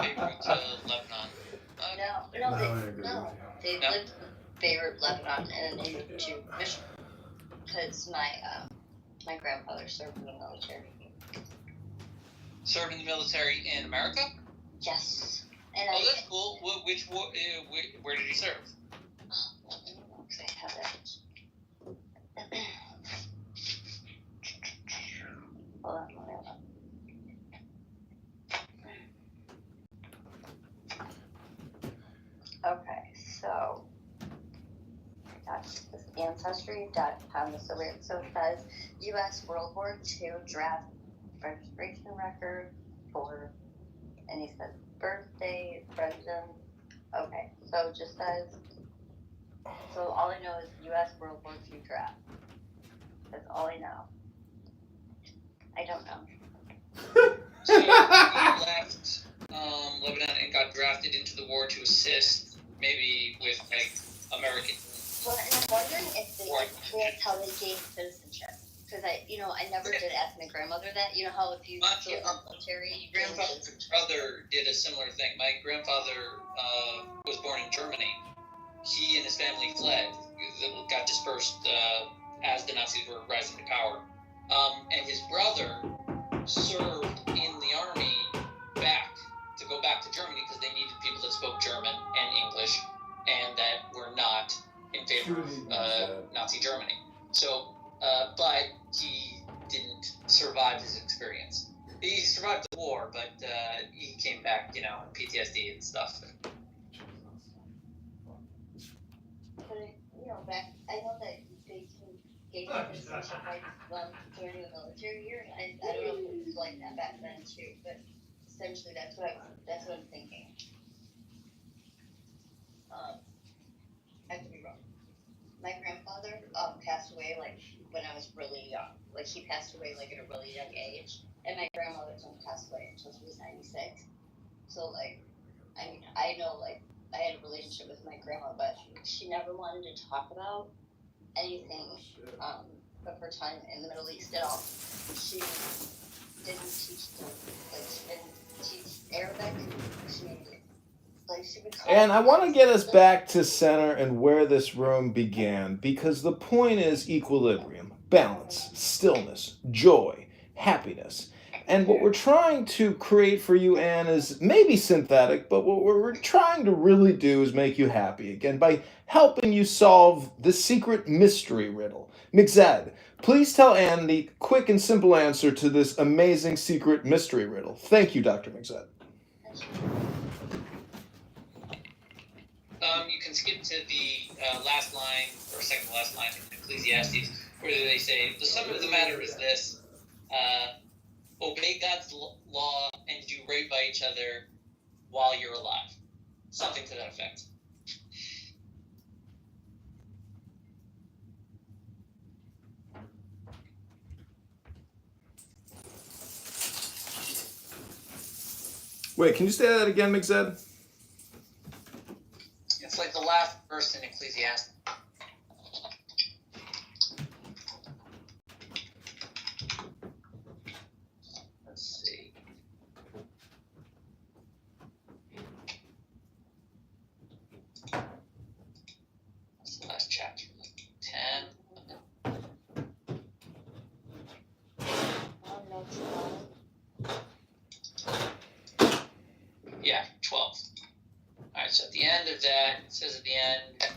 Beirut to Lebanon. No. They lived in Beirut, Lebanon, and then they moved to Michigan because my grandfather served in the military. Served in the military in America? Yes. And that's cool. Which war? Where did he serve? I don't know because I have that. Hold on. Okay, so that's Ancestry.com. So it says U.S. World War II draft registration record for, and he says birthday, president. Okay, so it just says, so all I know is U.S. World War II draft. That's all I know. I don't know. So he left Lebanon and got drafted into the war to assist, maybe with American. Well, and I'm wondering if that's how they gained citizenship. Because I never did ask my grandmother that. You know how if you join the military, My grandfather's brother did a similar thing. My grandfather was born in Germany. He and his family fled, got dispersed as the Nazis were rising to power. And his brother served in the army to go back to Germany because they needed people that spoke German and English and that were not in favor of Nazi Germany. So, but he didn't survive his experience. He survived the war, but he came back, PTSD and stuff. But, back, I know that they gave citizenship rights during the military year, and I don't know if it was like that back then too, but essentially that's what I'm thinking. I could be wrong. My grandfather passed away when I was really young. He passed away at a really young age, and my grandmother didn't pass away until she was 96. So I know I had a relationship with my grandma, but she never wanted to talk about anything of her time in the Middle East at all. She didn't teach she didn't teach Arabic. And I want to get us back to center and where this room began, because the point is equilibrium, balance, stillness, joy, happiness. And what we're trying to create for you, Anne, is maybe synthetic, but what we're trying to really do is make you happy again by helping you solve the secret mystery riddle. Mixed, please tell Anne the quick and simple answer to this amazing secret mystery riddle. Thank you, Dr. Mixed. You can skip to the last line, or second to last line in Ecclesiastes, where they say the sum of the matter is this: obey God's law and do right by each other while you're alive. Something to that effect. Wait, can you say that again, Mixed? It's like the last verse in Ecclesiastes. Let's see. That's the last chapter. 10. Yeah, 12. Alright, so at the end of that, it says at the end,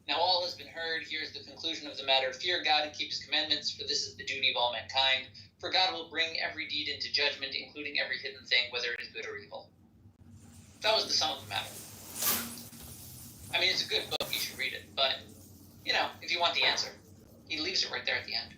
now all has been heard, here's the conclusion of the matter. Fear God and keep his commandments, for this is the duty of all mankind. For God will bring every deed into judgment, including every hidden thing, whether it is good or evil. That was the sum of the matter. I mean, it's a good book, you should read it, but, you know, if you want the answer, he leaves it right there at the end.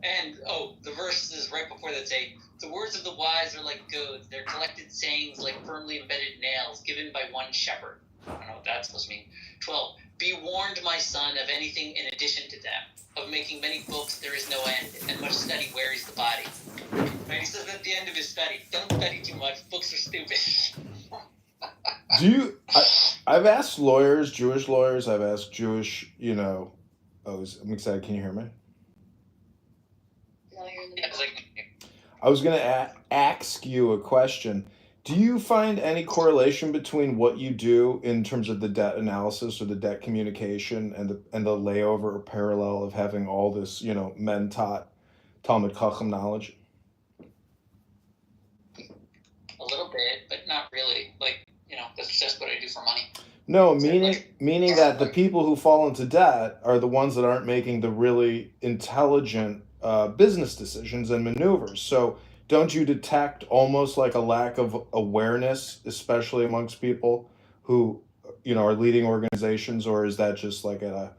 And, the verses right before that say, the words of the wise are like goads, their collected sayings like firmly embedded nails, given by one shepherd. I don't know what that's supposed to mean. 12. Be warned, my son, of anything in addition to them. Of making many books there is no end, and much study wearies the body. Right? He says at the end of his study, don't study too much, books are stupid. I've asked lawyers, Jewish lawyers, I've asked Jewish, I'm excited, can you hear me? I was going to ask you a question. Do you find any correlation between what you do in terms of the debt analysis or the debt communication and the layover or parallel of having all this, men taught Talmud Chacham knowledge? A little bit, but not really. That's just what I do for money. No, meaning that the people who fall into debt are the ones that aren't making the really intelligent business decisions and maneuvers. So don't you detect almost like a lack of awareness, especially amongst people who, are leading organizations, or is that just like at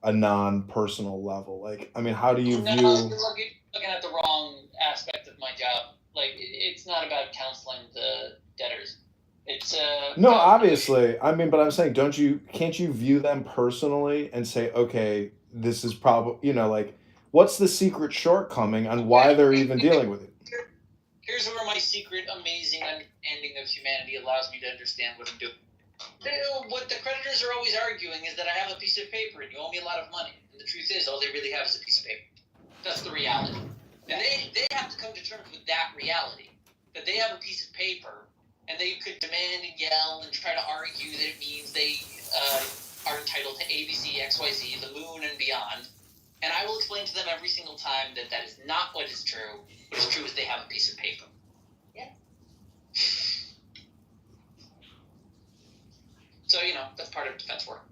a non-personal level? Like, I mean, how do you view... No, you're looking at the wrong aspect of my job. Like, it's not about counseling the debtors. It's No, obviously. I mean, but I'm saying, can't you view them personally and say, okay, this is probably, what's the secret shortcoming on why they're even dealing with it? Here's where my secret, amazing understanding of humanity allows me to understand what I'm doing. What the creditors are always arguing is that I have a piece of paper and you owe me a lot of money. And the truth is, all they really have is a piece of paper. That's the reality. And they have to come to terms with that reality, that they have a piece of paper, and they could demand and yell and try to argue that it means they are entitled to ABC, XYZ, the moon, and beyond. And I will explain to them every single time that that is not what is true. What is true is they have a piece of paper. Yeah. So, that's part of defense work.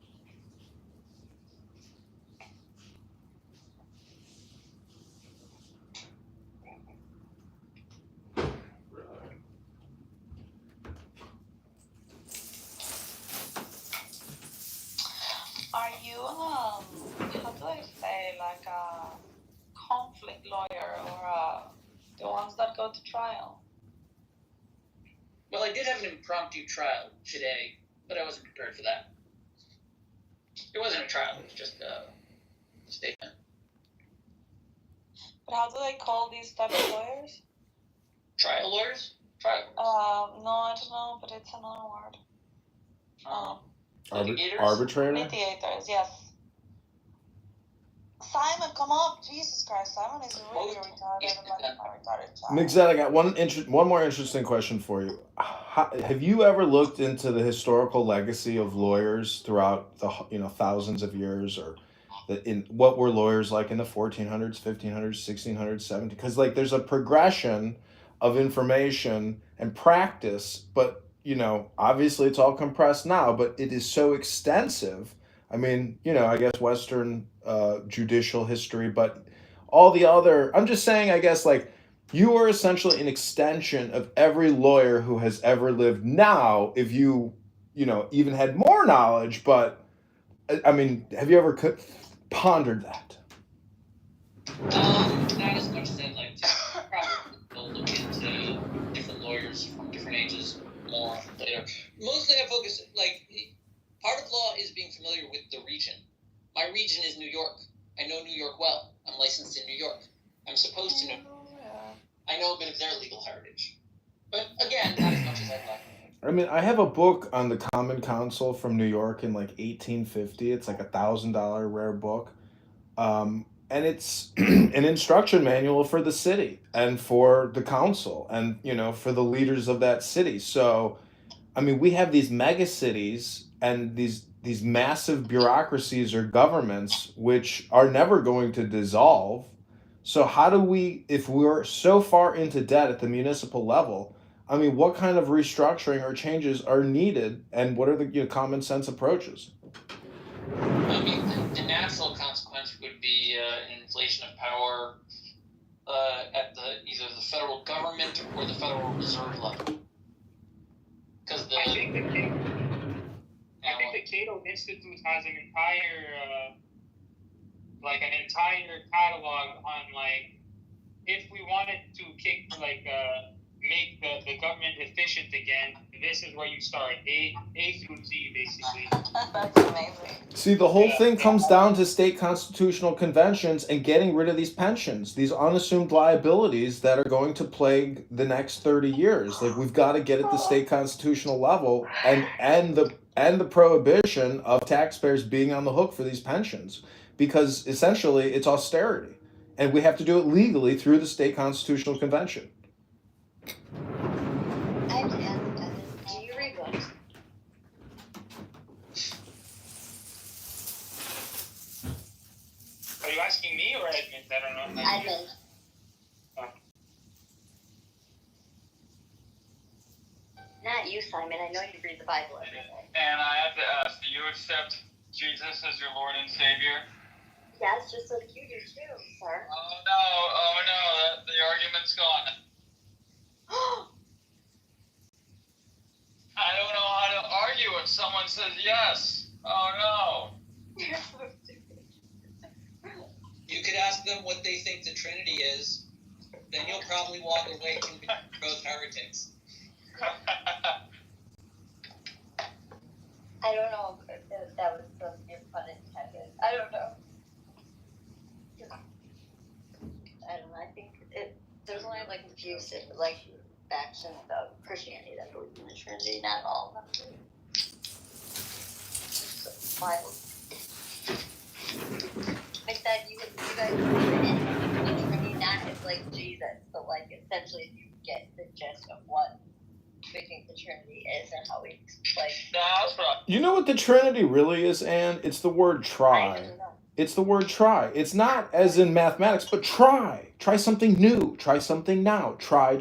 Are you, how do I say, like a conflict lawyer or the ones that go to trial? Well, I did have an impromptu trial today, but I wasn't prepared for that. It wasn't a trial, it was just a statement. But how do they call these type of lawyers? Trial lawyers? Trial lawyers. No, I don't know, but it's another word. Litigators? Arbitrator? Mediators, yes. Simon, come up! Jesus Christ, Simon is really retarded. Mixed, I got one more interesting question for you. Have you ever looked into the historical legacy of lawyers throughout the thousands of years, or in what were lawyers like in the 1400s, 1500s, 1600s, 1700s? Because there's a progression of information and practice, but obviously it's all compressed now, but it is so extensive. I mean, I guess Western judicial history, but all the other, I'm just saying, I guess, you are essentially an extension of every lawyer who has ever lived now, if you, even had more knowledge, but I mean, have you ever pondered that? Not as much as I'd like to. Probably will look into different lawyers from different ages more later. Mostly I focus, part of law is being familiar with the region. My region is New York. I know New York well. I'm licensed in New York. I'm supposed to know. I know a bit of their legal heritage. But again, not as much as I'd like. I mean, I have a book on the Common Council from New York in like 1850. It's like $1,000 rare book. And it's an instruction manual for the city and for the council and, for the leaders of that city. So, I mean, we have these mega cities and these massive bureaucracies or governments which are never going to dissolve. So how do we, if we're so far into debt at the municipal level, I mean, what kind of restructuring or changes are needed, and what are the common sense approaches? I mean, the natural consequence would be an inflation of power at either the federal government or the Federal Reserve level. Because I think the Cato Institute has an entire catalog on if we wanted to make the government efficient again, this is where you start. A through Z, basically. That's amazing. See, the whole thing comes down to state constitutional conventions and getting rid of these pensions, these unassumed liabilities that are going to plague the next 30 years. Like, we've got to get at the state constitutional level and end the prohibition of taxpayers being on the hook for these pensions, because essentially it's austerity, and we have to do it legally through the state constitutional convention. Do you read books? Are you asking me or Edmund? I don't know. Edmund. Not you, Simon. I know you read the Bible every day. And I have to ask, do you accept Jesus as your Lord and Savior? Yes, just like you do too, sir. Oh no, the argument's gone. I don't know how to argue if someone says yes. Oh no. You could ask them what they think the Trinity is, then you'll probably walk away convinced they're both heretics. I don't know if that was some pun intended. I don't know. I think there's only a few factions of Christianity that believe in the Trinity, not all of them. It's wild. Like that, you guys believe in the Trinity, not as Jesus, but essentially you get the gist of what we think the Trinity is and how we That's right. You know what the Trinity really is, Anne? It's the word try. It's the word try. It's not as in mathematics, but try. Try something new. Try something now. Try.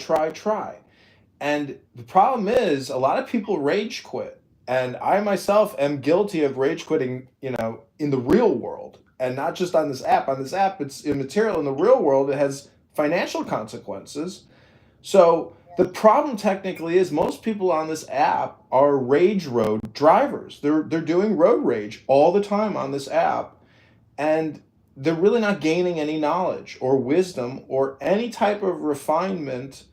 And the problem is, a lot of people rage quit. And I myself am guilty of rage quitting, in the real world. And not just on this app. On this app, it's immaterial. In the real world, it has financial consequences. So the problem technically is most people on this app are rage road drivers. They're doing road rage all the time on this app. And they're really not gaining any knowledge or wisdom or any type of refinement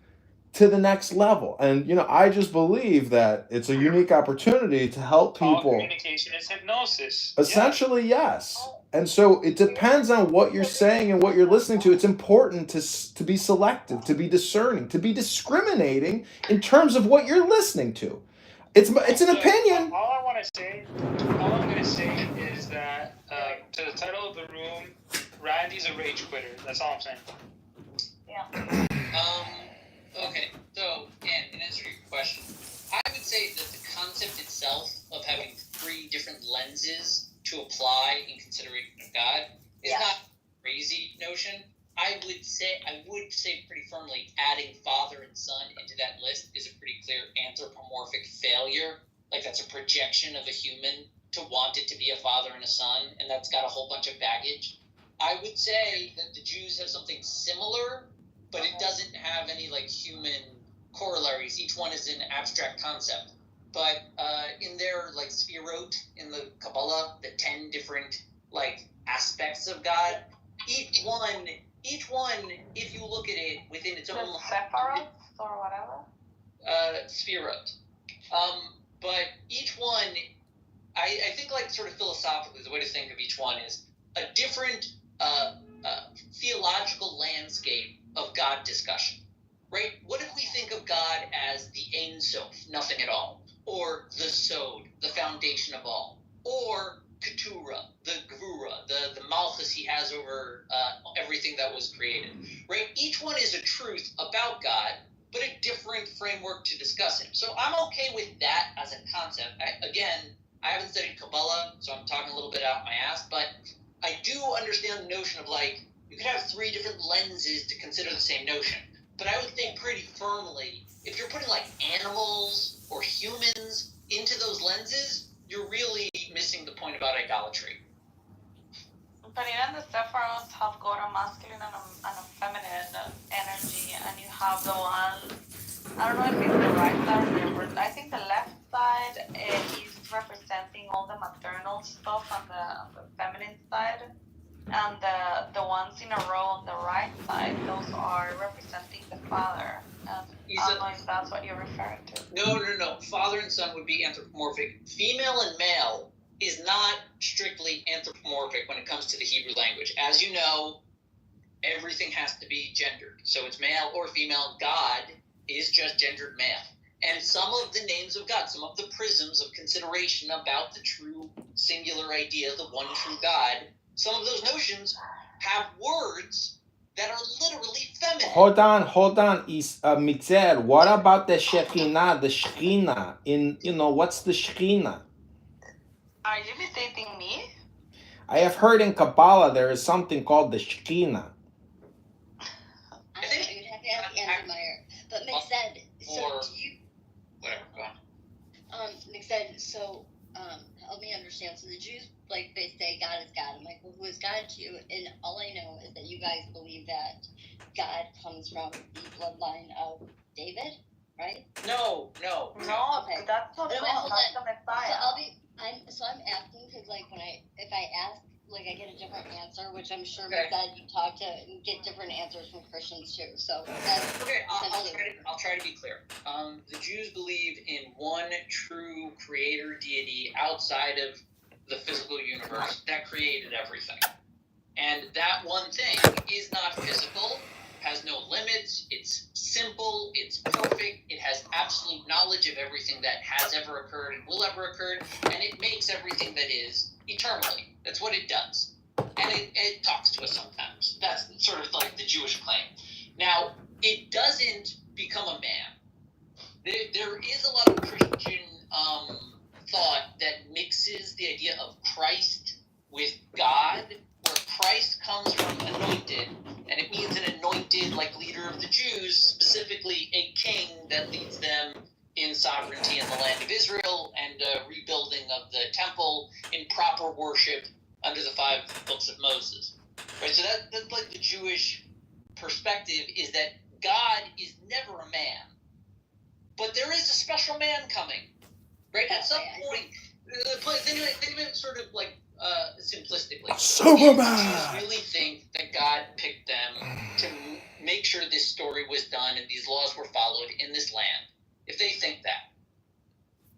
to the next level. And, I just believe that it's a unique opportunity to help people. All communication is hypnosis. Essentially, yes. And so it depends on what you're saying and what you're listening to. It's important to be selective, to be discerning, to be discriminating in terms of what you're listening to. It's an opinion. All I'm going to say is that to the title of the room, Randy's a rage quitter. That's all I'm saying. Yeah. Okay, so, and in answer to your question, I would say that the concept itself of having three different lenses to apply in consideration of God is not a crazy notion. I would say pretty firmly adding Father and Son into that list is a pretty clear anthropomorphic failure. That's a projection of a human to want it to be a father and a son, and that's got a whole bunch of baggage. I would say that the Jews have something similar, but it doesn't have any human corollaries. Each one is an abstract concept. but in their like Sphirot in the Kabbalah, the 10 different like aspects of God, each one, if you look at it within its own Sephiroth or whatever. Sphirot. But each one, I think like sort of philosophically, the way to think of each one is a different theological landscape of God discussion, right? What if we think of God as the Ein Sof, nothing at all, or the Sod, the foundation of all, or Keturah, the Gvura, the Malchus he has over everything that was created, right? Each one is a truth about God, but a different framework to discuss him. So I'm okay with that as a concept. I haven't studied Kabbalah, so I'm talking a little bit out my ass, but I do understand the notion of like, you could have 3 different lenses to consider the same notion. But I would think pretty firmly, if you're putting like animals or humans into those lenses, you're really missing the point about idolatry. But even the Sephiroth have got a masculine and a feminine energy, and you have the one, I don't know if it's the right side or the, I think the left side is representing all the maternal stuff on the feminine side, and the ones in a row on the right side, those are representing the father. And I don't know if that's what you're referring to. No. Father and son would be anthropomorphic. Female and male is not strictly anthropomorphic when it comes to the Hebrew language. As you know, everything has to be gendered. So it's male or female. God is just gendered male. And some of the names of God, some of the prisms of consideration about the true singular idea, the one true God, some of those notions have words that are literally feminine. Hold on. Is Mitzel, what about the Shekhinah? The Shekhinah in what's the Shekhinah? Are you visiting me? I have heard in Kabbalah there is something called the Shekhinah. I think you'd have to ask Andrew Meyer. But Mixed, so do you? Whatever, go on. Mixed, so help me understand. So the Jews, like, they say God is God. I'm like, well, who is God to you? And all I know is that you guys believe that God comes from the bloodline of David, right? No. Okay. That's not Wait, hold that's on. the Messiah. So I'm asking because, like, if I ask, like, I get a different answer, which I'm sure Okay. that you talk to and get different answers from Christians too. So that's Okay, I'll try to be clear. The Jews believe in one true creator deity outside of the physical universe that created everything. And that one thing is not physical, has no limits, it's simple, it's perfect, it has absolute knowledge of everything that has ever occurred and will ever occur, and it makes everything that is eternally. That's what it does. And it talks to us sometimes. That's sort of like the Jewish claim. Now, it doesn't become a man. There is a lot of Christian thought that mixes the idea of Christ with God, where Christ comes from anointed, and it means an anointed, like, leader of the Jews, specifically a king that leads them in sovereignty in the land of Israel and rebuilding of the temple in proper worship under the 5 books of Moses. Right, so that's like the Jewish perspective, is that God is never a man, but there is a special man coming. Right, at some point, think of it sort of like simplistically. Superman! The Jews really think that God picked them to make sure this story was done and these laws were followed in this land. If they think that.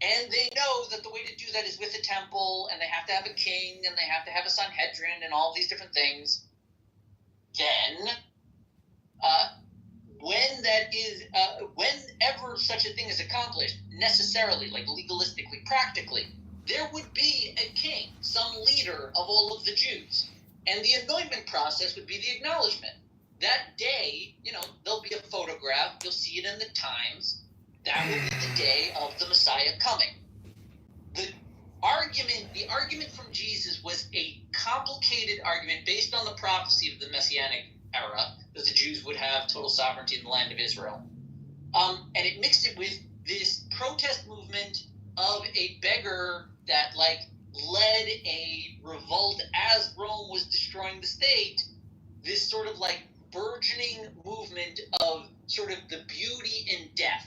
And they know that the way to do that is with a temple, and they have to have a king, and they have to have a Sanhedrin, and all these different things. Then, whenever such a thing is accomplished, necessarily, like legalistically, practically, there would be a king, some leader of all of the Jews. And the anointment process would be the acknowledgement. That day, there'll be a photograph, you'll see it in the Times. That will be the day of the Messiah coming. The argument from Jesus was a complicated argument based on the prophecy of the Messianic era, that the Jews would have total sovereignty in the land of Israel. And it mixed it with this protest movement of a beggar that, like, led a revolt as Rome was destroying the state, this sort of, like, burgeoning movement of sort of the beauty in death.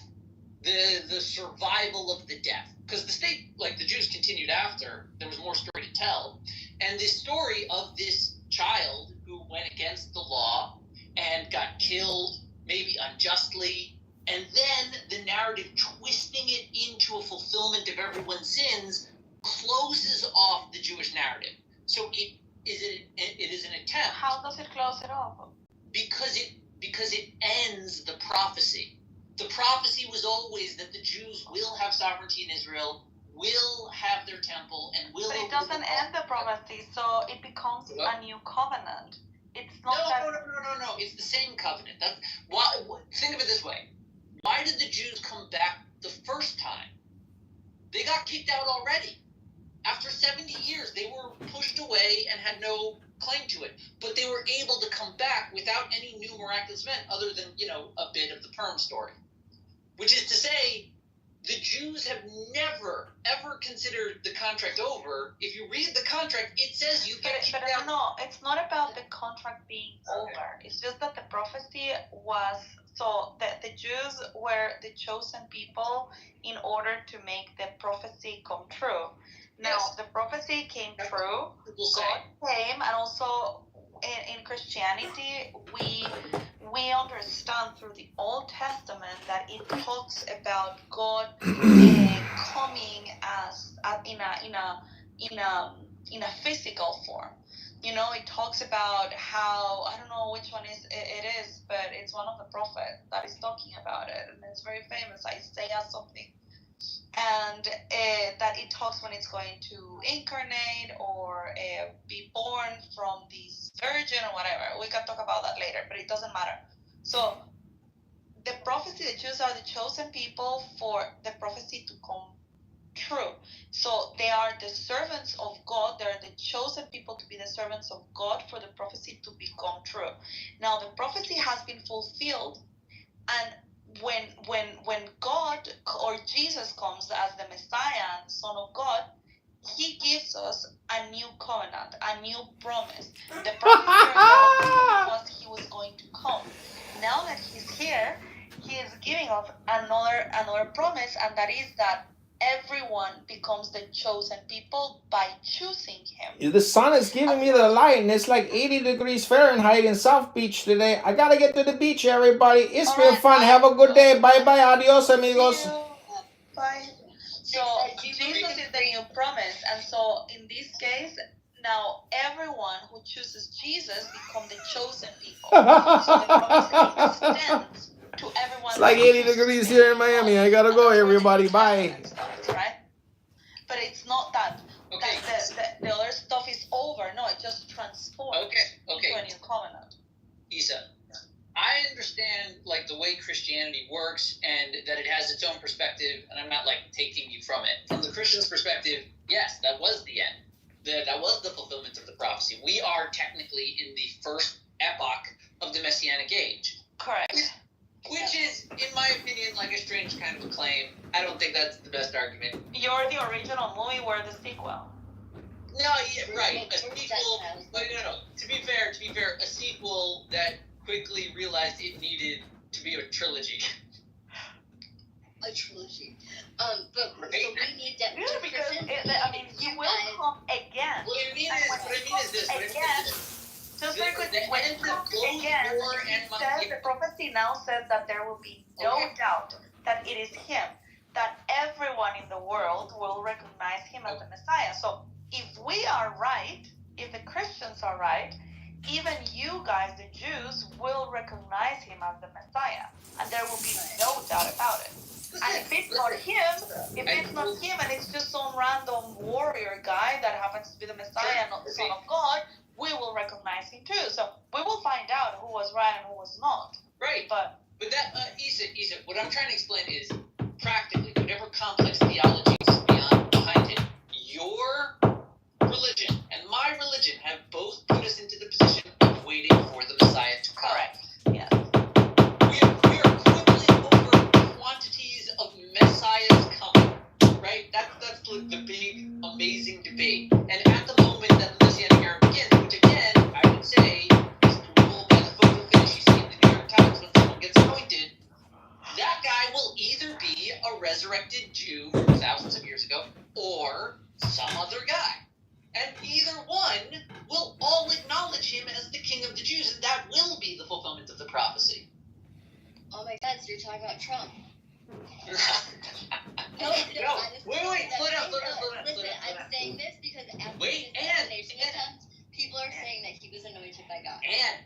the survival of the deaf. Because the state, like the Jews continued after, there was more story to tell. And this story of this child who went against the law and got killed, maybe unjustly, and then the narrative twisting it into a fulfillment of everyone's sins closes off the Jewish narrative. So it is an attempt. How does it close it off? Because it ends the prophecy. The prophecy was always that the Jews will have sovereignty in Israel, will have their temple, and will. But it doesn't end the prophecy, so it becomes a new covenant. It's not No. It's the same covenant. Think of it this way. Why did the Jews come back the first time? They got kicked out already. After 70 years, they were pushed away and had no claim to it. But they were able to come back without any new miraculous event other than, a bit of the Purim story. Which is to say, the Jews have never, ever considered the contract over. If you read the contract, it says you get kicked out. No, it's not about the contract being over. It's just that the prophecy was... So the Jews were the chosen people in order to make the prophecy come true. Now, the prophecy came true, God came, and also in Christianity, we understand through the Old Testament that it talks about God coming as in a physical form. It talks about how, I don't know which one it is, but it's one of the prophets that is talking about it, and it's very famous, Isaiah something. And that it talks when it's going to incarnate or be born from this virgin or whatever. We can talk about that later, but it doesn't matter. So the prophecy, the Jews are the chosen people for the prophecy to come true. So they are the servants of God. They're the chosen people to be the servants of God for the prophecy to become true. Now the prophecy has been fulfilled, and when God or Jesus comes as the Messiah, the Son of God, he gives us a new covenant, a new promise. The promise was he was going to come. Now that he's here, he is giving us another promise, and that is that everyone becomes the chosen people by choosing him. The sun is giving me the light, and it's like 80 degrees Fahrenheit in South Beach today. I gotta get to the beach, everybody. It's been fun. Have a good day. Bye bye. Adios, amigos. Bye. So Jesus is the new promise, and so in this case, now everyone who chooses Jesus become the chosen people. So the promise extends to everyone. It's like 80 degrees here in Miami. I gotta go, everybody. Bye. Right? But it's not that. Okay. That the other stuff is over. No, it just transforms Okay. into a new covenant. Isa, I understand the way Christianity works and that it has its own perspective, and I'm not taking you from it. From the Christian's perspective, yes, that was the end. That was the fulfillment of the prophecy. We are technically in the first epoch of the Messianic age. Correct. Which is, in my opinion, a strange kind of a claim. I don't think that's the best argument. You're the original movie, we're the sequel. No, yeah, right. A sequel. No. To be fair, a sequel that quickly realized it needed to be a trilogy. A trilogy. But so we need that. Yeah, because he will come again. What I mean is this. Just very quickly, when it comes again, the prophecy now says that there will be no doubt that it is him, that everyone in the world will recognize him as the Messiah. So if we are right, if the Christians are right, even you guys, the Jews, will recognize him as the Messiah, and there will be no doubt about it. And if it's not him, and it's just some random warrior guy that happens to be the Messiah and not the Son of God, we will recognize him too. So we will find out who was right and who was not. Right. But that, Isa, what I'm trying to explain is, practically, whatever complex theology is behind it, your religion and my religion have both put us into the position of waiting for the Messiah to come. Correct. Yes. We are quibbling over quantities of Messiahs coming. Right? That's the big, amazing debate. And at the moment that the Messianic era begins, which again, I would say, is ruled by the photo finish you see in the New York Times when someone gets anointed, that guy will either be a resurrected Jew from thousands of years ago or some other guy. And either one will all acknowledge him as the king of the Jews, and that will be the fulfillment of the prophecy. Oh my God, so you're talking about Trump. No, wait, slow down. Listen, I'm saying this because after Wait, his assassination attempt, people are saying that he was anointed by God.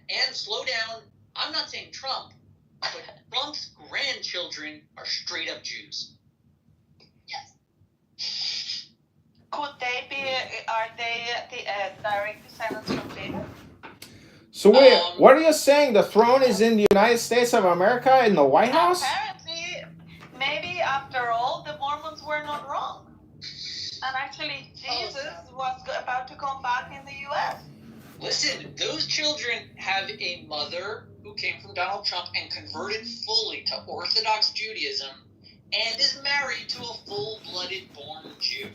And slow down. I'm not saying Trump, but Trump's grandchildren are straight up Jews. Yes. Could they be? Are they the direct descendants from David? So wait, what are you saying? The throne is in the United States of America in the White House? Apparently, maybe after all, the Mormons were not wrong. And actually, Jesus was about to come back in the U.S. Listen, those children have a mother who came from Donald Trump and converted fully to Orthodox Judaism and is married to a full-blooded born Jew.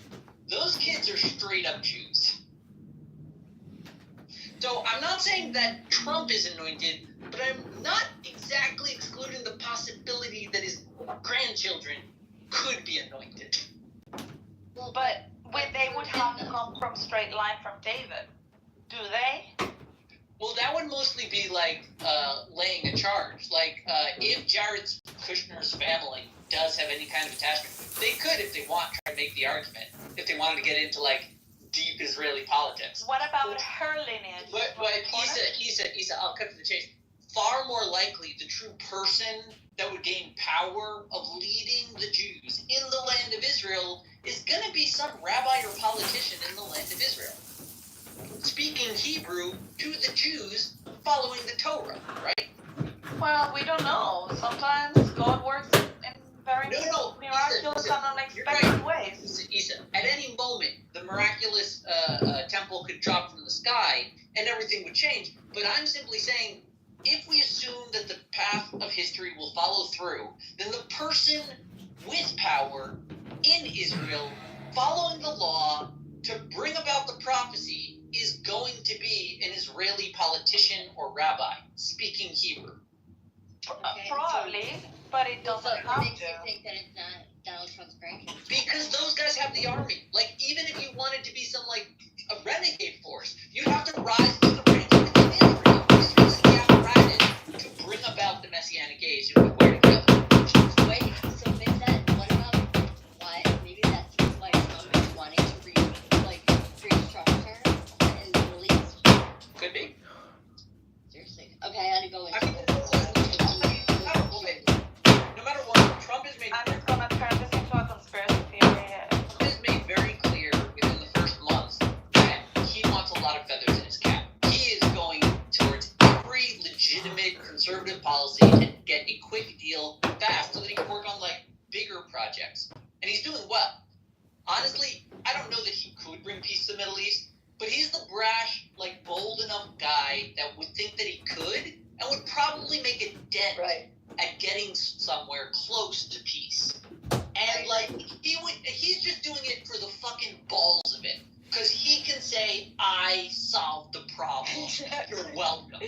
Those kids are straight up Jews. So I'm not saying that Trump is anointed, but I'm not exactly excluding the possibility that his grandchildren could be anointed. But they would have to come from straight line from David. Do they? Well, that would mostly be like laying a charge. Like if Jared Kushner's family does have any kind of attachment, they could, if they want, try to make the argument. If they wanted to get into like deep Israeli politics. What about her lineage? But Isa, I'll cut to the chase. Far more likely, the true person that would gain power of leading the Jews in the land of Israel is going to be some rabbi or politician in the land of Israel, speaking Hebrew to the Jews, following the Torah, right? Well, we don't know. Sometimes God works in very miraculous and unexpected ways. Isa, at any moment, the miraculous temple could drop from the sky and everything would change. But I'm simply saying, if we assume that the path of history will follow through, then the person with power in Israel, following the law to bring about the prophecy, is going to be an Israeli politician or rabbi speaking Hebrew. Probably, but it doesn't have What makes to. you think that it's not Donald Trump's grandkids? Because those guys have the army. Like, even if you wanted to be some, like, a renegade force, you'd have to rise to the ranks within Israel. Israel is the apparatus to bring about the Messianic age and we wear together. Wait, so maybe what about why? Maybe that's why Trump is wanting to restructure in the Middle East. Could be. Seriously. Okay, I had to go into No matter what, Trump has made. I'm just gonna turn this into a conspiracy theory. Trump has made very clear within the first month that he wants a lot of feathers in his cap. He is going towards every legitimate conservative policy and get a quick deal fast so that he can work on like bigger projects. And he's doing well. Honestly, I don't know that he could bring peace to the Middle East, but he's the brash, like bold enough guy that would think that he could and would probably make a dent at getting somewhere close to peace. And like he's just doing it for the fucking balls of it, because he can say, "I solved the problem. You're welcome."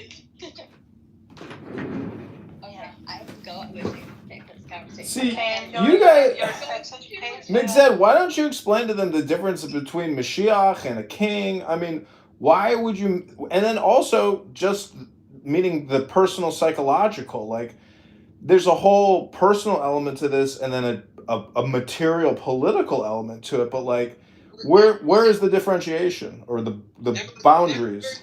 Okay, I have to go with you. Take this conversation. See, Okay, you guys, your sex education. Mixed, why don't you explain to them the difference between Mashiach and a king? I mean, why would you? And then also just meaning the personal psychological, like there's a whole personal element to this and then a material political element to it, but like where is the differentiation or the boundaries?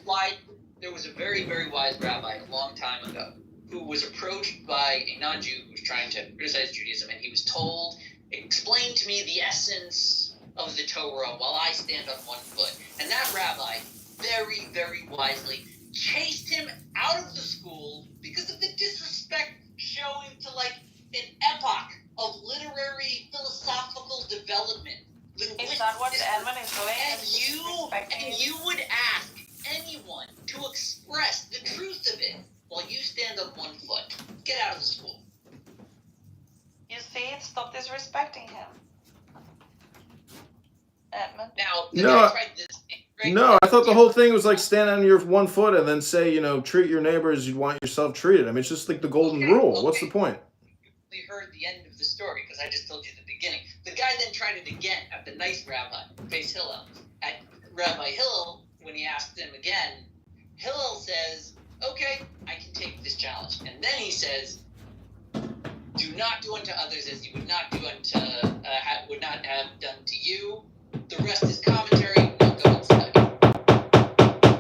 There was a very, very wise rabbi a long time ago who was approached by a non-Jew who was trying to criticize Judaism, and he was told, "Explain to me the essence of the Torah while I stand on one foot." And that rabbi, very, very wisely, chased him out of the school because of the disrespect showing to like an epoch of literary philosophical development. Is that what Edmund is doing? And you would ask anyone to express the truth of it while you stand on one foot. Get out of the school. You see, stop disrespecting him. Edmund. Now, No, no, I thought the whole thing was like stand on your one foot and then say, treat your neighbor as you want yourself treated. I mean, it's just like the golden rule. What's the point? heard the end of the story because I just told you the beginning. The guy then tried it again at the nice rabbi, Beis Hillel. At Rabbi Hillel, when he asked him again, Hillel says, okay, I can take this challenge. And then he says, do not do unto others as you would not do unto, would not have done to you. The rest is commentary. Now go and study. Now,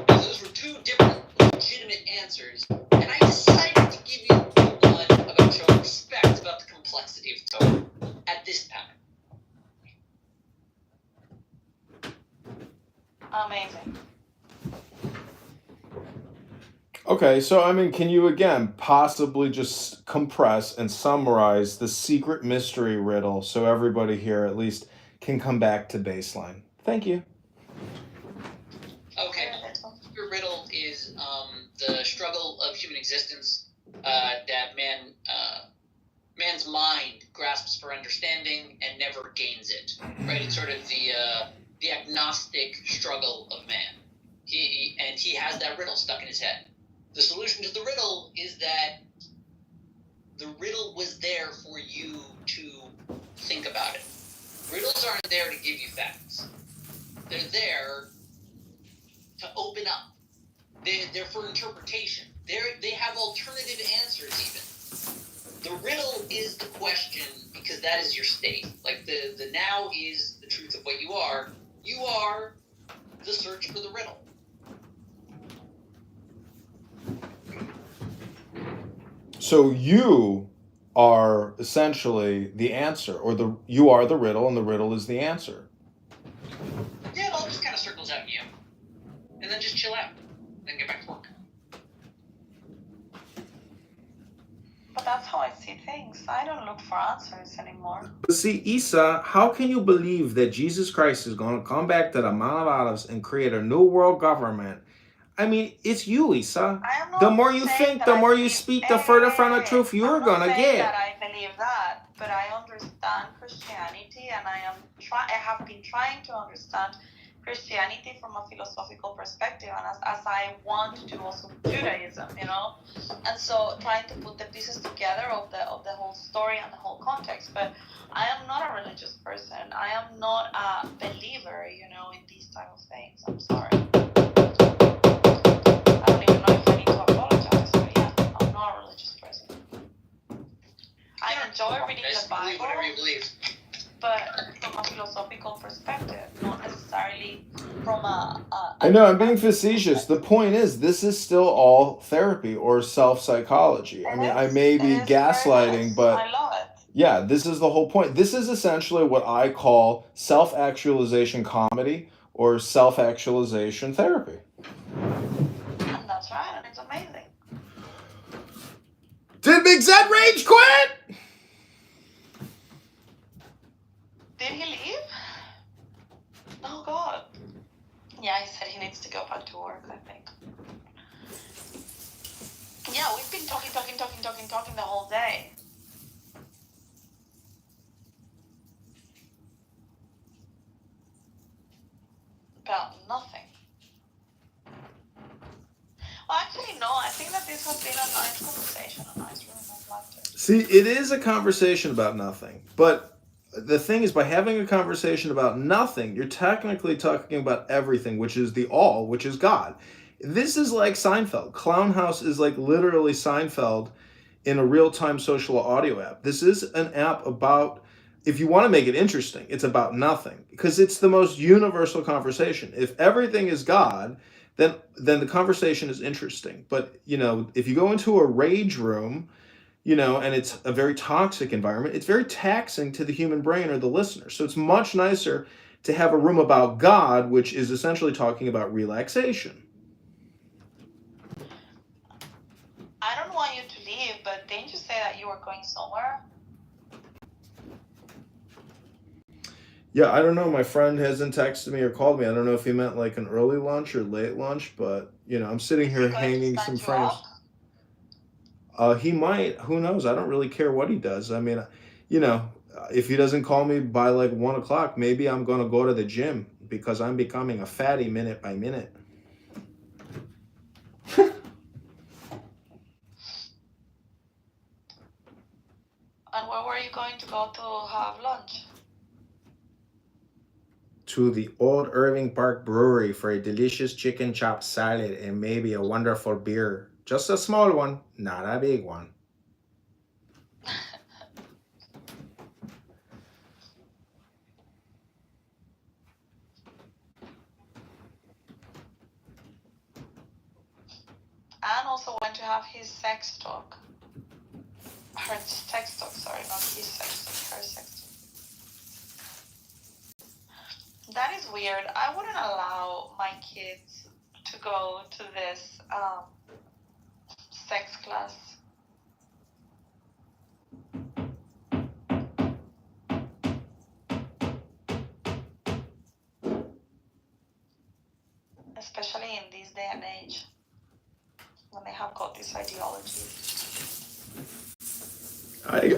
those were two different legitimate answers. And I decided to give you the one about showing respect about the complexity of Torah at this time. Amazing. Okay, so I mean, can you again possibly just compress and summarize the secret mystery riddle so everybody here at least can come back to baseline? Thank you. Okay. The riddle is the struggle of human existence that man's mind grasps for understanding and never gains it. Right? It's sort of the agnostic struggle of man. He has that riddle stuck in his head. The solution to the riddle is that the riddle was there for you to think about it. Riddles aren't there to give you facts. They're there to open up. They're for interpretation. They have alternative answers even. The riddle is the question because that is your state. Like the now is the truth of what you are. You are the search for the riddle. So you are essentially the answer, or you are the riddle, and the riddle is the answer. Yeah, it all just kind of circles out in you. And then just chill out. Then get back to work. But that's how I see things. I don't look for answers anymore. But see, Isa, how can you believe that Jesus Christ is going to come back to the Mount of Olives and create a new world government? I mean, it's you, Isa. The more you think, the more you speak, the further from the truth you're going to get. That I believe that, but I understand Christianity, and I have been trying to understand Christianity from a philosophical perspective, and as I want to do also Judaism, you know, and so trying to put the pieces together of the whole story and the whole context. But I am not a religious person. I am not a believer, you know, in these type of things. I'm sorry. I don't even know if I need to apologize, but yeah, I'm not a religious person. I enjoy reading the Bible. Believe whatever you believe. But from a philosophical perspective, not necessarily from I know, I'm being facetious. The point is, this is still all therapy or self-psychology. I mean, I may be gaslighting, but I love it. yeah, this is the whole point. This is essentially what I call self-actualization comedy or self-actualization therapy. And that's right, and it's amazing. Did Big Zed Rage quit? Did he leave? Oh God. Yeah, he said he needs to go back to work, I think. Yeah, we've been talking the whole day. About nothing. Well, actually, no, I think that this has been a nice conversation, a nice room. I've liked it. See, it is a conversation about nothing, but the thing is, by having a conversation about nothing, you're technically talking about everything, which is the all, which is God. This is like Seinfeld. Clown House is like literally Seinfeld in a real-time social audio app. This is an app about, if you want to make it interesting, it's about nothing, because it's the most universal conversation. If everything is God, then the conversation is interesting. But, you know, if you go into a rage room, you know, and it's a very toxic environment, it's very taxing to the human brain or the listener. So it's much nicer to have a room about God, which is essentially talking about relaxation. I don't want you to leave, but didn't you say that you were going somewhere? Yeah, I don't know. My friend hasn't texted me or called me. I don't know if he meant like an early lunch or late lunch, but, you know, I'm sitting here hanging some frames. He might. Who knows? I don't really care what he does. I mean, you know, if he doesn't call me by like 1 o'clock, maybe I'm going to go to the gym because I'm becoming a fatty minute by minute. And going to go to have lunch? To the Old Irving Park Brewery for a delicious chicken chop salad and maybe a wonderful beer. Just a small one, not a big one. Anne also went to have his sex talk. Her sex talk, sorry, not his sex talk, her sex talk. That is weird. I wouldn't allow my kids to go to this sex class. Especially in this day and age, when they have got this ideology.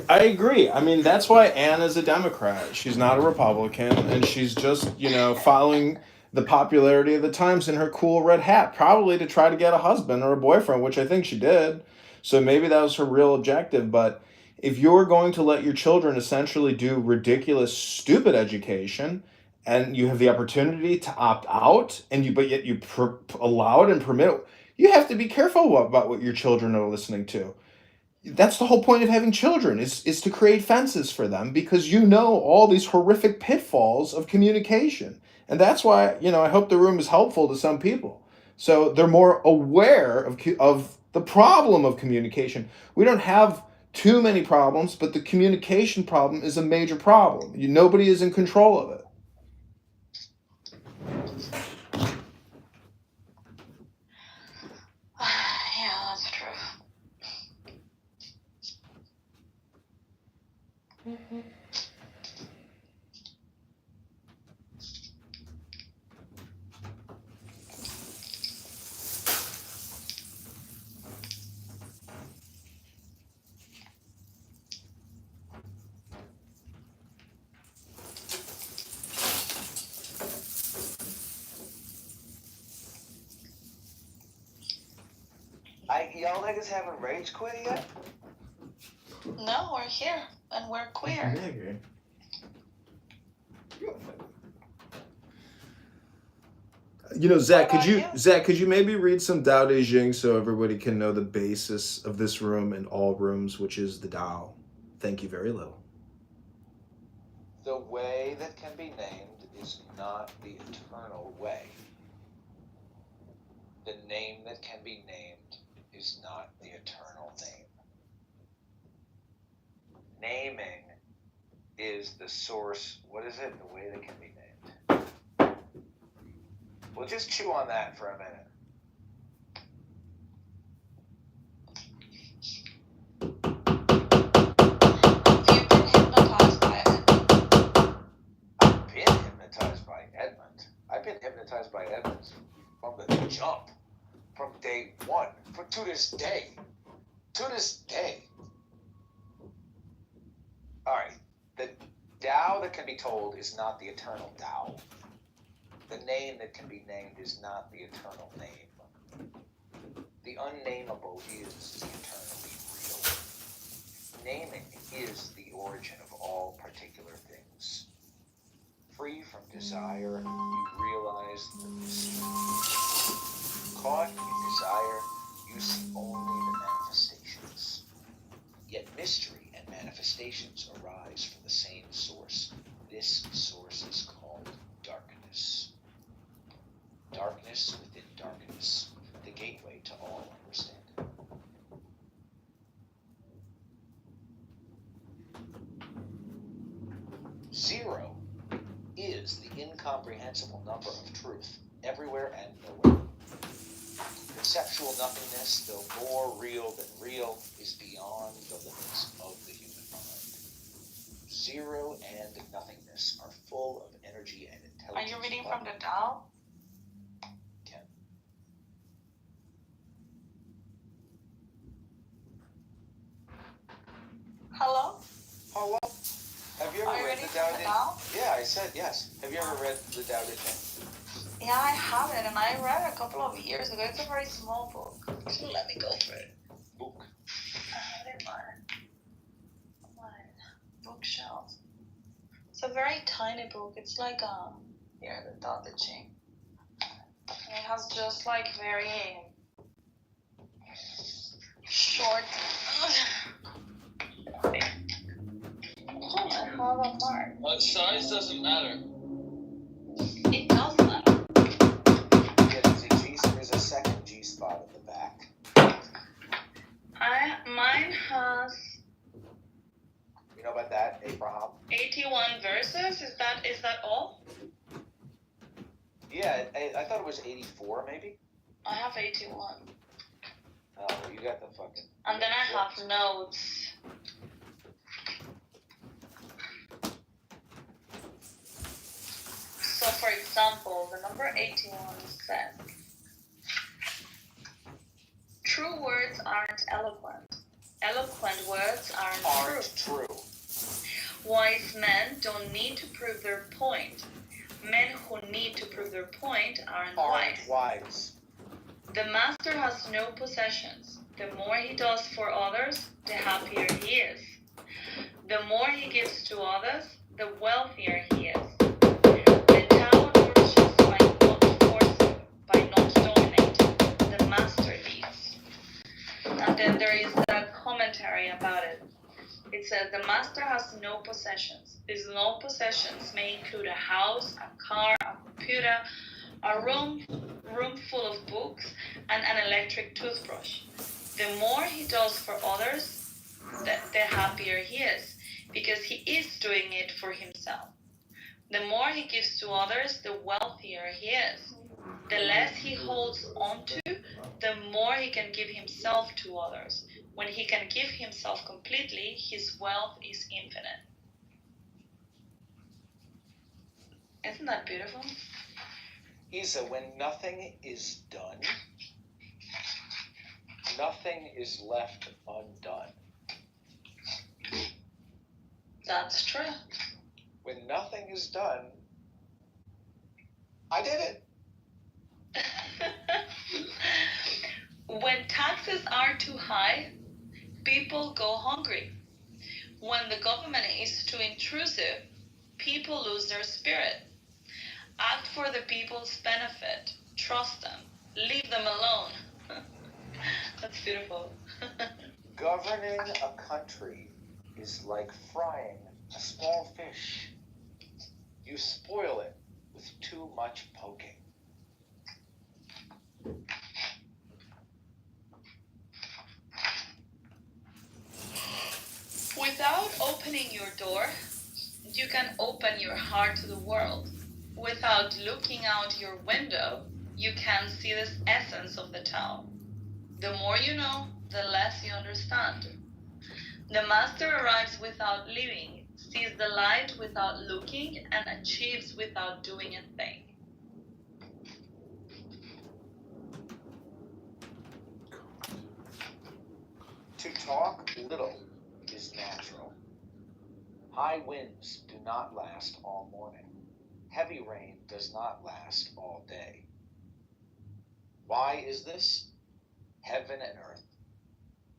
I agree. I mean, that's why Anne is a Democrat. She's not a Republican, and she's just, following the popularity of the times in her cool red hat, probably to try to get a husband or a boyfriend, which I think she did. So maybe that was her real objective. But if you're going to let your children essentially do ridiculous, stupid education, and you have the opportunity to opt out, but yet you allow it and permit it, you have to be careful about what your children are listening to. That's the whole point of having children is to create fences for them, because all these horrific pitfalls of communication. And that's why, I hope the room is helpful to some people. So they're more aware of the problem of communication. We don't have too many problems, but the communication problem is a major problem. Nobody is in control of it. Yeah, that's true. Y'all niggas haven't rage quit yet? No, we're here and we're queer. Zach, could you maybe read some Tao Te Ching so everybody can know the basis of this room and all rooms, which is the Tao? Thank you very little. The way that can be named is not the eternal way. The name that can be named is not the eternal name. Naming is the source. What is it? The way that can be named. Well, just chew on that for a minute. I've been hypnotized by Edmund from the jump, from day one, to this day. All right, the Tao that can be told is not the eternal Tao. The name that can be named is not the eternal name. The unnameable is the eternally real. Naming is the origin of all particular things. Free from desire, you realize the mystery. Caught in desire, you see only the manifestations. Yet mystery and manifestations arise from the same source. This source is called darkness. Darkness within darkness, the gateway to all understanding. Zero is the incomprehensible number of truth, everywhere and nowhere. Conceptual nothingness, though more real than real, is beyond the limits of the human mind. Zero and nothingness are full of energy and intelligence. Are you reading from the Tao? Ken. Hello? Hello? Have you ever read the Tao Te Ching? Yeah, I said yes. Have you ever read the Tao Te Ching? Yeah, I have it, and I read it a couple of years ago. It's a very small book. So let me go for it. Book. bookshelf. It's a very tiny book. It's like here, the dotted chain. And it has just like very short. Oh, I have a mark. Size doesn't matter. It does matter. Yeah, there's a second G spot at the back. Mine has. You know about that, Abraham? 81 verses. Is that all? Yeah, I thought it was 84, maybe. I have 81. Oh, you got the fucking. And then I have notes. So, for example, the number 81 says, "True words aren't eloquent. Eloquent words aren't true. Wise men don't need to prove their point. Men who need to prove their point aren't wise. The master has no possessions. The more he does for others, the happier he is. The more he gives to others, the wealthier he is. The Tao nourishes by not forcing, by not dominating. The master leads." And then there is a commentary about it. It says, "The master has no possessions. His no possessions may include a house, a car, a computer, a room full of books, and an electric toothbrush. The more he does for others, the happier he is, because he is doing it for himself. The more he gives to others, the wealthier he is. The less he holds on to, the more he can give himself to others. When he can give himself completely, his wealth is infinite." Isn't that beautiful? Isa, when nothing is done, nothing is left undone. That's true. When nothing is done, I did it. When taxes are too high, people go hungry. When the government is too intrusive, people lose their spirit. Act for the people's benefit. Trust them. Leave them alone. That's beautiful. Governing a country is like frying a small fish. You spoil it with too much poking. Without opening your door, you can open your heart to the world. Without looking out your window, you can see the essence of the Tao. The more you know, the less you understand. The master arrives without leaving, sees the light without looking, and achieves without doing a thing. To talk little is natural. High winds do not last all morning. Heavy rain does not last all day. Why is this? Heaven and earth.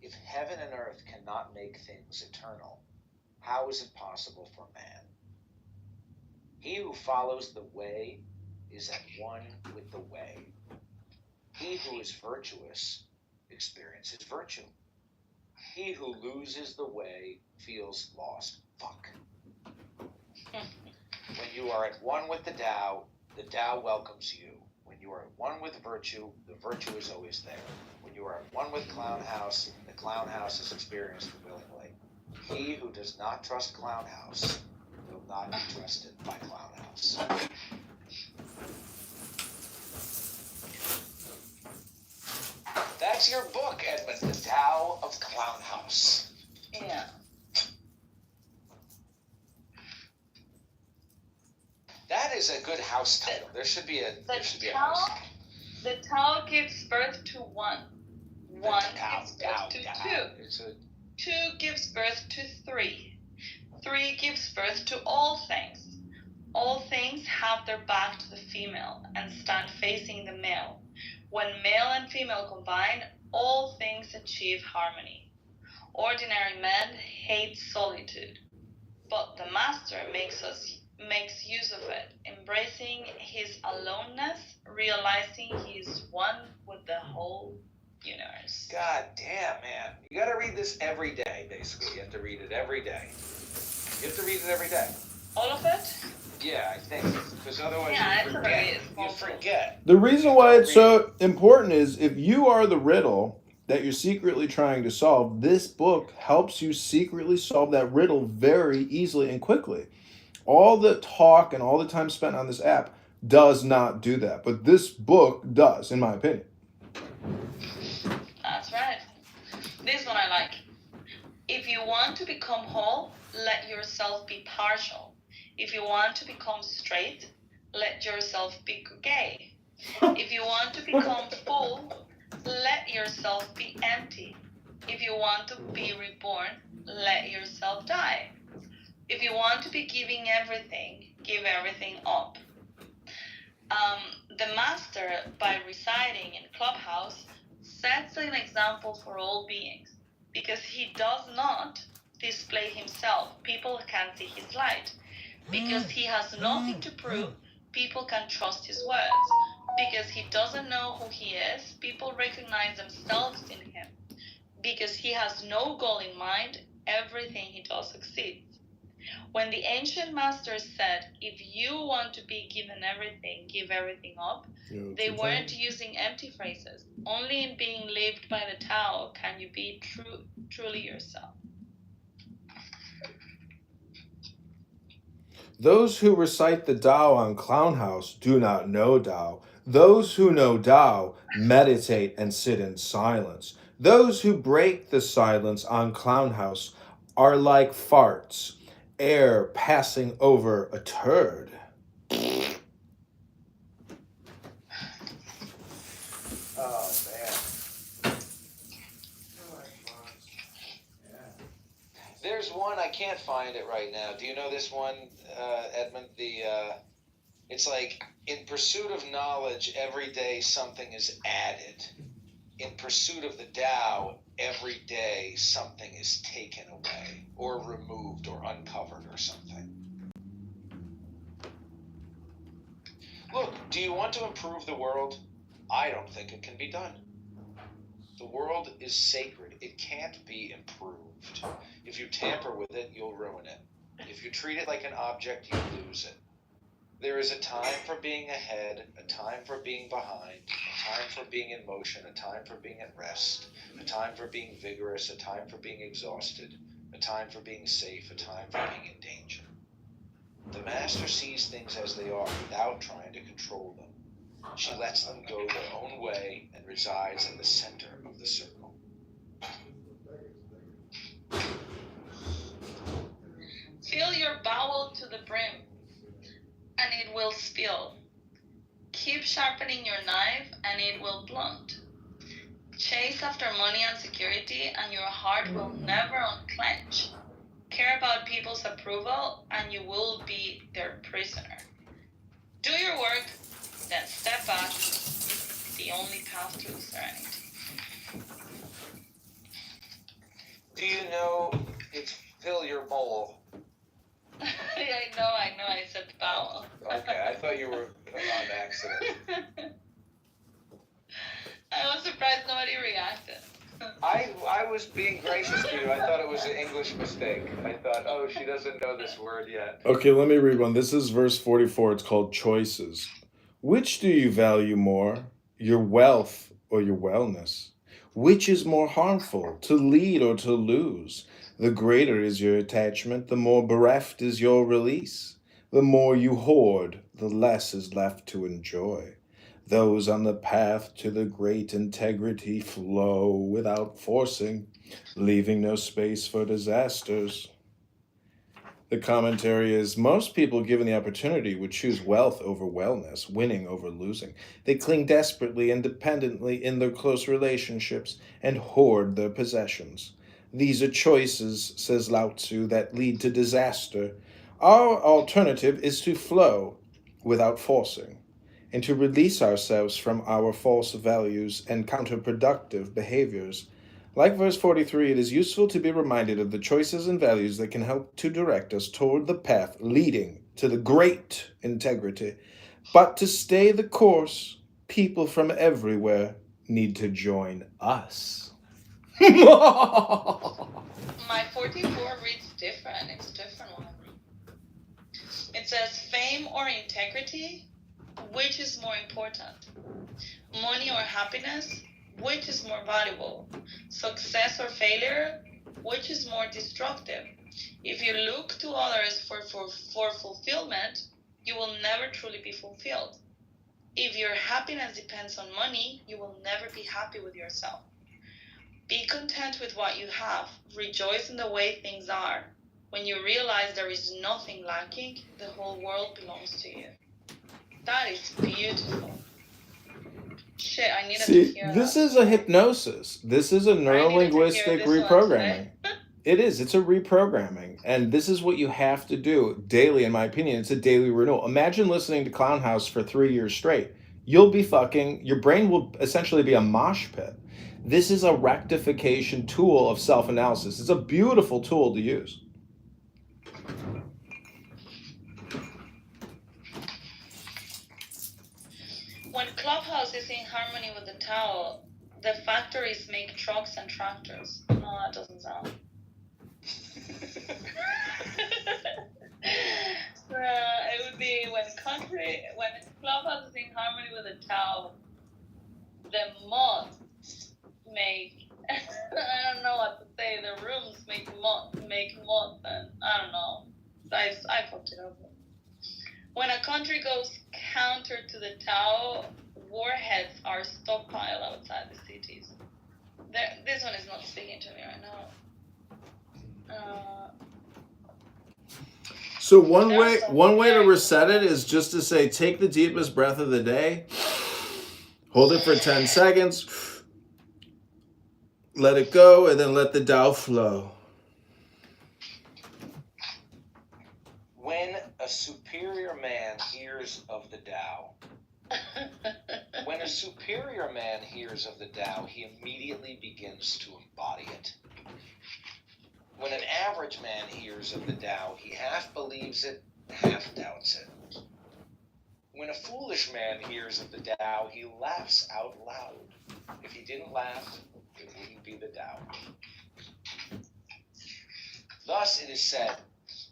If heaven and earth cannot make things eternal, how is it possible for man? He who follows the way is at one with the way. He who is virtuous experiences virtue. He who loses the way feels lost. Fuck. When you are at one with the Tao welcomes you. When you are at one with virtue, the virtue is always there. When you are at one with Clown House, the Clown House is experienced willingly. He who does not trust Clown House will not be trusted by Clown House. That's your book, Edmund, The Tao of Clown House. Yeah. That is a good house title. There should be a house. The Tao gives birth to one. One gives birth to two. Two gives birth to three. Three gives birth to all things. All things have their back to the female and stand facing the male. When male and female combine, all things achieve harmony. Ordinary men hate solitude. master makes use of it, embracing his aloneness, realizing he is one with the whole universe. God damn, man. You got to read this every day, basically. You have to read it every day. You have to read it every day. All of it? Yeah, I think. Because otherwise you forget. The reason why it's so important is if you are the riddle that you're secretly trying to solve, this book helps you secretly solve that riddle very easily and quickly. All the talk and all the time spent on this app does not do that, but this book does, in my opinion. That's right. This one I like. If you want to become whole, let yourself be partial. If you want to become straight, let yourself be gay. If you want to become full, let yourself be empty. If you want to be reborn, let yourself die. If you want to be giving everything, give everything up. The master, by residing in Clubhouse, sets an example for all beings. Because he does not display himself, people can see his light. Because he has nothing to prove, people can trust his words. Because he doesn't know who he is, people recognize themselves in him. Because he has no goal in mind, everything he does succeeds. When the ancient masters said, if you want to be given everything, give everything up, they weren't using empty phrases. Only in being lived by the Tao can you be truly yourself. Those who recite the Tao on Clown House do not know Tao. Those who know Tao meditate and sit in silence. Those who break the silence on Clown House are like farts, air passing over a turd. Oh, man. There's one, I can't find it right now. Do you know this one, Edmund? It's like, in pursuit of knowledge, every day something is added. In pursuit of the Tao, every day something is taken away, or removed, or uncovered, or something. Look, do you want to improve the world? I don't think it can be done. The world is sacred. It can't be improved. If you tamper with it, you'll ruin it. If you treat it like an object, you lose it. There is a time for being ahead, a time for being behind, a time for being in motion, a time for being at rest, a time for being vigorous, a time for being exhausted, a time for being safe, a time for being in danger. The master sees things as they are without trying to control them. She lets them go their own way and resides in the center of the circle. Fill your bowel to the brim, and it will spill. Keep sharpening your knife, and it will blunt. Chase after money and security, and your heart will never unclench. Care about people's approval, and you will be their prisoner. Do your work, then step back. It's the only path to serenity. Do you know it's fill your bowl? I know, I said bowel. Okay, I thought you were on accident. I was surprised nobody reacted. I was being gracious to you. I thought it was an English mistake. I thought, oh, she doesn't know this word yet. Okay, let me read one. This is verse 44. It's called Choices. Which do you value more, your wealth or your wellness? Which is more harmful, to lead or to lose? The greater is your attachment, the more bereft is your release. The more you hoard, the less is left to enjoy. Those on the path to the great integrity flow without forcing, leaving no space for disasters. The commentary is, most people given the opportunity would choose wealth over wellness, winning over losing. They cling desperately and dependently in their close relationships and hoard their possessions. These are choices, says Lao Tzu, that lead to disaster. Our alternative is to flow without forcing, and to release ourselves from our false values and counterproductive behaviors. Like verse 43, it is useful to be reminded of the choices and values that can help to direct us toward the path leading to the great integrity. But to stay the course, people from everywhere need to join us. My 44 reads different. It's a different one. It says fame or integrity, which is more important? Money or happiness, which is more valuable? Success or failure, which is more destructive? If you look to others for fulfillment, you will never truly be fulfilled. If your happiness depends on money, you will never be happy with yourself. Be content with what you have. Rejoice in the way things are. When you realize there is nothing lacking, the whole world belongs to you. That is beautiful. Shit, I needed to See, hear this that. is a hypnosis. This is a neurolinguistic reprogramming. It is. It's a reprogramming. And this is what you have to do daily, in my opinion. It's a daily renewal. Imagine listening to Clown House for 3 years straight. You'll be fucking, your brain will essentially be a mosh pit. This is a rectification tool of self-analysis. It's a beautiful tool to use. When Clubhouse is in harmony with the Tao, the factories make trucks and tractors. No, that doesn't sound. It would be when Clubhouse is in harmony with the Tao, the moths make, I don't know what to say, the rooms make moths, and I don't know. I fucked it up. When a country goes counter to the Tao, warheads are stockpiled outside the cities. This one is not speaking to me right now. So one way to reset it is just to say, take the deepest breath of the day, hold it for 10 seconds, let it go, and then let the Tao flow. When a superior man hears of the Tao, when a superior man hears of the Tao, he immediately begins to embody it. When an average man hears of the Tao, he half believes it, half doubts it. When a foolish man hears of the Tao, he laughs out loud. If he didn't laugh, it wouldn't be the Tao. Thus it is said,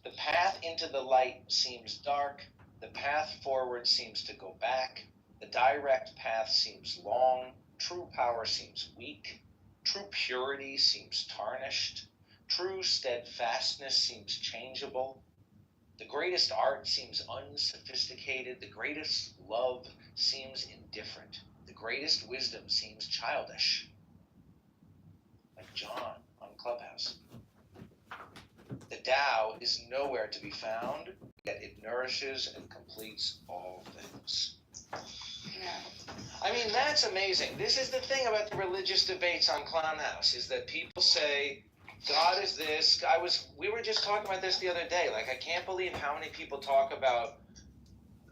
the path into the light seems dark, the path forward seems to go back, the direct path seems long, true power seems weak, true purity seems tarnished, true steadfastness seems changeable, the greatest art seems unsophisticated, the greatest love seems indifferent, the greatest wisdom seems childish. Like John on Clubhouse. The Tao is nowhere to be found, yet it nourishes and completes all things. Yeah. I mean, that's amazing. This is the thing about the religious debates on Clown House, is that people say, God is this. We were just talking about this the other day. Like, I can't believe how many people talk about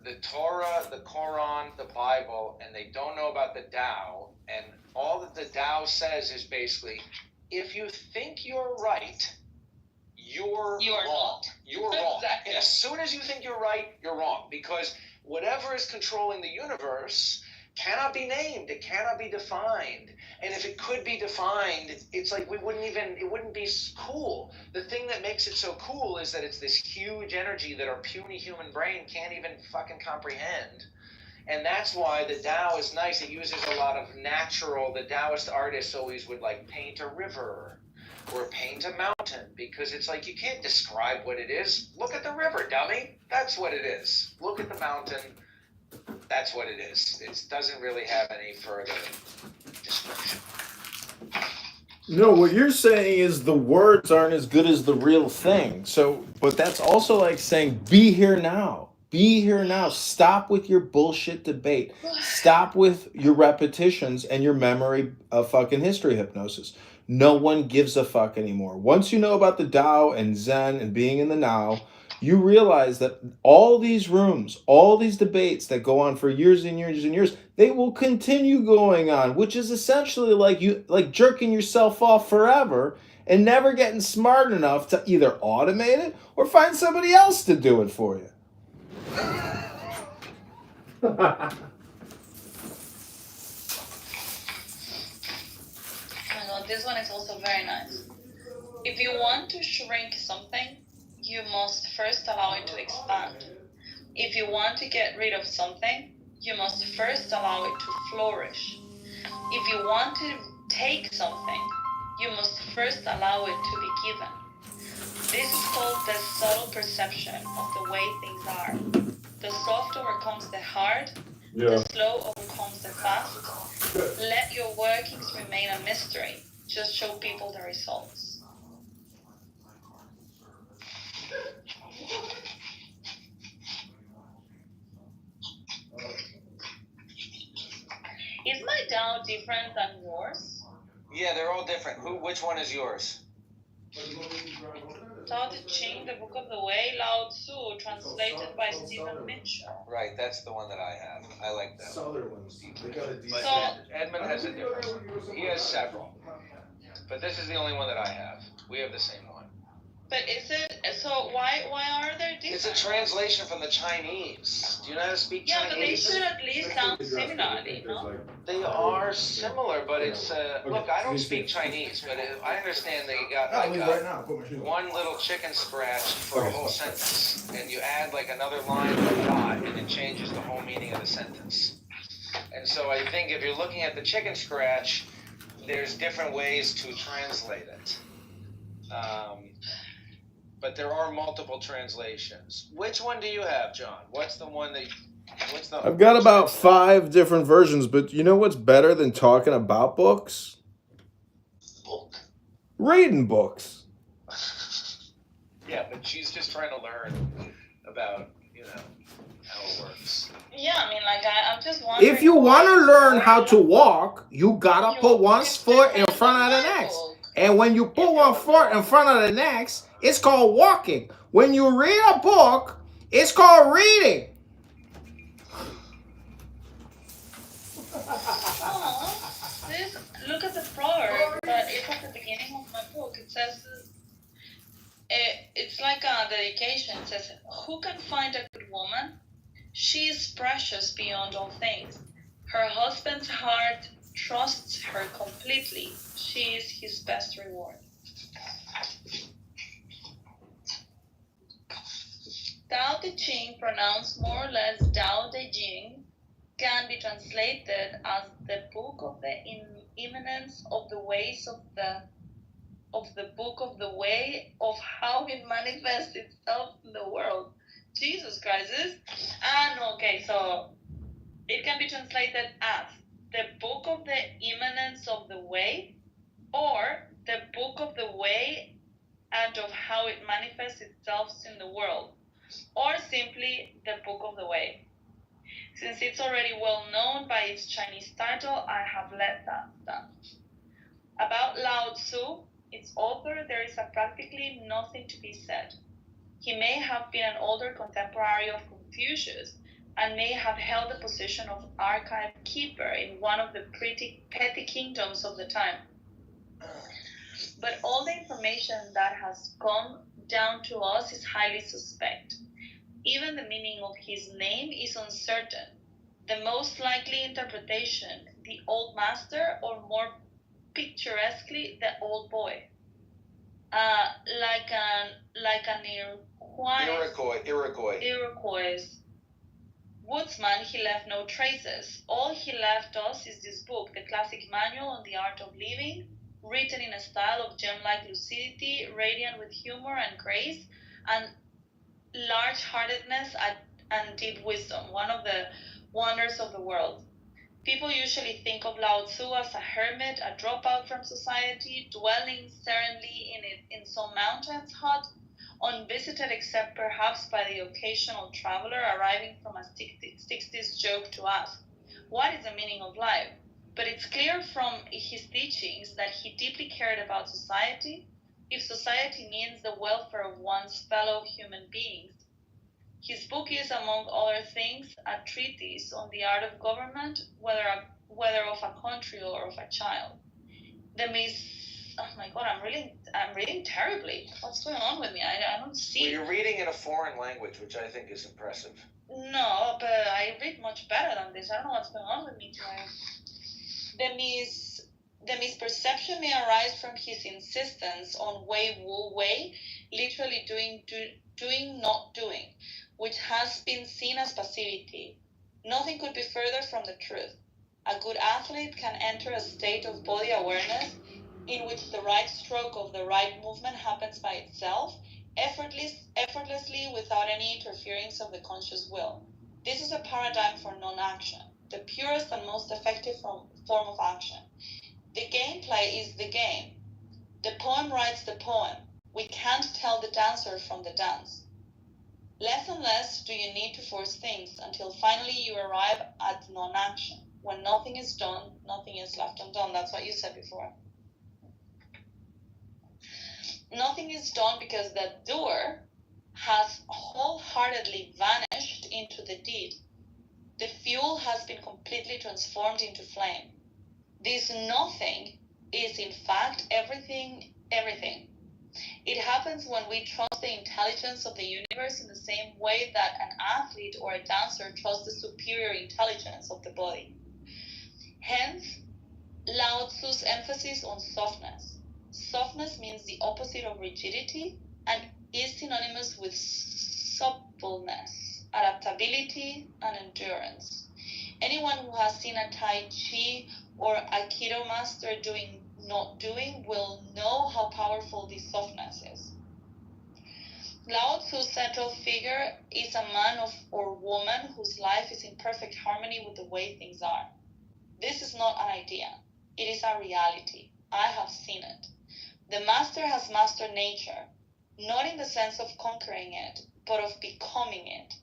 the Torah, the Quran, the Bible, and they don't know about the Tao. And all that the Tao says is basically, if you think you're right, you're wrong. You're wrong. Exactly. And as soon as you think you're right, you're wrong. Because whatever is controlling the universe cannot be named. It cannot be defined. And if it could be defined, it's like it wouldn't be cool. The thing that makes it so cool is that it's this huge energy that our puny human brain can't even fucking comprehend. And that's why the Tao is nice. It uses a lot of natural, the Taoist artists always would like paint a river or paint a mountain, because it's like you can't describe what it is. Look at the river, dummy. That's what it is. Look at the mountain. That's what it is. It doesn't really have any further description. No, what you're saying is the words aren't as good as the real thing. So, but that's also like saying, be here now. Be here now. Stop with your bullshit debate. Stop with your repetitions and your memory of fucking history hypnosis. No one gives a fuck anymore. Once you know about the Tao and Zen and being in the now, you realize that all these rooms, all these debates that go on for years and years and years, they will continue going on, which is essentially like jerking yourself off forever and never getting smart enough to either automate it or find somebody else to do it for you. Oh my god, this one is also very nice. If you want to shrink something, you must first allow it to expand. If you want to get rid of something, you must first allow it to flourish. If you want to take something, you must first allow it to be given. This is called the subtle perception of the way things are. The soft overcomes the hard, the slow overcomes the fast. Let your workings remain a mystery. Just show people the results. Is my Tao different than yours? Yeah, they're all different. Which one is yours? Tao Te Ching, the Book of the Way, Lao Tzu, translated by Stephen Mitchell. Right, that's the one that I have. I like that. Sutherland's. They got a decent. So, Edmund has a different one. He has several. But this is the only one that I have. We have the same one. but is it, so why are there different? It's a translation from the Chinese. Do you know how to speak Yeah, but they Chinese? should at least sound similarly, no? They are similar, but it's look. I don't speak Chinese, but I understand that you got like one little chicken scratch for a whole sentence, and you add like another line or a dot, and it changes the whole meaning of the sentence. And so I think if you're looking at the chicken scratch, there's different ways to translate it. But there are multiple translations. Which one do you have, John? What's the one that? I've got about 5 different versions, but you know what's better than talking about books? Book. Reading books. Yeah, but she's just trying to learn about, how it works. Yeah, I mean, like, I'm just wondering. If you want to learn how to walk, you gotta put one foot in front of the next. And when you put one foot in front of the next, it's called walking. When you read a book, it's called reading. Look at the proverb that is at the beginning of my book. It says, it's like a dedication. It says, who can find a good woman? She is precious beyond all things. Her husband's heart trusts her completely. She is his best reward. Tao Te Ching, pronounced more or less Tao Te Ching, can be translated as the book of the immanence of the ways of the book of the way of how it manifests itself in the world. Jesus Christ. Okay, so it can be translated as the book of the immanence of the way, or the book of the way and of how it manifests itself in the world, or simply the book of the way. Since it's already well known by its Chinese title, I have let that stand. About Lao Tzu, its author, there is practically nothing to be said. He may have been an older contemporary of Confucius and may have held the position of archive keeper in one of the pretty petty kingdoms of the time. But all the information that has come down to us is highly suspect. Even the meaning of his name is uncertain. The most likely interpretation, the old master, or more picturesquely, the old boy. Like an Iroquois woodsman, he left no traces. All he left us is this book, the classic manual on the art of living, written in a style of gem-like lucidity, radiant with humor and grace, and large-heartedness and deep wisdom, one of the wonders of the world. People usually think of Lao Tzu as a hermit, a dropout from society, dwelling serenely in some mountain's hut, unvisited except perhaps by the occasional traveler arriving from a 60s joke to ask, what is the meaning of life? But it's clear from his teachings that he deeply cared about society, if society means the welfare of one's fellow human beings. His book is, among other things, a treatise on the art of government, whether of a country or of a child. Oh my God, I'm reading terribly. What's going on with me? I don't see. Well, you're reading in a foreign language, which I think is impressive. No, but I read much better than this. I don't know what's going on with me today. The misperception may arise from his insistence on wei wu wei, literally doing, not doing, which has been seen as passivity. Nothing could be further from the truth. A good athlete can enter a state of body awareness in which the right stroke of the right movement happens by itself, effortlessly without any interference of the conscious will. This is a paradigm for non-action, the purest and most effective form of action. The gameplay is the game. The poem writes the poem. We can't tell the dancer from the dance. Less and less do you need to force things until finally you arrive at non-action. When nothing is done, nothing is left undone. That's what you said before. Nothing is done because the doer has wholeheartedly vanished into the deed. The fuel has been completely transformed into flame. This nothing is in fact everything. It happens when we trust the intelligence of the universe in the same way that an athlete or a dancer trusts the superior intelligence of the body. Hence, Lao Tzu's emphasis on softness. Softness means the opposite of rigidity and is synonymous with suppleness, adaptability, and endurance. Anyone who has seen a Tai Chi or Aikido master doing, not doing, will know how powerful this softness is. Lao Tzu's central figure is a man or woman whose life is in perfect harmony with the way things are. This is not an idea. It is a reality. I have seen it. The master has mastered nature, not in the sense of conquering it, but of becoming it.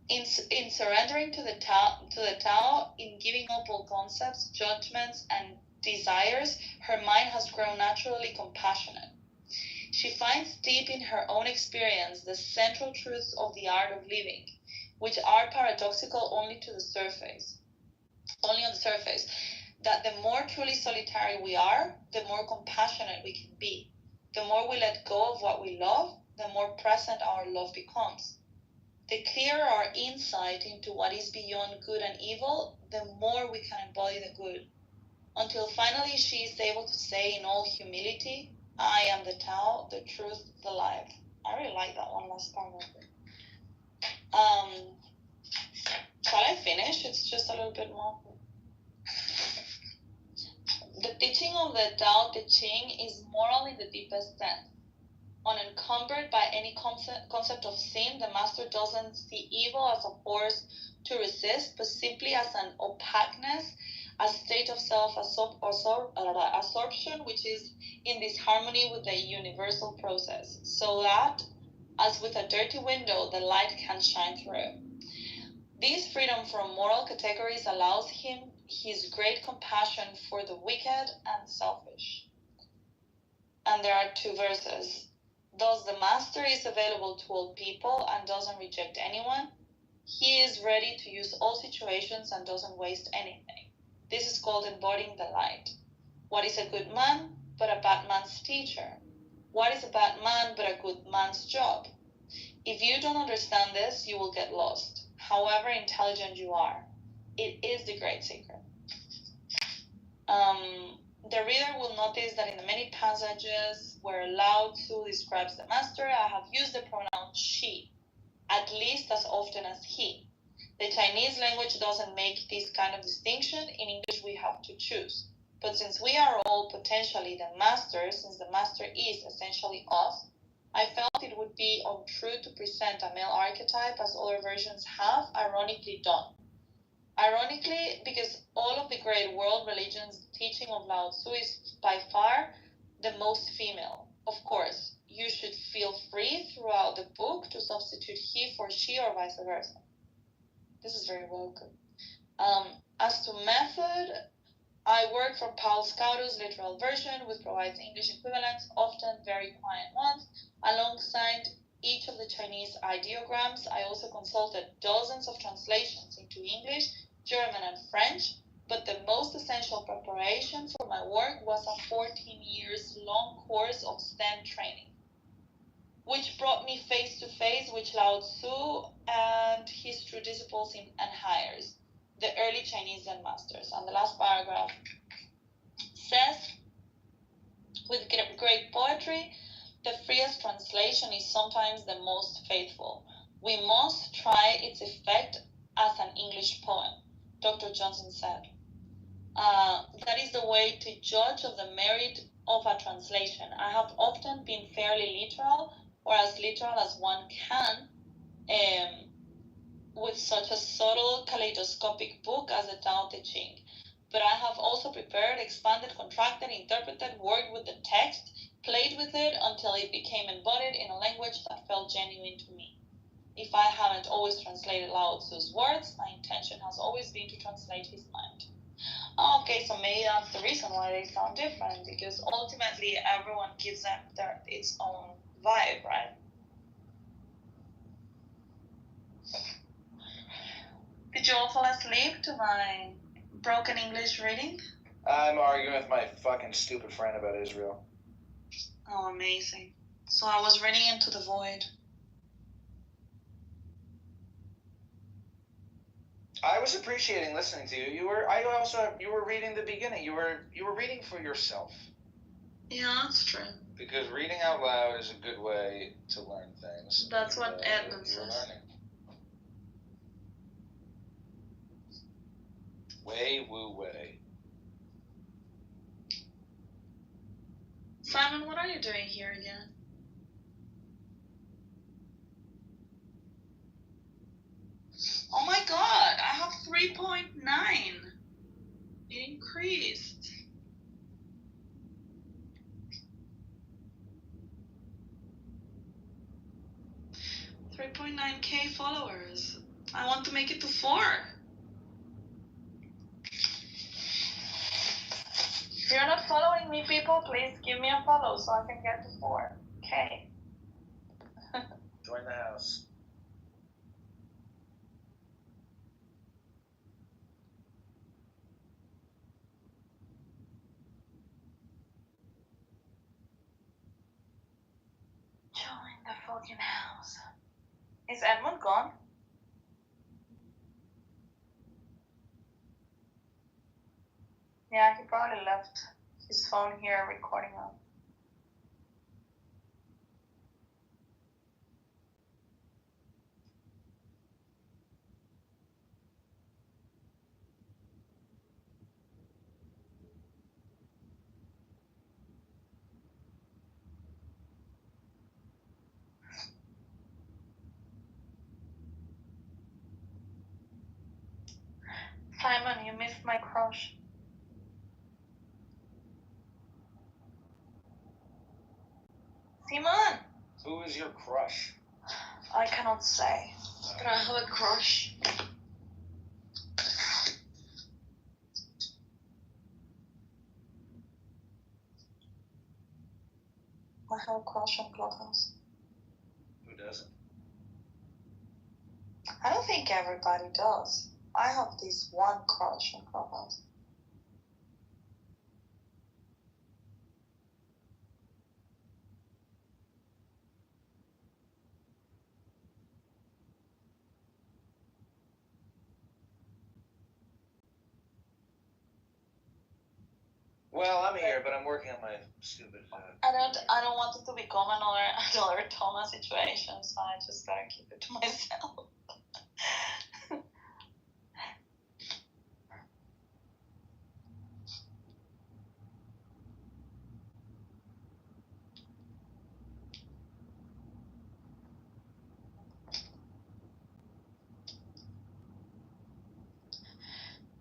In surrendering to the Tao, in giving up all concepts, judgments, and desires, her mind has grown naturally compassionate. She finds deep in her own experience the central truths of the art of living, which are paradoxical only on the surface. That the more truly solitary we are, the more compassionate we can be. The more we let go of what we love, the more present our love becomes. The clearer our insight into what is beyond good and evil, the more we can embody the good. Until finally she is able to say in all humility, I am the Tao, the truth, the life. I really like that one last part of it. Shall I finish? It's just a little bit more. The teaching of the Tao Te Ching is moral in the deepest sense. Unencumbered by any concept of sin, the master doesn't see evil as a force to resist, but simply as an opaqueness, a state of self-absorption which is in disharmony with the universal process, so that, as with a dirty window, the light can shine through. This freedom from moral categories allows him his great compassion for the wicked and selfish. And there are 2 verses. Thus the master is available to all people and doesn't reject anyone. He is ready to use all situations and doesn't waste anything. This is called embodying the light. What is a good man but a bad man's teacher? What is a bad man but a good man's job? If you don't understand this, you will get lost, however intelligent you are. It is the great secret. The reader will notice that in the many passages where Lao Tzu describes the master, I have used the pronoun she, at least as often as he. The Chinese language doesn't make this kind of distinction. In English, we have to choose. But since we are all potentially the master, since the master is essentially us, I felt it would be untrue to present a male archetype as other versions have ironically done. Ironically, because all of the great world religions' teaching of Lao Tzu is by far the most female. Of course, you should feel free throughout the book to substitute he for she or vice versa. This is very welcome. As to method, I work from Paul Scouto's literal version, which provides English equivalents, often very quiet ones. Alongside each of the Chinese ideograms, I also consulted dozens of translations into English, German, and French, but the most essential preparation for my work was a 14 years long course of STEM training, which brought me face to face with Lao Tzu and his true disciples and hires, the early Chinese Zen masters. And the last paragraph says, with great poetry, the freest translation is sometimes the most faithful. We must try its effect as an English poem, Dr. Johnson said. That is the way to judge of the merit of a translation. I have often been fairly literal, or as literal as one can, with such a subtle kaleidoscopic book as the Tao Te Ching. But I have also prepared, expanded, contracted, interpreted, worked with the text, played with it until it became embodied in a language that felt genuine to me. If I haven't always translated Lao Tzu's words, my intention has always been to translate his mind. Okay, so maybe that's the reason why they sound different, because ultimately everyone gives them its own vibe, right? Did you all fall asleep to my broken English reading? I'm arguing with my fucking stupid friend about Israel. Oh, amazing. So I was running into the void. I was appreciating listening to you. You were reading the beginning. You were reading for yourself. Yeah, that's true. Because reading out loud is a good way to learn things. That's what Edmund you were says. learning. Way woo way. Simon, what are you doing here again? Oh my god, I have 3.9. It increased. $3.9K followers. I want to make it to 4. If you're not following me, people, please give me a follow so I can get to 4K. Join the house. Join the fucking house. Is Edmund gone? Yeah, he probably left his phone here recording on. Simon, you missed my crush. Simon! Who is your crush? I cannot say, but I have a crush. I have a crush on Clubhouse. Who doesn't? I don't think everybody does. I have this one crush on Clubhouse. Well, I'm here, but I'm working on my stupid. I don't want it to become another Thomas situation, so I just gotta keep it to myself.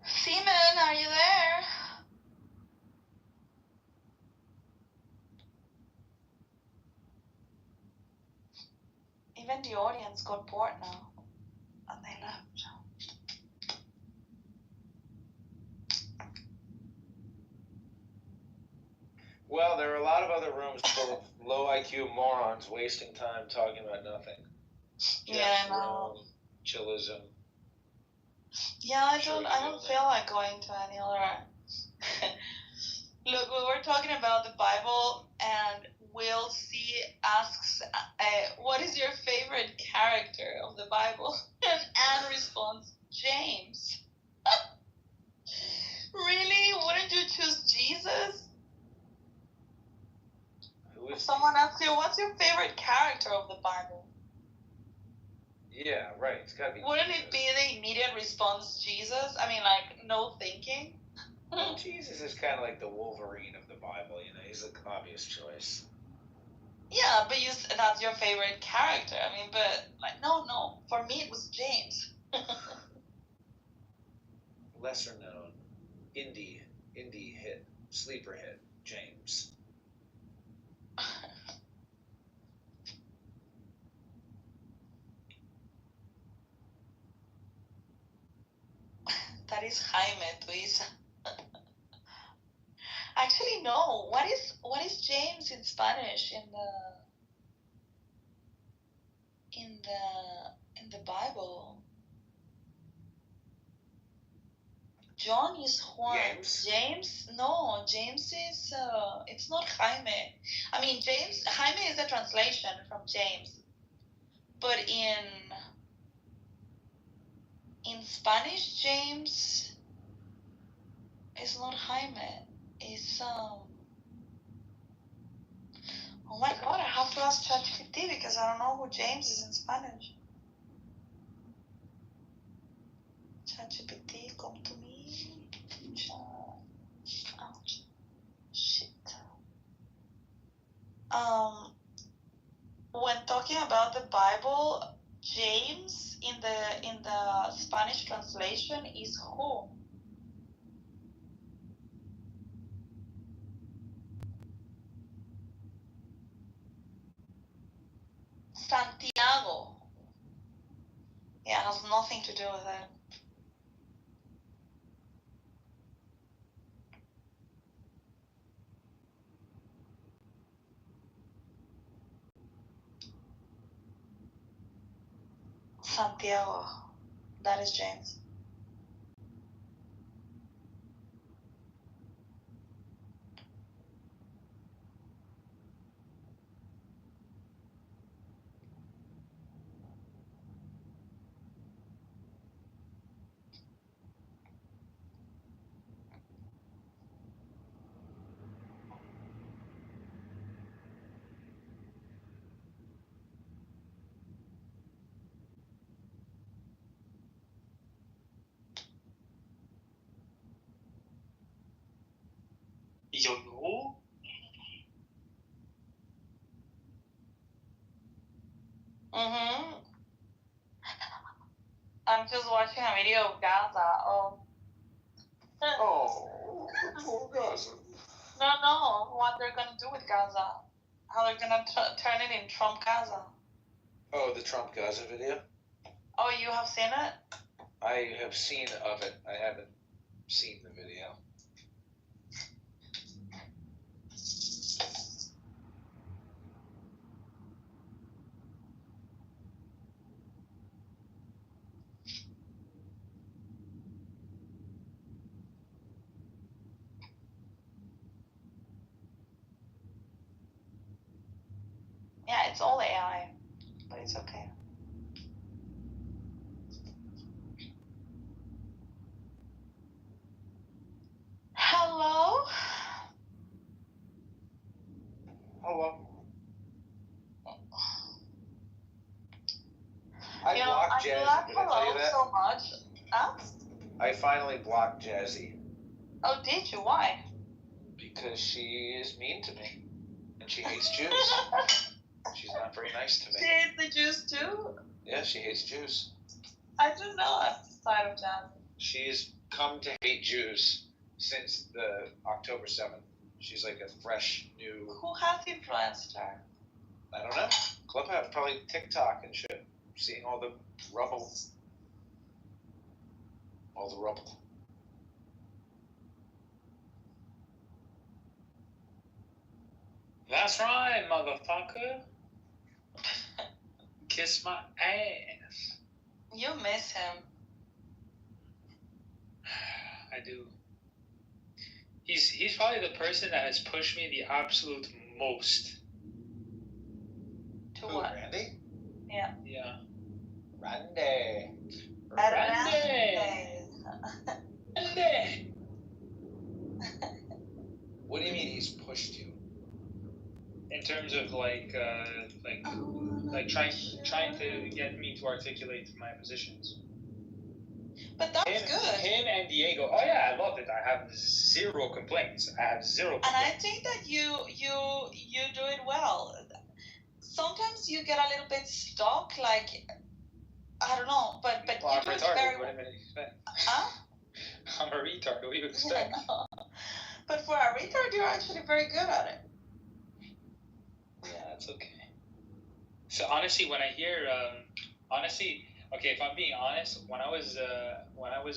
Seaman, are you there? Even the audience got bored now, and they left. Well, there are a lot of other rooms full of low IQ morons wasting time talking about nothing. Yeah, I know. Chillism. Yeah, I don't feel like going to any other. Look, we were talking about the Bible, and Will C asks, "What is your favorite character of the Bible?" And Anne responds, "James." Really? Wouldn't you choose Jesus? If someone asks you, "What's your favorite character of the Bible?" Yeah, right. It's gotta be. Wouldn't it be the immediate response, Jesus? I mean, like, no thinking. Well, Jesus is kind of like the Wolverine of the Bible, you know. He's the obvious choice. Yeah, but that's your favorite character. I mean, but like, no. For me, it was James. Lesser known, indie hit, sleeper hit, James. That is Jaime, Luisa. Actually, no. What is James in Spanish in the Bible? John is Juan. James? No, James is it's not Jaime. I mean, Jaime is a translation from James. But in Spanish, James is not Jaime. It's oh my god, I have to ask ChatGPT because I don't know who James is in Spanish. ChatGPT, come to me. Ouch. Shit. When talking about the Bible, James in the Spanish translation is who? Santiago. Yeah, it has nothing to do with it. Santiago. That is James. You know? Mm-hmm. I'm just watching a video of Gaza. Oh, poor Gaza. No. What they're gonna do with Gaza? How they're gonna turn it in Trump Gaza? Oh, the Trump Gaza video? Oh, you have seen it? I have seen of it. I haven't seen the video. Yeah, it's all AI, but it's okay. Hello? Hello. I blocked Jazzy. I Did I tell you that? so much. Huh? I finally blocked Jazzy. Oh, did you? Why? Because she is mean to me. And she hates Jews. She's not very nice to me. She hates the Jews too? Yeah, she hates Jews. I didn't know that side of Jazzy. She's come to hate Jews since the October 7th. She's like a fresh, new... Who has influenced her? I don't know. Clubhouse, probably TikTok and shit. Seeing all the rubble. All the rubble. That's right, motherfucker. Kiss my ass. You miss him. I do. He's probably the person that has pushed me the absolute most. To what? Randy? Yeah. Yeah. Randy. Randy. What do you mean he's pushed you? In terms of like trying to get me to articulate my positions. But that's good. Him and Diego. Oh yeah, I loved it. I have zero complaints. And I think that you do it well. Sometimes you get a little bit stuck, like I don't know, but well, you I'm do it retarded. very What well. do you expect? Huh? I'm a retard. What do you expect? But for a retard, you're actually very good at it. Yeah, that's okay. So honestly, when I hear okay, if I'm being honest, when I was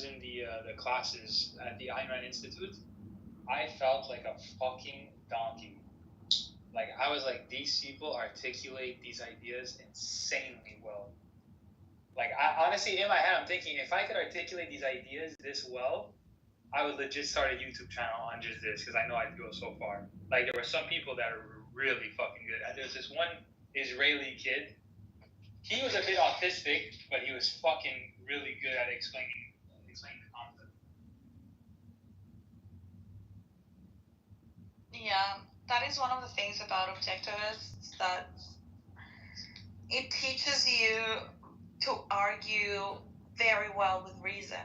in the classes at the Ayn Rand Institute, I felt like a fucking donkey. Like I was like, these people articulate these ideas insanely well. Like I honestly, in my head, I'm thinking if I could articulate these ideas this well, I would legit start a YouTube channel on just this because I know I'd go so far. Like there were some people that are really fucking good. And there's this one Israeli kid. He was a bit autistic, but he was fucking really good at explaining the concept. Yeah, that is one of the things about objectivists, that it teaches you to argue very well with reason.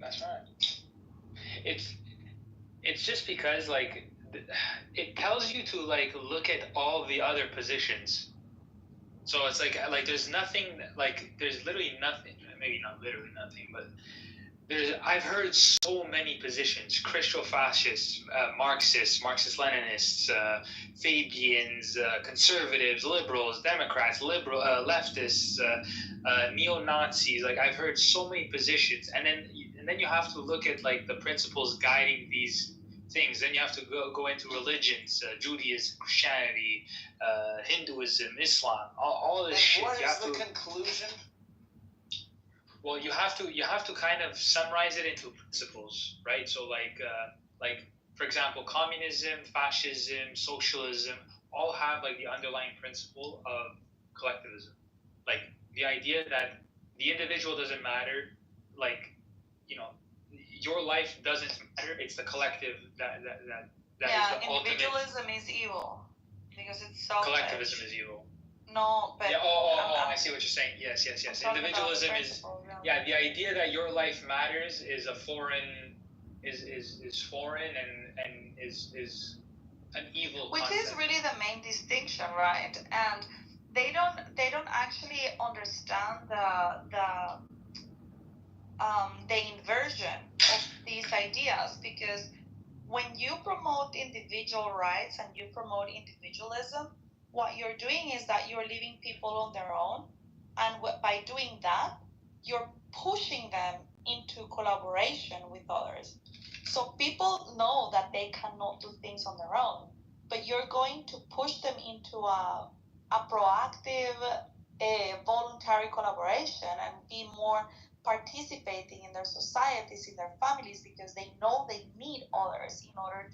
That's right. It's just because like it tells you to like look at all the other positions. So it's like there's nothing, like there's literally nothing, maybe not literally nothing, but I've heard so many positions: Christo-fascists, Marxists, Marxist-Leninists, Fabians, conservatives, liberals, Democrats, leftists, neo-Nazis. Like I've heard so many positions, and then you have to look at like the principles guiding these things. Then you have to go into religions, Judaism, Christianity, Hinduism, Islam, all this shit. What is the conclusion? Well, you have to kind of summarize it into principles, right? So like for example, communism, fascism, socialism all have like the underlying principle of collectivism. Like the idea that the individual doesn't matter, like, you know, your life doesn't matter, it's the collective that yeah, is the individualism ultimate. Is evil because it's selfish. Collectivism is evil. No, but yeah. I see what you're saying. Yes. Individualism is the idea that your life matters is a foreign, is foreign and is an evil. Which concept. is really the main distinction, right? And they don't actually understand the inversion of these ideas, because when you promote individual rights and you promote individualism, what you're doing is that you're leaving people on their own, and by doing that, you're pushing them into collaboration with others. So people know that they cannot do things on their own, but you're going to push them into a proactive, voluntary collaboration and be more participating in their societies, in their families, because they know they need others in order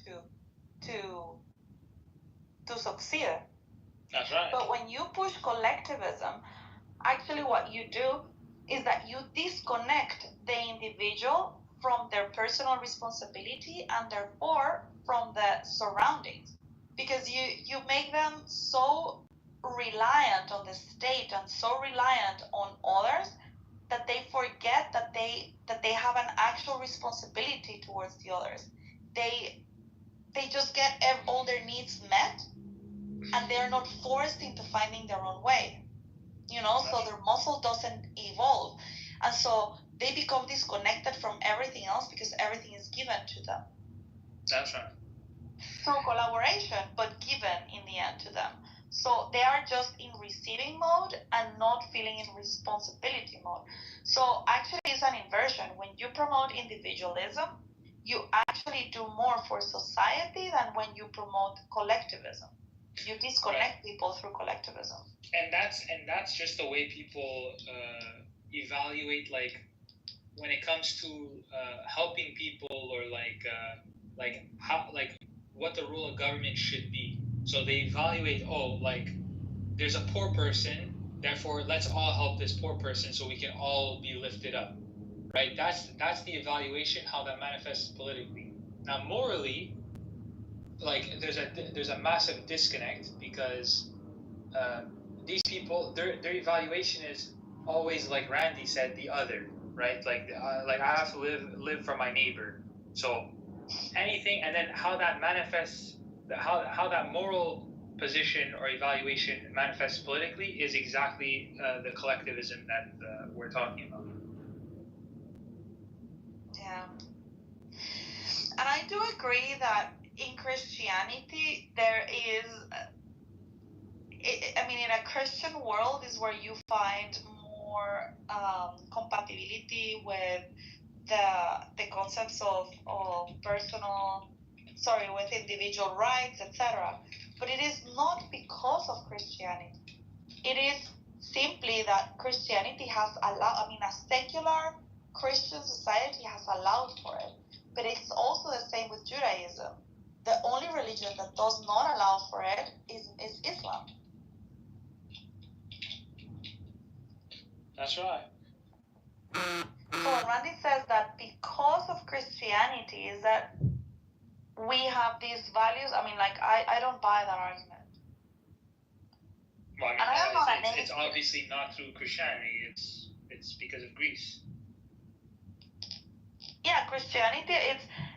to succeed. That's right. But when you push collectivism, actually what you do is that you disconnect the individual from their personal responsibility and therefore from the surroundings, because you make them so reliant on the state and so reliant on others that they forget that they have an actual responsibility towards the others. They just get all their needs met, and they're not forced into finding their own way, so their muscle doesn't evolve, and so they become disconnected from everything else because everything is given to them. That's right. So collaboration, but given in the end to them. So they are just in receiving mode and not feeling in responsibility mode. So actually it's an inversion. When you promote individualism, you actually actually do more for society than when you promote collectivism. You disconnect people through collectivism. And that's just the way people evaluate, like, when it comes to helping people, or like how, like, what the role of government should be. So they evaluate, oh, like, there's a poor person, therefore let's all help this poor person so we can all be lifted up, right? That's the evaluation, how that manifests politically. Now, morally, like, there's a massive disconnect, because these people, their evaluation is always, like Randy said, the other, right? Like I have to live for my neighbor. So anything, and then how that manifests, how that moral position or evaluation manifests politically is exactly the collectivism that we're talking about. Yeah. And I do agree that in Christianity there is, I mean, in a Christian world is where you find more compatibility with the concepts of with individual rights, etc. But it is not because of Christianity. It is simply that Christianity has allowed, I mean, a secular Christian society has allowed for it. But it's also the same with Judaism. The only religion that does not allow for it is Islam. That's right. So when Randy says that because of Christianity is that we have these values, I mean, like, I don't buy that argument. Well, I mean, it's obviously not through Christianity. It's because of Greece. Yeah, Christianity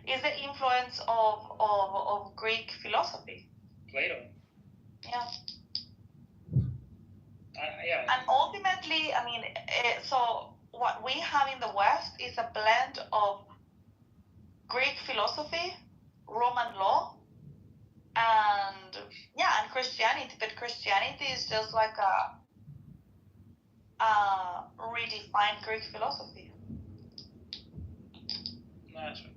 is the influence of Greek philosophy. Plato. Yeah. Yeah. And ultimately, I mean, so what we have in the West is a blend of Greek philosophy, Roman law, and Christianity. But Christianity is just like a redefined Greek philosophy. That's right.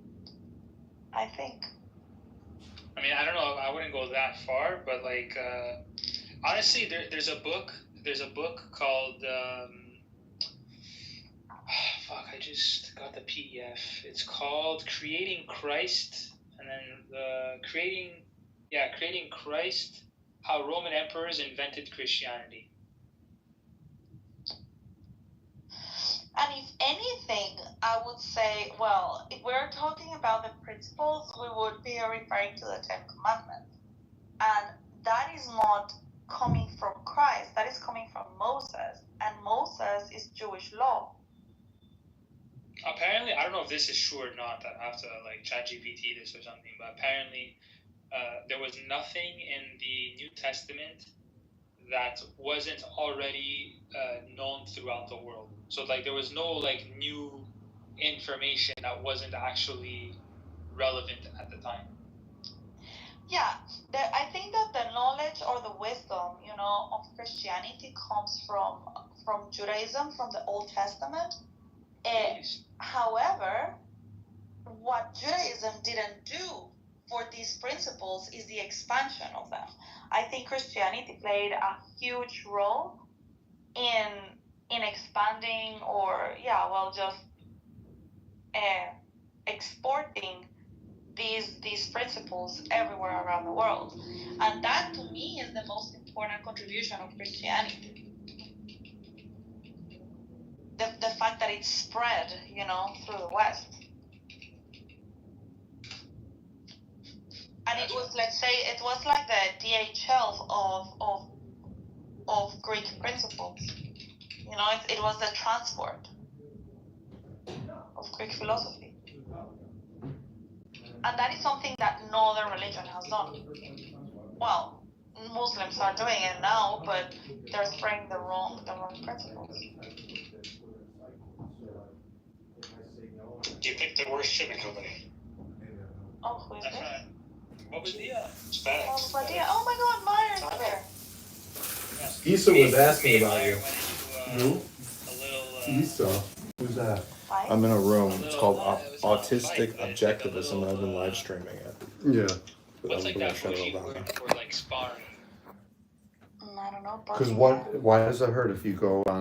I think. I mean, I don't know. I wouldn't go that far, but like, honestly, there's a book called. I just got the PDF. It's called Creating Christ, and then Creating Christ: How Roman Emperors Invented Christianity. And if anything, I would say, well, if we're talking about the principles, we would be referring to the Ten Commandments. And that is not coming from Christ, that is coming from Moses. And Moses is Jewish law. Apparently, I don't know if this is true or not, I have to like ChatGPT this or something, but apparently there was nothing in the New Testament that wasn't already known throughout the world. So like there was no like new information that wasn't actually relevant at the time. Yeah, I think that the knowledge or the wisdom, of Christianity comes from Judaism, from the Old Testament. However, what Judaism didn't do for these principles is the expansion of them. I think Christianity played a huge role in expanding exporting these principles everywhere around the world. And that to me is the most important contribution of Christianity. The fact that it spread, through the West. And it was, let's say, it was like the DHL of Greek principles. It was the transport of Greek philosophy. And that is something that no other religion has done. Well, Muslims are doing it now, but they're spreading the wrong principles. You picked the worst shipping company. Oh, who is this? Right. What was the FedEx? Oh my God, Myers there. Issa was asking about you. A little. Issa. Who's that? fight? I'm in a room. It's called It's not a Autistic fight, but it's like a Objectivism, and I've been live streaming it. Yeah. But What's I'm like gonna that shut it bougie all down word now. for like sparring? I don't know. Because Boxing why does it hurt if you go on